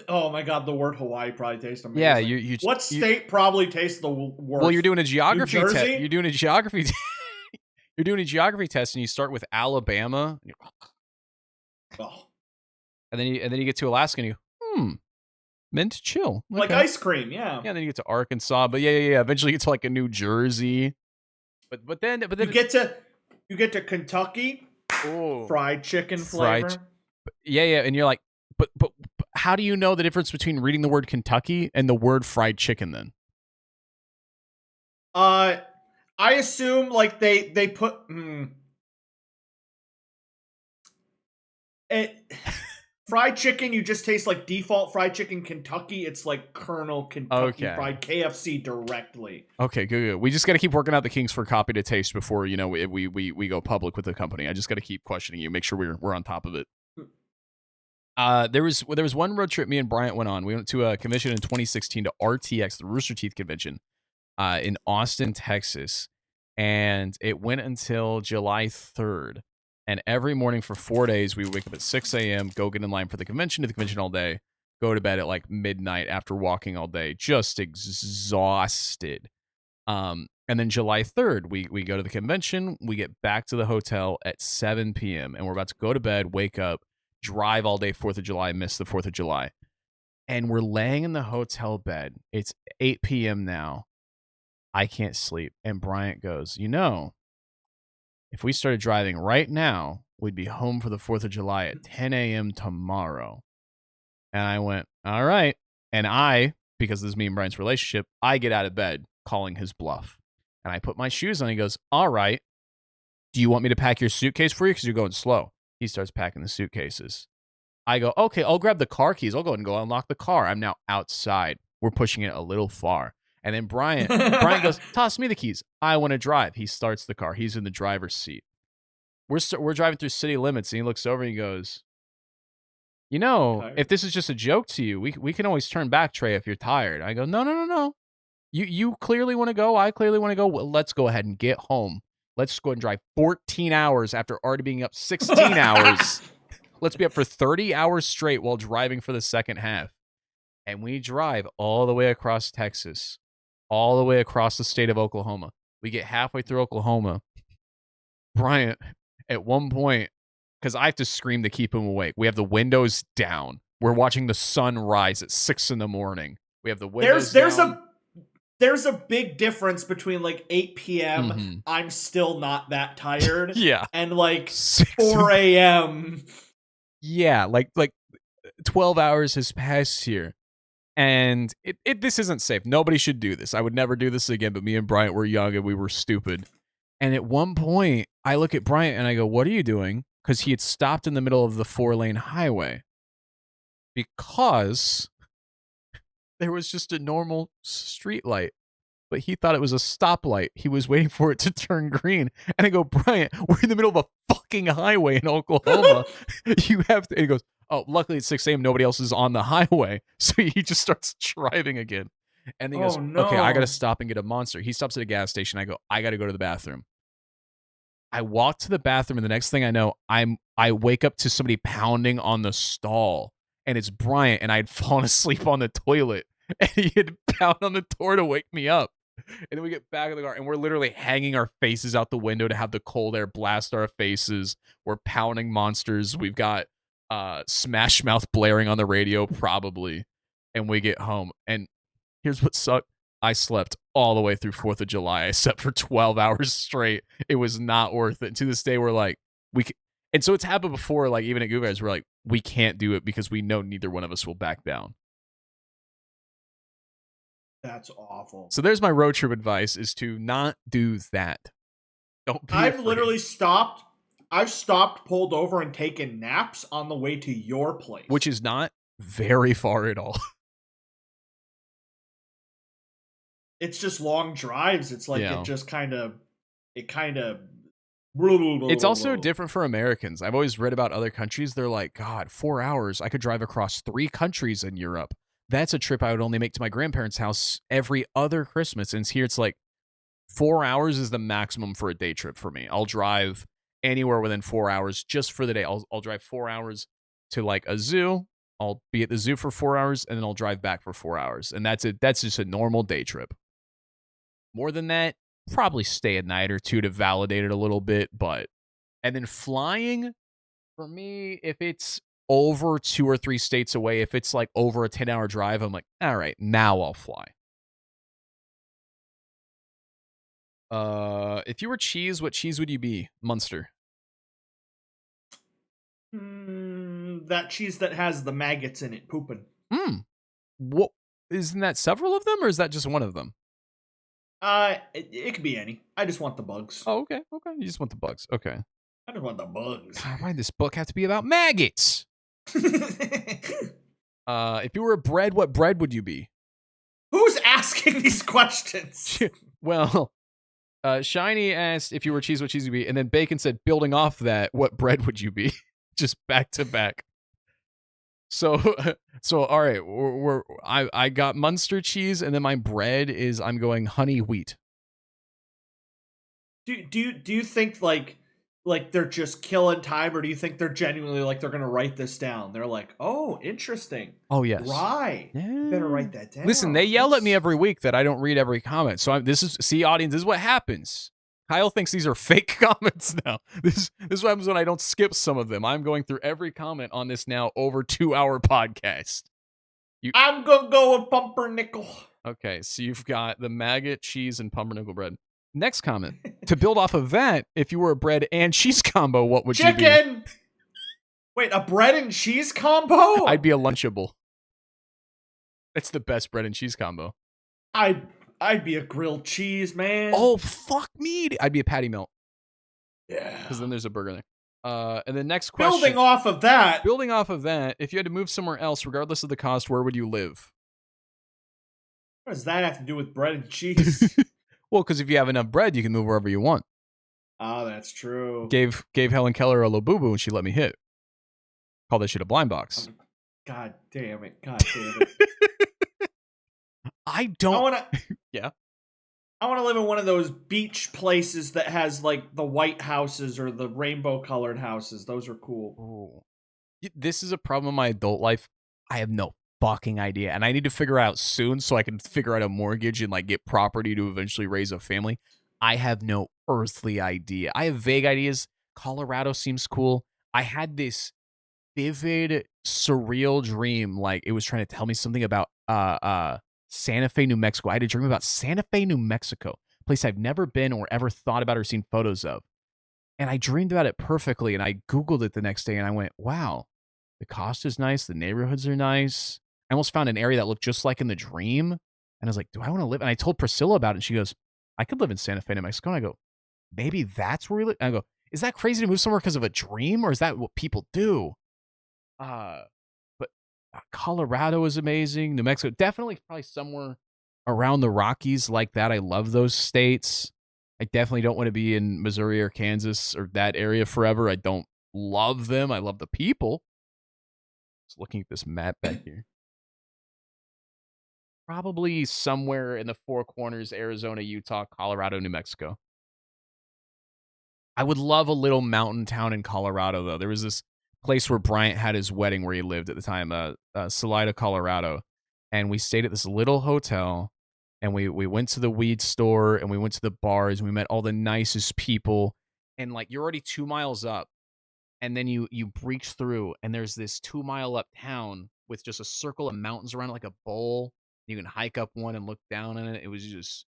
Oh my god, the word Hawaii probably tastes amazing. Yeah, what state probably tastes the worst? Well, you're doing a geography New test. Jersey? You're doing a geography You're doing a geography test and you start with Alabama. Oh. And then you get to Alaska and you mint chill. Okay. Like ice cream, yeah. Yeah, then you get to Arkansas, but yeah. Eventually you get to like a New Jersey. But then you get to Kentucky. Oh, fried chicken flavor. Yeah, and you're like, but how do you know the difference between reading the word Kentucky and the word fried chicken then? I assume like they put fried chicken. You just taste like default fried chicken Kentucky. It's like Colonel Kentucky Fried KFC directly. Okay, good. We just got to keep working out the kinks for copy to taste before we go public with the company. I just got to keep questioning you, make sure we're on top of it. There was one road trip me and Bryant went on. We went to a convention in 2016 to RTX, the Rooster Teeth convention, in Austin, Texas, and it went until July 3rd. And every morning for 4 days, we would wake up at 6 a.m., go get in line for the convention, all day, go to bed at like midnight after walking all day, just exhausted. And then July 3rd, we go to the convention, we get back to the hotel at 7 p.m., and we're about to go to bed, wake up, drive all day 4th of July, miss the 4th of July. And we're laying in the hotel bed. It's 8 p.m. now. I can't sleep. And Bryant goes, if we started driving right now, we'd be home for the 4th of July at 10 a.m. tomorrow. And I went, all right. And because this is me and Brian's relationship, I get out of bed calling his bluff. And I put my shoes on. He goes, all right. Do you want me to pack your suitcase for you? Because you're going slow. He starts packing the suitcases. I go, okay, I'll grab the car keys. I'll go and go unlock the car. I'm now outside. We're pushing it a little far. And then Brian goes, toss me the keys. I want to drive. He starts the car. He's in the driver's seat. We're driving through city limits, and he looks over and he goes, if this is just a joke to you, we can always turn back, Trey, if you're tired. I go, no. You clearly want to go. I clearly want to go. Well, let's go ahead and get home. Let's go and drive 14 hours after already being up 16 hours. Let's be up for 30 hours straight while driving for the second half. And we drive all the way across Texas, all the way across the state of Oklahoma. We get halfway through Oklahoma. Bryant, at one point, because I have to scream to keep him awake, we have the windows down. We're watching the sun rise at 6 a.m. We have the windows down. There's a big difference between like 8 p.m. I'm still not that tired. Yeah. And like 4 a.m. Yeah, like 12 hours has passed here. And this isn't safe. Nobody should do this. I would never do this again, but me and Bryant were young and we were stupid. And at one point, I look at Bryant and I go, what are you doing? Because he had stopped in the middle of the 4-lane highway. Because there was just a normal street light. but he thought it was a stoplight. He was waiting for it to turn green. And I go, Bryant, we're in the middle of a fucking highway in Oklahoma. You have to. And he goes, oh, luckily it's 6 a.m. Nobody else is on the highway. So he just starts driving again. And he goes, okay, I got to stop and get a Monster. He stops at a gas station. I go, I got to go to the bathroom. I walk to the bathroom, and the next thing I know, I wake up to somebody pounding on the stall, and it's Bryant, and I had fallen asleep on the toilet, and he had pounded on the door to wake me up. And then we get back in the car, and we're literally hanging our faces out the window to have the cold air blast our faces. We're pounding Monsters. We've got Smash Mouth blaring on the radio, probably, and we get home. And here's what sucked. I slept all the way through 4th of July. I slept for 12 hours straight. It was not worth it. And to this day, we're like, and so it's happened before, like even at Goo Guys, we're like, we can't do it because we know neither one of us will back down. That's awful. So there's my road trip advice, is to not do that. Don't be I've afraid. literally stopped, pulled over, and taken naps on the way to your place. Which is not very far at all. It's just long drives. It's like Yeah. it kind of. It's also different for Americans. I've always read about other countries. They're like, God, 4 hours. I could drive across 3 countries in Europe. That's a trip I would only make to my grandparents' house every other Christmas. And here it's like 4 hours is the maximum for a day trip for me. I'll drive anywhere within 4 hours just for the day. I'll drive 4 hours to like a zoo. I'll be at the zoo for 4 hours, and then I'll drive back for 4 hours. And that's it. That's just a normal day trip. More than that, probably stay a night or two to validate it a little bit. And then flying, for me, if it's over 2 or 3 states away, if it's like over a 10-hour drive, I'm like, all right, now I'll fly. If you were cheese, what cheese would you be? Munster. That cheese that has the maggots in it pooping. What, isn't that several of them, or is that just one of them? It could be any. I just want the bugs. Oh, okay. You just want the bugs. Okay. I just want the bugs. Why did this book have to be about maggots? If you were a bread, what bread would you be? Who's asking these questions? Well, Shiny asked if you were cheese, what cheese would you be? And then Bacon said, building off that, what bread would you be? Just back to back. So all right, I got Munster cheese, and then my bread is, I'm going honey wheat. Do you think like they're just killing time, or do you think they're genuinely like they're gonna write this down? They're like, oh, interesting. Oh yes, Rye. Yeah. Better write that down. Listen, they yell at me every week that I don't read every comment. So audience, this is what happens. Kyle thinks these are fake comments now. This is what happens when I don't skip some of them. I'm going through every comment on this now over 2-hour podcast. I'm gonna go with pumpernickel. Okay, so you've got the maggot, cheese, and pumpernickel bread. Next comment. To build off of that, if you were a bread and cheese combo, what would you be? Chicken! Wait, a bread and cheese combo? I'd be a Lunchable. That's the best bread and cheese combo. I'd be a grilled cheese, man. Oh, fuck me. I'd be a patty melt. Yeah. Because then there's a burger there. And the next question. Building off of that, if you had to move somewhere else, regardless of the cost, where would you live? what does that have to do with bread and cheese? Well, because if you have enough bread, you can move wherever you want. Oh, that's true. Gave Helen Keller a Labubu and she let me hit. Call that shit a blind box. God damn it. I don't. Yeah. I want to live in one of those beach places that has like the white houses or the rainbow colored houses. Those are cool. Ooh. This is a problem in my adult life. I have no fucking idea. And I need to figure out soon so I can figure out a mortgage and like get property to eventually raise a family. I have no earthly idea. I have vague ideas. Colorado seems cool. I had this vivid, surreal dream. Like it was trying to tell me something about Santa Fe, New Mexico. I had a dream about Santa Fe, New Mexico, a place I've never been or ever thought about or seen photos of. And I dreamed about it perfectly, and I Googled it the next day, and I went, wow, the cost is nice, the neighborhoods are nice. I almost found an area that looked just like in the dream, and I was like, do I want to live? And I told Priscilla about it, and she goes, I could live in Santa Fe, New Mexico. And I go, maybe that's where we live? And I go, is that crazy to move somewhere because of a dream, or is that what people do? But Colorado is amazing. New Mexico, definitely probably somewhere around the Rockies like that. I love those states. I definitely don't want to be in Missouri or Kansas or that area forever. I don't love them. I love the people. Just looking at this map back here. Probably somewhere in the Four Corners, Arizona, Utah, Colorado, New Mexico. I would love a little mountain town in Colorado, though. There was this place where Bryant had his wedding where he lived at the time, Salida, Colorado. And we stayed at this little hotel, and we went to the weed store, and we went to the bars, and we met all the nicest people. And, like, you're already 2 miles up, and then you breach through, and there's this 2 mile up town with just a circle of mountains around it like a bowl. You can hike up one and look down on it. It was just,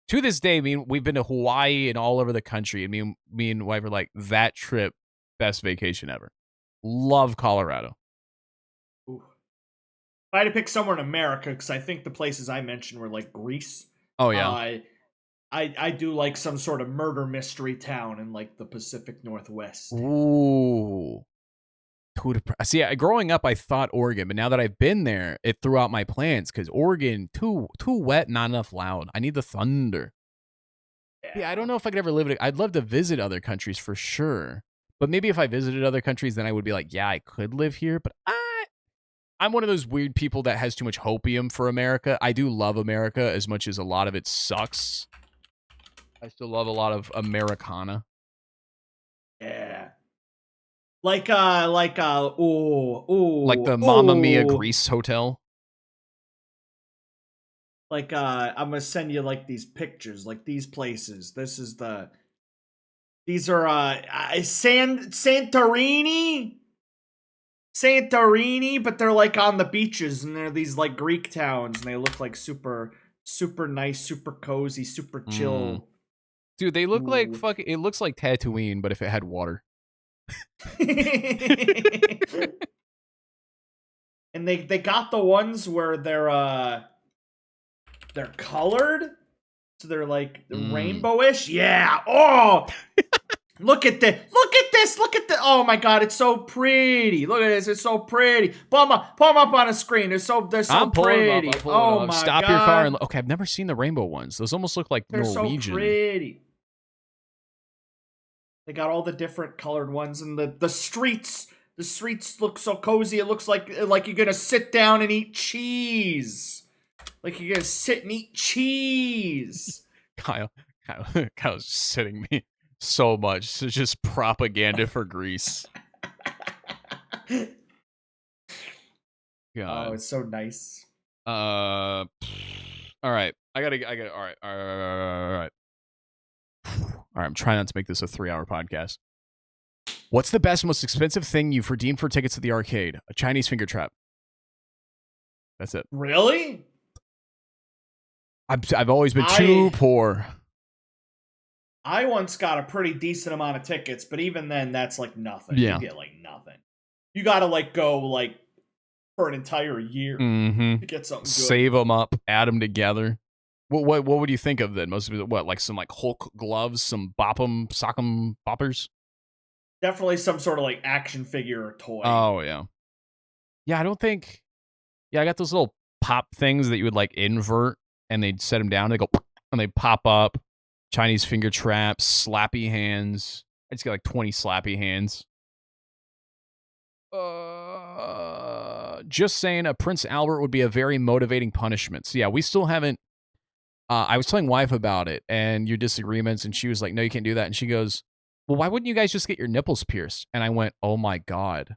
to this day, I mean, we've been to Hawaii and all over the country. And me and wife were like, that trip, best vacation ever. Love Colorado. Ooh. If I had to pick somewhere in America, because I think the places I mentioned were like Greece. Oh yeah. I do like some sort of murder mystery town in like the Pacific Northwest. Ooh. See, growing up, I thought Oregon, but now that I've been there, it threw out my plans because Oregon, too wet, not enough loud. I need the thunder. Yeah, I don't know if I could ever live it. I'd love to visit other countries for sure. But maybe if I visited other countries, then I would be like, yeah, I could live here. But I'm one of those weird people that has too much hopium for America. I do love America as much as a lot of it sucks. I still love a lot of Americana. Yeah. Like the Mamma Mia Greece hotel. Like I'm gonna send you like these pictures, like these places. These are Santorini, but they're like on the beaches, and they're these like Greek towns, and they look like super nice, super cozy, super chill. Dude, they look like it looks like Tatooine, but if it had water. And they got the ones where they're colored, so they're like rainbowish. Yeah. Oh, look at this! Look at this! Look at the! Oh my God, it's so pretty! Look at this! It's so pretty. Pull them up on a screen. They're so pretty. Oh my God! Stop your car and okay. I've never seen the rainbow ones. Those almost look like Norwegian. So pretty. They got all the different colored ones, and the streets. The streets look so cozy. It looks like you're gonna sit down and eat cheese. Like you're gonna sit and eat cheese. Kyle's sitting me so much. It's just propaganda for Greece. God. Oh, it's so nice. All right. I gotta. All right. All right. I'm trying not to make this a 3-hour podcast. What's the best, most expensive thing you've redeemed for tickets to the arcade? A Chinese finger trap. That's it. Really? I've always been too poor. I once got a pretty decent amount of tickets, but even then, that's like nothing. Yeah. You get like nothing. You gotta like go like for an entire year to get something good. Save them up, add them together. What would you think of then? Most of it, what, like some like Hulk gloves, some bop 'em, sock 'em boppers? Definitely some sort of like action figure or toy. Oh yeah. Yeah, I don't think. Yeah, I got those little pop things that you would like invert, and they'd set them down. They go and they pop up. Chinese finger traps, slappy hands. I just got like 20 slappy hands. Just saying, a Prince Albert would be a very motivating punishment. So yeah, we still haven't. I was telling wife about it and your disagreements, and she was like, "No, you can't do that." And she goes, "Well, why wouldn't you guys just get your nipples pierced?" And I went, "Oh my God.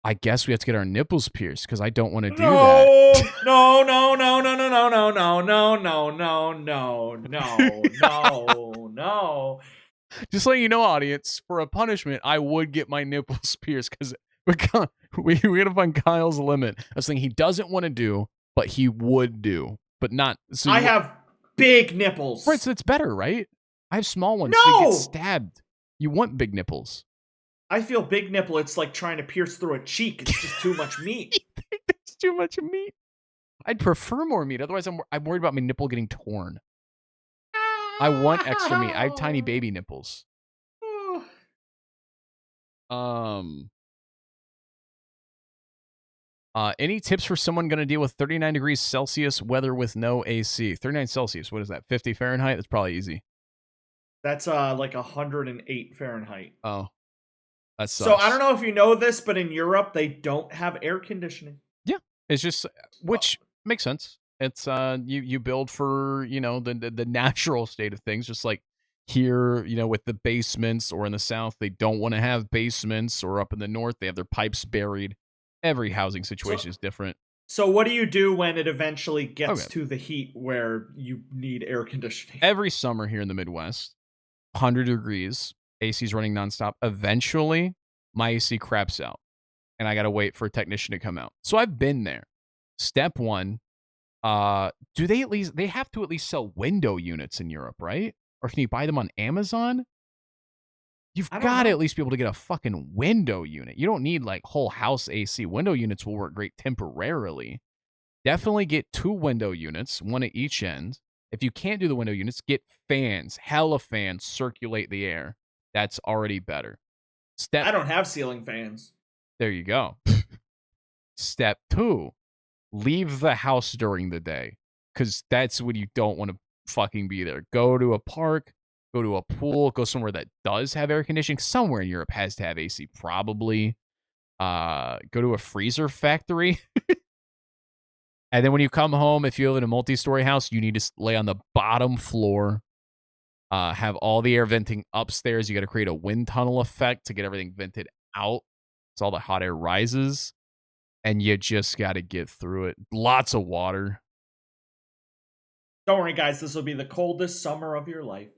I guess we have to get our nipples pierced because I don't want to do that." No. Just letting you know, audience, for a punishment, I would get my nipples pierced because we're gonna find Kyle's limit of something he doesn't want to do, but he would do, but not. So I have big nipples. Fritz, it's better, right? I have small ones. No! So they get stabbed. You want big nipples. I feel big nipple. It's like trying to pierce through a cheek. It's just too much meat. You think there's too much meat? I'd prefer more meat. Otherwise, I'm worried about my nipple getting torn. I want extra meat. I have tiny baby nipples. Any tips for someone going to deal with 39 degrees Celsius weather with no AC? 39 Celsius, what is that? 50 Fahrenheit? That's probably easy. That's like 108 Fahrenheit. Oh, that sucks. So I don't know if you know this, but in Europe they don't have air conditioning. Yeah, it's just which makes sense. It's you build for the natural state of things, just like here with the basements, or in the South they don't want to have basements, or up in the North they have their pipes buried. Every housing situation is different. So what do you do when it eventually gets to the heat where you need air conditioning? Every summer here in the Midwest, 100 degrees, AC's running nonstop. Eventually, my AC craps out, and I got to wait for a technician to come out. So I've been there. Step one, do they have to at least sell window units in Europe, right? Or can you buy them on Amazon? You've got to at least be able to get a fucking window unit. You don't need like whole house AC. Window units will work great temporarily. Definitely get 2 window units, one at each end. If you can't do the window units, get fans, hella fans, circulate the air. That's already better. I don't have ceiling fans. There you go. Step 2, leave the house during the day, because that's when you don't want to fucking be there. Go to a park, go to a pool, go somewhere that does have air conditioning. Somewhere in Europe has to have AC, probably. Go to a freezer factory. And then when you come home, if you live in a multi-story house, you need to lay on the bottom floor. Have all the air venting upstairs. You got to create a wind tunnel effect to get everything vented out, so all the hot air rises. And you just got to get through it. Lots of water. Don't worry, guys. This will be the coldest summer of your life.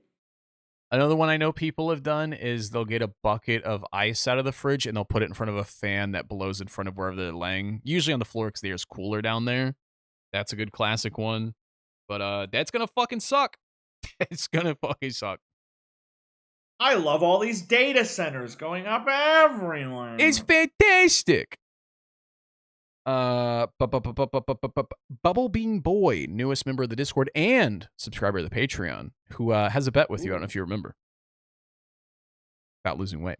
Another one I know people have done is they'll get a bucket of ice out of the fridge and they'll put it in front of a fan that blows in front of wherever they're laying. Usually on the floor because the air's cooler down there. That's a good classic one. But that's going to fucking suck. It's going to fucking suck. I love all these data centers going up everywhere. It's fantastic. Bubble Bean Boy, newest member of the Discord and subscriber of the Patreon, who has a bet with you. I don't know if you remember, about losing weight.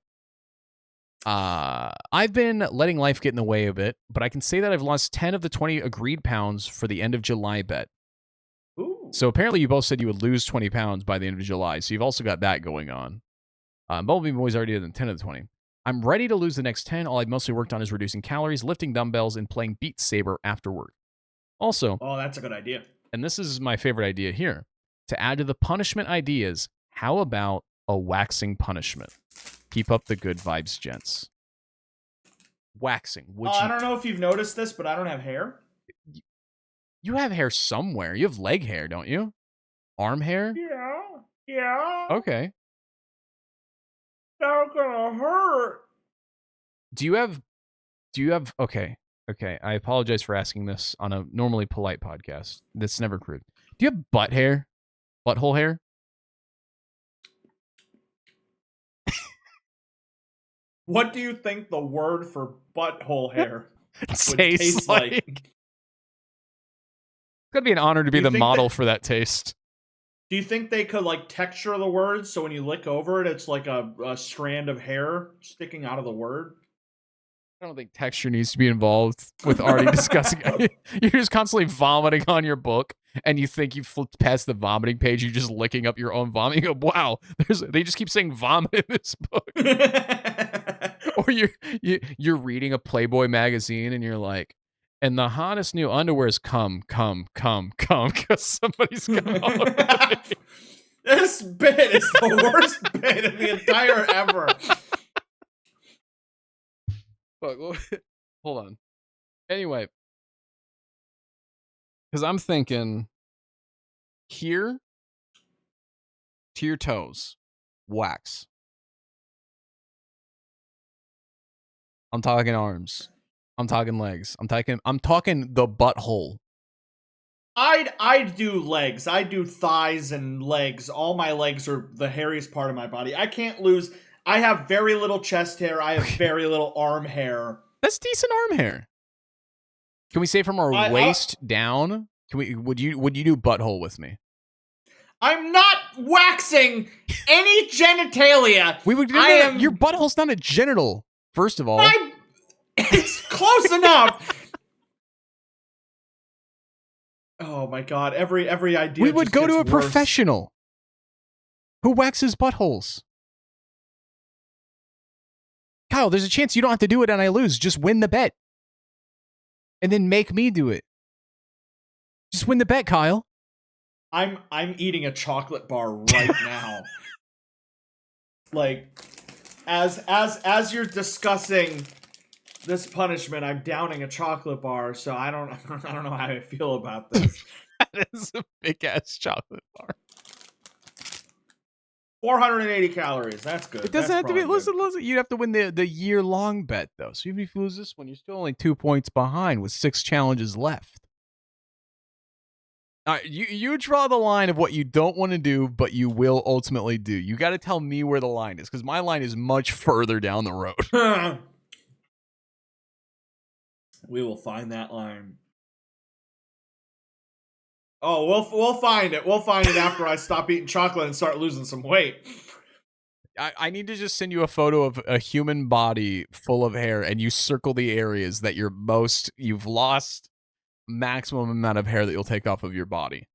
I've been letting life get in the way a bit, but I can say that I've lost 10 of the 20 agreed pounds for the end of July bet. Ooh. So apparently you both said you would lose 20 pounds by the end of July, so you've also got that going on. Bubble Bean Boy's already done 10 of the 20. I'm ready to lose the next 10. All I've mostly worked on is reducing calories, lifting dumbbells, and playing Beat Saber after work. Also, oh, that's a good idea. And this is my favorite idea here. To add to the punishment ideas, how about a waxing punishment? Keep up the good vibes, gents. Waxing. I don't know if you've noticed this, but I don't have hair. You have hair somewhere. You have leg hair, don't you? Arm hair? Yeah. Okay. That's gonna hurt. Do you have okay. I apologize for asking this on a normally polite podcast. That's never crude. Do you have butt hair? Butthole hair? What do you think the word for butthole hair would taste like? It's gonna be an honor to be the model for that taste. Do you think they could like texture the word so when you lick over it, it's like a strand of hair sticking out of the word? I don't think texture needs to be involved with already discussing it. You're just constantly vomiting on your book, and you think you flipped past the vomiting page. You're just licking up your own vomit. You go, wow, they just keep saying vomit in this book. Or you're reading a Playboy magazine, and you're like, and the hottest new underwear is come, because somebody's come already. This bit is the worst bit in the entire ever. Hold on. Anyway, because I'm thinking here to your toes, wax. I'm talking arms. I'm talking legs. I'm talking the butthole. I'd do legs. I do thighs and legs. All my legs are the hairiest part of my body. I can't lose. I have very little chest hair. I have very little arm hair. That's decent arm hair. Can we say from our waist down? Would you do butthole with me? I'm not waxing any genitalia. Your butthole's not a genital. First of all, it's close enough. Oh my god, every idea. We would just go gets to a worse. professional who waxes buttholes. Kyle, there's a chance you don't have to do it and I lose. Just win the bet. And then make me do it. Just win the bet, Kyle. I'm eating a chocolate bar right now. Like, as you're discussing this punishment, I'm downing a chocolate bar, so I don't know how I feel about this. That is a big ass chocolate bar. 480 calories. That's good. It doesn't have to be. Listen. Listen. You'd have to win the year long bet though. So even if you lose this one, you're still only 2 points behind with 6 challenges left. All right, you draw the line of what you don't want to do, but you will ultimately do. You got to tell me where the line is, because my line is much further down the road. We will find that line. Oh, we'll find it. We'll find it after I stop eating chocolate and start losing some weight. I need to just send you a photo of a human body full of hair, and you circle the areas that you've lost maximum amount of hair that you'll take off of your body.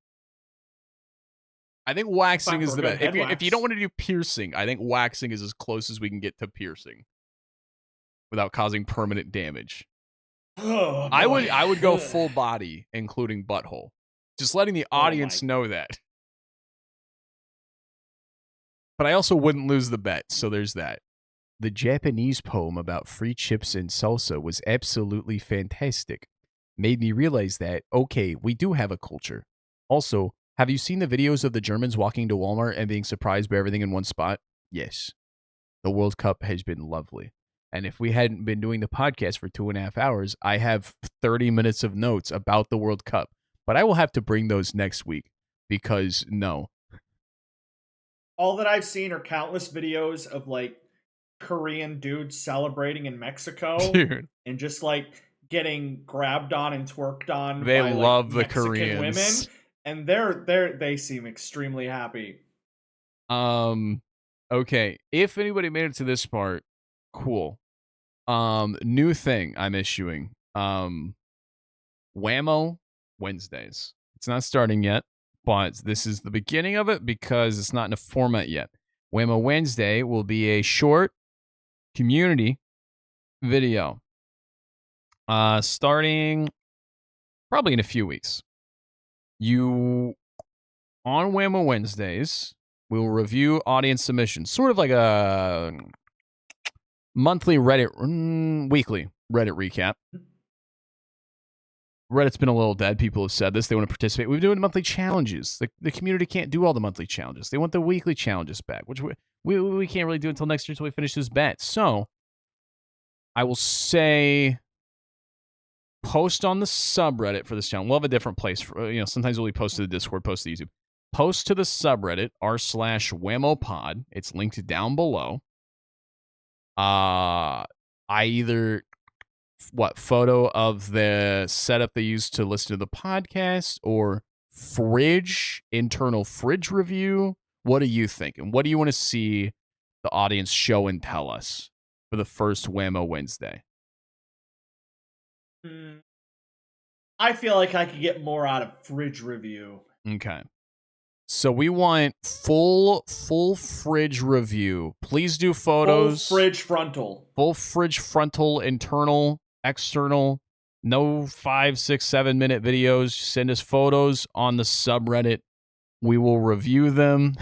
I think waxing is the best. If you don't want to do piercing, I think waxing is as close as we can get to piercing without causing permanent damage. Oh, I would go full body, including butthole. Just letting the audience know that. But I also wouldn't lose the bet, so there's that. The Japanese poem about free chips and salsa was absolutely fantastic. Made me realize that, okay, we do have a culture. Also, have you seen the videos of the Germans walking to Walmart and being surprised by everything in one spot? Yes. The World Cup has been lovely. And if we hadn't been doing the podcast for 2.5 hours, I have 30 minutes of notes about the World Cup. But I will have to bring those next week because no. All that I've seen are countless videos of like Korean dudes celebrating in Mexico. Dude. And just like getting grabbed on and twerked on. They by, love like, the Mexican Koreans. women. And they seem extremely happy. Okay. If anybody made it to this part, cool. New thing I'm issuing. WAMO Wednesdays. It's not starting yet, but this is the beginning of it because it's not in a format yet. WAMO Wednesday will be a short community video. Starting probably in a few weeks. On WAMO Wednesdays, we'll review audience submissions, sort of like a weekly Reddit recap. Reddit's been a little dead. People have said this. They want to participate. We're doing monthly challenges. The community can't do all the monthly challenges. They want the weekly challenges back, which we can't really do until next year until we finish this bet. So I will say post on the subreddit for this channel. We'll have a different place. Sometimes we'll post to the Discord, post to YouTube. Post to the subreddit, r/WAMOpod. It's linked down below. I either photo of the setup they use to listen to the podcast or internal fridge review. What do you think? And what do you want to see the audience show and tell us for the first WAMO Wednesday? I feel like I could get more out of fridge review. Okay. So we want full fridge review. Please do photos. Full fridge frontal. Full fridge frontal, internal, external. No 5, 6, 7 minute videos. Send us photos on the subreddit. We will review them.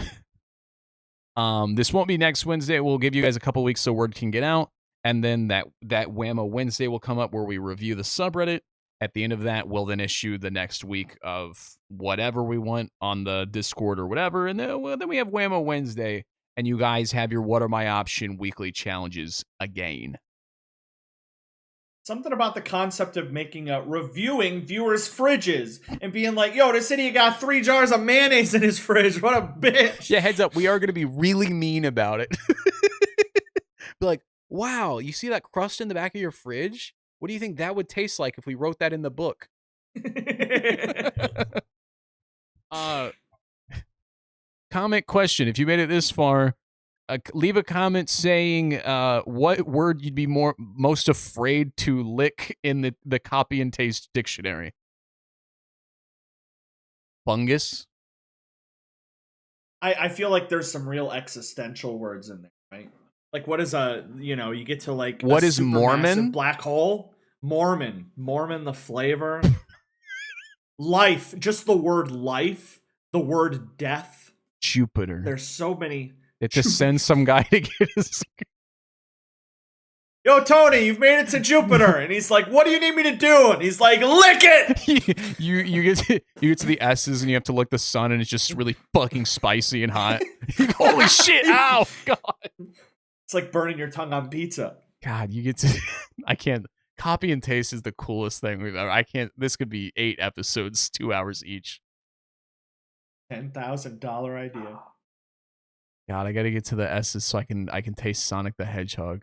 This won't be next Wednesday. We'll give you guys a couple weeks so word can get out. And then that WAMO Wednesday will come up where we review the subreddit. At the end of that, we'll then issue the next week of whatever we want on the Discord or whatever. And then we have WAMO Wednesday, and you guys have your What Are My Option weekly challenges again. Something about the concept of reviewing viewers' fridges and being like, yo, this idiot got 3 jars of mayonnaise in his fridge. What a bitch. Yeah, heads up. We are going to be really mean about it. Be like, wow, you see that crust in the back of your fridge? What do you think that would taste like if we wrote that in the book? Comment question. If you made it this far, leave a comment saying what word you'd be most afraid to lick in the copy and taste dictionary. fungus. I feel like there's some real existential words in there, right? Like, what is you get to like What a is supermassive Mormon? black hole? Mormon, the flavor. Life, just the word life, the word death. Jupiter. There's so many. It just sends some guy to get his. Yo, Tony, you've made it to Jupiter, and he's like, "What do you need me to do?" And he's like, "Lick it." you get to the S's and you have to lick the sun and it's just really fucking spicy and hot. Holy shit! Ow, God. It's like burning your tongue on pizza. God, you get to. I can't. Copy and taste is the coolest thing we've ever. I can't. This could be 8 episodes, 2 hours each. $10,000 idea. God, I got to get to the S's so I can taste Sonic the Hedgehog.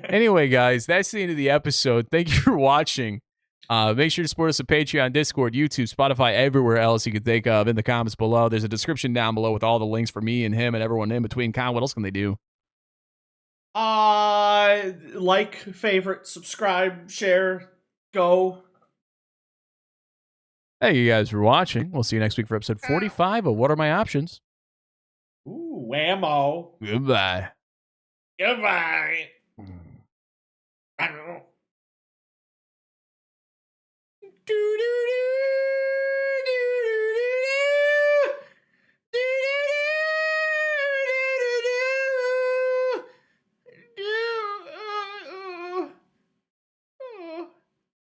Anyway, guys, that's the end of the episode. Thank you for watching. Make sure to support us on Patreon, Discord, YouTube, Spotify, everywhere else you can think of in the comments below. There's a description down below with all the links for me and him and everyone in between. Kyle, what else can they do? Like, favorite, subscribe, share, go. Thank you guys for watching. We'll see you next week for episode 45 of What Are My Options? Ooh, whammo. Goodbye. Goodbye. Do do do.